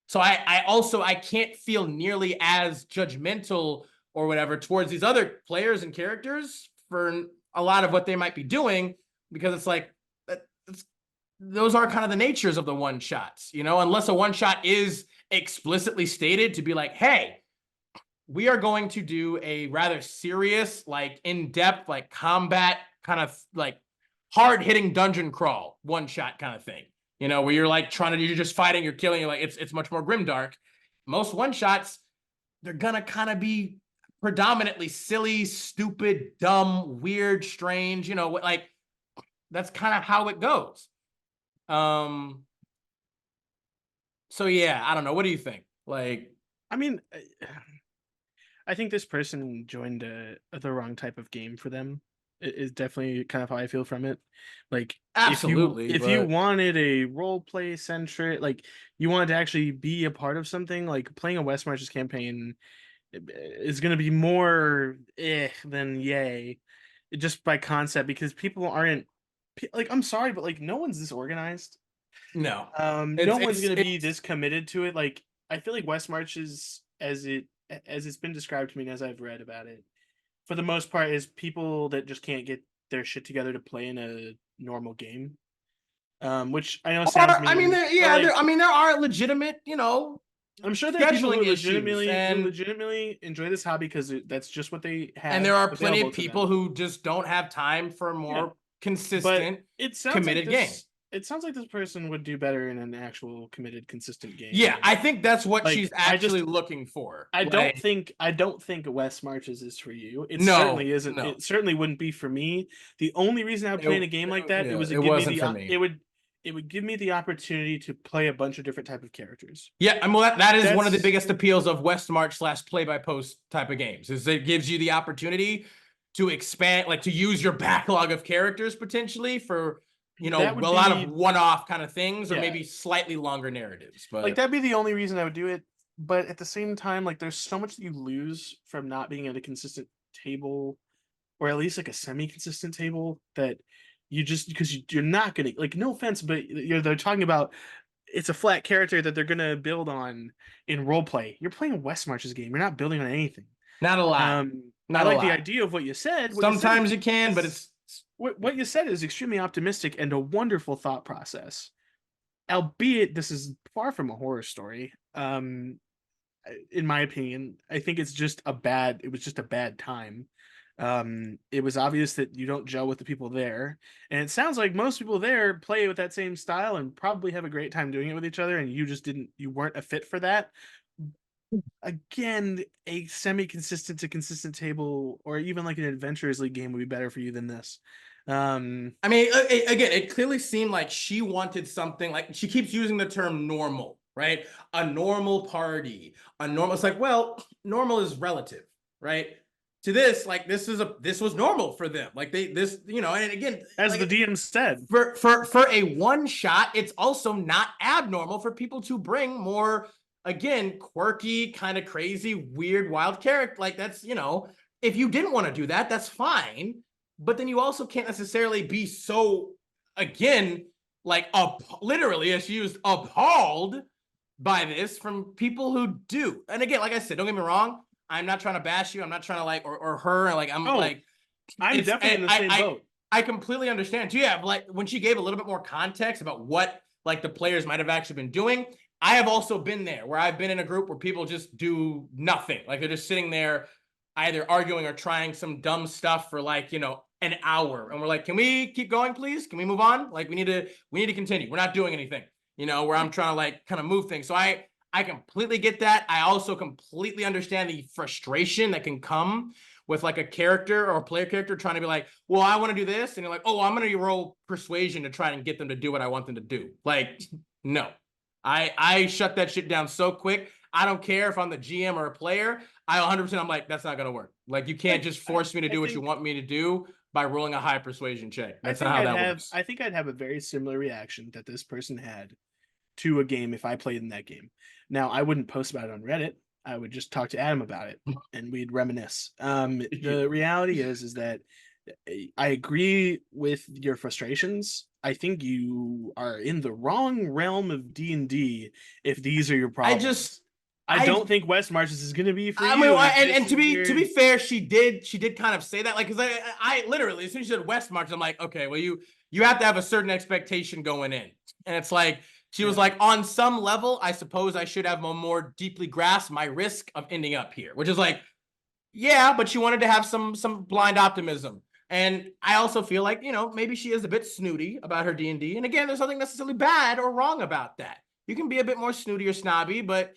So I can't feel nearly as judgmental or whatever towards these other players and characters for a lot of what they might be doing, because it's like those are kind of the natures of the one shots, you know, unless a one shot is explicitly stated to be like, hey, we are going to do a rather serious, like in-depth, like combat kind of like hard-hitting dungeon crawl one shot kind of thing, you know, where you're like you're just fighting, you're killing, you're like, it's much more grimdark. Most one shots, they're gonna kind of be predominantly silly, stupid, dumb, weird, strange, you know, like that's kind of how it goes. So yeah, I don't know. What do you think? Like, I mean, I think this person joined the wrong type of game for them. It is definitely kind of how I feel from it. Like, absolutely, if you but wanted a role play centric, like you wanted to actually be a part of something, like playing a West Marches campaign is going to be more than yay, just by concept, because people aren't like, I'm sorry, but like no one's this organized. no, No one's going to be it's this committed to it. Like, I feel like West Marches, as it's been described to me and as I've read about it, for the most part, is people that just can't get their shit together to play in a normal game. which I know Or, sounds I mean, mean, but like, there are legitimate, you know, I'm sure there are people scheduling issues, who and legitimately enjoy this hobby because that's just what they there have are plenty available of to people them. who just don't have time for Yeah, more but consistent, it sounds like committed game. this. It sounds like this person would do better in an actual committed, consistent game. Yeah, I think that's what she's Like actually looking for. Like, I don't think West Marches is for you. It no, certainly isn't. no, It certainly wouldn't be for me. The only reason I would play in a game like that, it yeah, was to it give me wasn't the for me. it would give me the opportunity to play a bunch of different type of characters. Yeah, I mean, well, that is one of the That's biggest appeals of Westmarch / play by post type of games, is it gives you the opportunity to expand, like to use your backlog of characters potentially for, you know, that a would lot of be one-off kind of things, or yeah. maybe slightly longer narratives. Like But that'd be the only reason I would do it. But at the same time, like there's so much that you lose from not being at a consistent table, or at least like a semi-consistent table, that you just because you're not gonna like. No offense, but they're talking about it's a flat character that they're gonna build on in roleplay. You're playing a West Marches game. You're not building on anything. not a lot, I not a like the lot. idea of what you said. What you said Sometimes you can, but is it's what you said is extremely optimistic and a wonderful thought process. Albeit this is far from a horror story. In my opinion, I think it's just a bad. It was just a bad time. It was obvious that you don't gel with the people there, and it sounds like most people there play with that same style and probably have a great time doing it with each other, and you just didn't. You weren't a fit for that. Again, a semi-consistent to consistent table, or even like an Adventurers League game, would be better for you than this. I mean, again, it clearly seemed like she wanted something, like she keeps using the term normal, right? A normal party, a normal. It's like, well, normal is relative, right? To this, like this was normal for them. Like this, you know, and again, As the like DM said, for a one shot, it's also not abnormal for people to bring more, again, quirky, kind of crazy, weird, wild character. Like that's, you know, if you didn't want to do that, that's fine. But then you also can't necessarily be so, again, like literally, as she used, appalled by this from people who do. And again, like I said, don't get me wrong, I'm not trying to bash you. I'm not trying to like or her. Like I'm oh, like I'm definitely in the same boat. I completely understand too. Yeah, like when she gave a little bit more context about what like the players might have actually been doing, I have also been there where I've been in a group where people just do nothing. Like they're just sitting there either arguing or trying some dumb stuff for like, you know, an hour. And we're like, can we keep going, please? Can we move on? Like we need to continue. We're not doing anything, you know, where I'm trying to like kind of move things. So I completely get that. I also completely understand the frustration that can come with like a character or a player character trying to be like, well, I want to do this. And you're like, oh, I'm going to roll persuasion to try and get them to do what I want them to do. Like, no, I shut that shit down so quick. I don't care if I'm the GM or a player. I 100%, I'm like, that's not going to work. Like, you can't just force me to do what you want me to do by rolling a high persuasion check. That's not how that works. I think I'd have a very similar reaction that this person had to a game if I played in that game. Now, I wouldn't post about it on Reddit. I would just talk to Adam about it and we'd reminisce. The reality is that I agree with your frustrations. I think you are in the wrong realm of D&D if these are your problems. I don't think West Marches is going to be for I you. mean, and to be fair, she did kind of say that, like, because I literally, as soon as she said West Marches, I'm like, okay, well, you have to have a certain expectation going in, and it's like she was like, on some level, I suppose I should have more deeply grasped my risk of ending up here, which is like, yeah, but she wanted to have some blind optimism. And I also feel like, you know, maybe she is a bit snooty about her D&D. And again, there's nothing necessarily bad or wrong about that. You can be a bit more snooty or snobby, but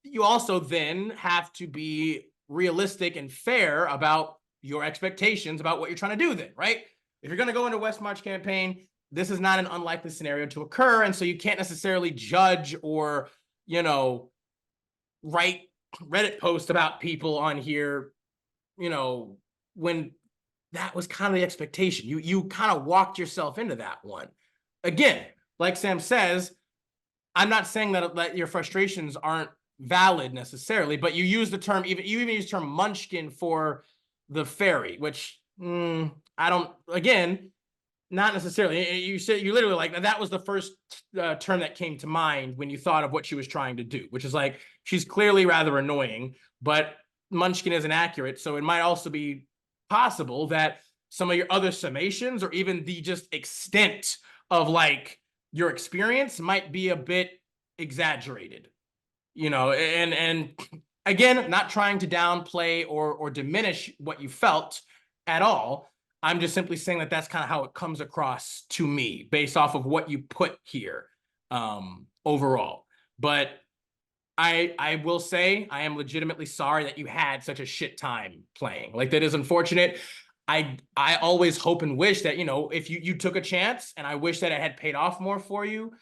you also then have to be realistic and fair about your expectations about what you're trying to do then, right? If you're going to go into West March campaign, this is not an unlikely scenario to occur. And so you can't necessarily judge or, you know, write Reddit posts about people on here, you know, when that was kind of the expectation. You kind of walked yourself into that one. Again, like Sam says, I'm not saying that your frustrations aren't valid necessarily, but you use the term, you even use the term munchkin for the fairy, which I don't, again, not necessarily. You said, you literally, like, that was the first term that came to mind when you thought of what she was trying to do, which is like, she's clearly rather annoying, but munchkin isn't accurate. So it might also be possible that some of your other summations or even the just extent of like your experience might be a bit exaggerated, and again, not trying to downplay or diminish what you felt at all. I'm just simply saying that that's kind of how it comes across to me based off of what you put here, overall. But I will say I am legitimately sorry that you had such a shit time playing. Like, that is unfortunate. I always hope and wish that, if you took a chance, and I wish that it had paid off more for you.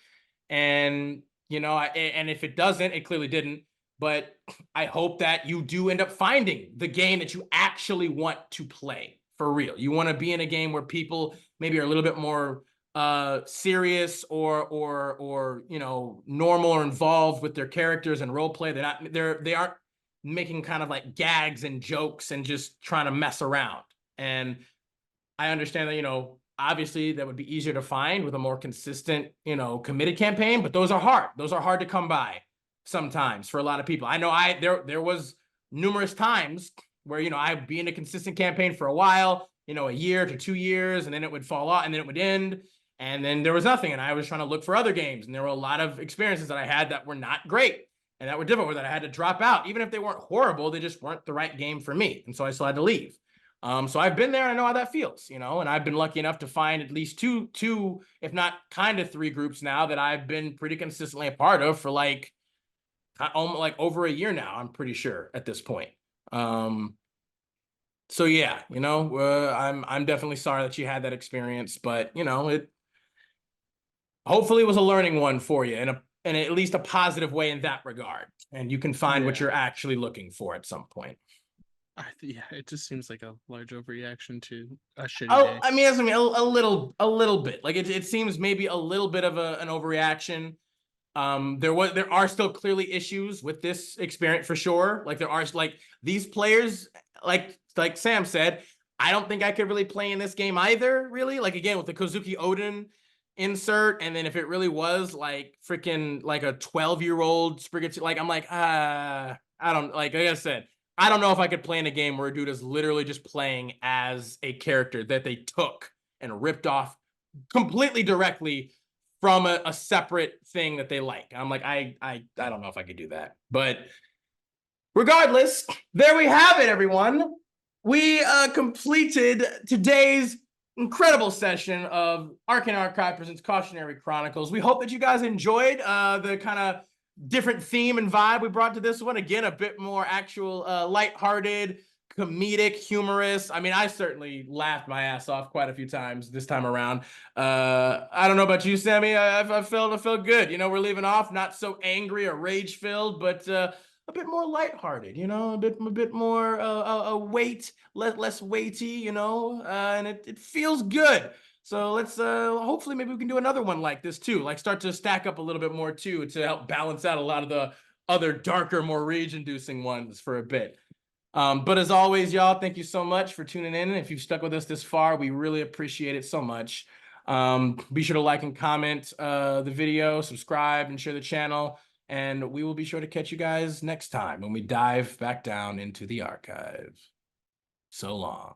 And, and if it doesn't, it clearly didn't. But I hope that you do end up finding the game that you actually want to play for real. You want to be in a game where people maybe are a little bit more serious or normal or involved with their characters and role play. They aren't making kind of like gags and jokes and just trying to mess around. And I understand that, obviously that would be easier to find with a more consistent, committed campaign, but those are hard. Those are hard to come by sometimes for a lot of people. I know there was numerous times where, I'd be in a consistent campaign for a while, a year to 2 years, and then it would fall off and then it would end. And then there was nothing. And I was trying to look for other games. And there were a lot of experiences that I had that were not great and that were difficult, that I had to drop out. Even if they weren't horrible, they just weren't the right game for me. And so I still had to leave. So I've been there and I know how that feels, and I've been lucky enough to find at least two, if not kind of 3 groups now that I've been pretty consistently a part of for like over a year now, I'm pretty sure at this point. So yeah, I'm definitely sorry that you had that experience, but it hopefully was a learning one for you in at least a positive way in that regard, and you can find what you're actually looking for at some point. Yeah, it just seems like a large overreaction to a shitty Oh, day. I mean, a little bit. Like it seems maybe a little bit of an overreaction. There are still clearly issues with this experience for sure. Like there are these players, like Sam said, I don't think I could really play in this game either. Really, like again with the Kozuki Odin insert, and then if it really was like freaking like a 12-year-old Sprigatito, like I'm like I don't like I said. I don't know if I could play in a game where a dude is literally just playing as a character that they took and ripped off completely directly from a separate thing that they like. I'm like, I don't know if I could do that. But regardless, there we have it, everyone. We completed today's incredible session of Arcane Archive presents Cautionary Chronicles. We hope that you guys enjoyed the kind of different theme and vibe we brought to this one. Again, a bit more actual lighthearted, comedic, humorous. I mean, I certainly laughed my ass off quite a few times this time around. I don't know about you, Sammy. I felt good. We're leaving off not so angry or rage filled, but a bit more lighthearted. A bit more weight, less weighty. And it feels good. So let's hopefully maybe we can do another one like this too, like start to stack up a little bit more too to help balance out a lot of the other darker, more rage-inducing ones for a bit. But as always, y'all, thank you so much for tuning in. If you've stuck with us this far, we really appreciate it so much. Be sure to like and comment the video, subscribe, and share the channel. And we will be sure to catch you guys next time when we dive back down into the archive. So long.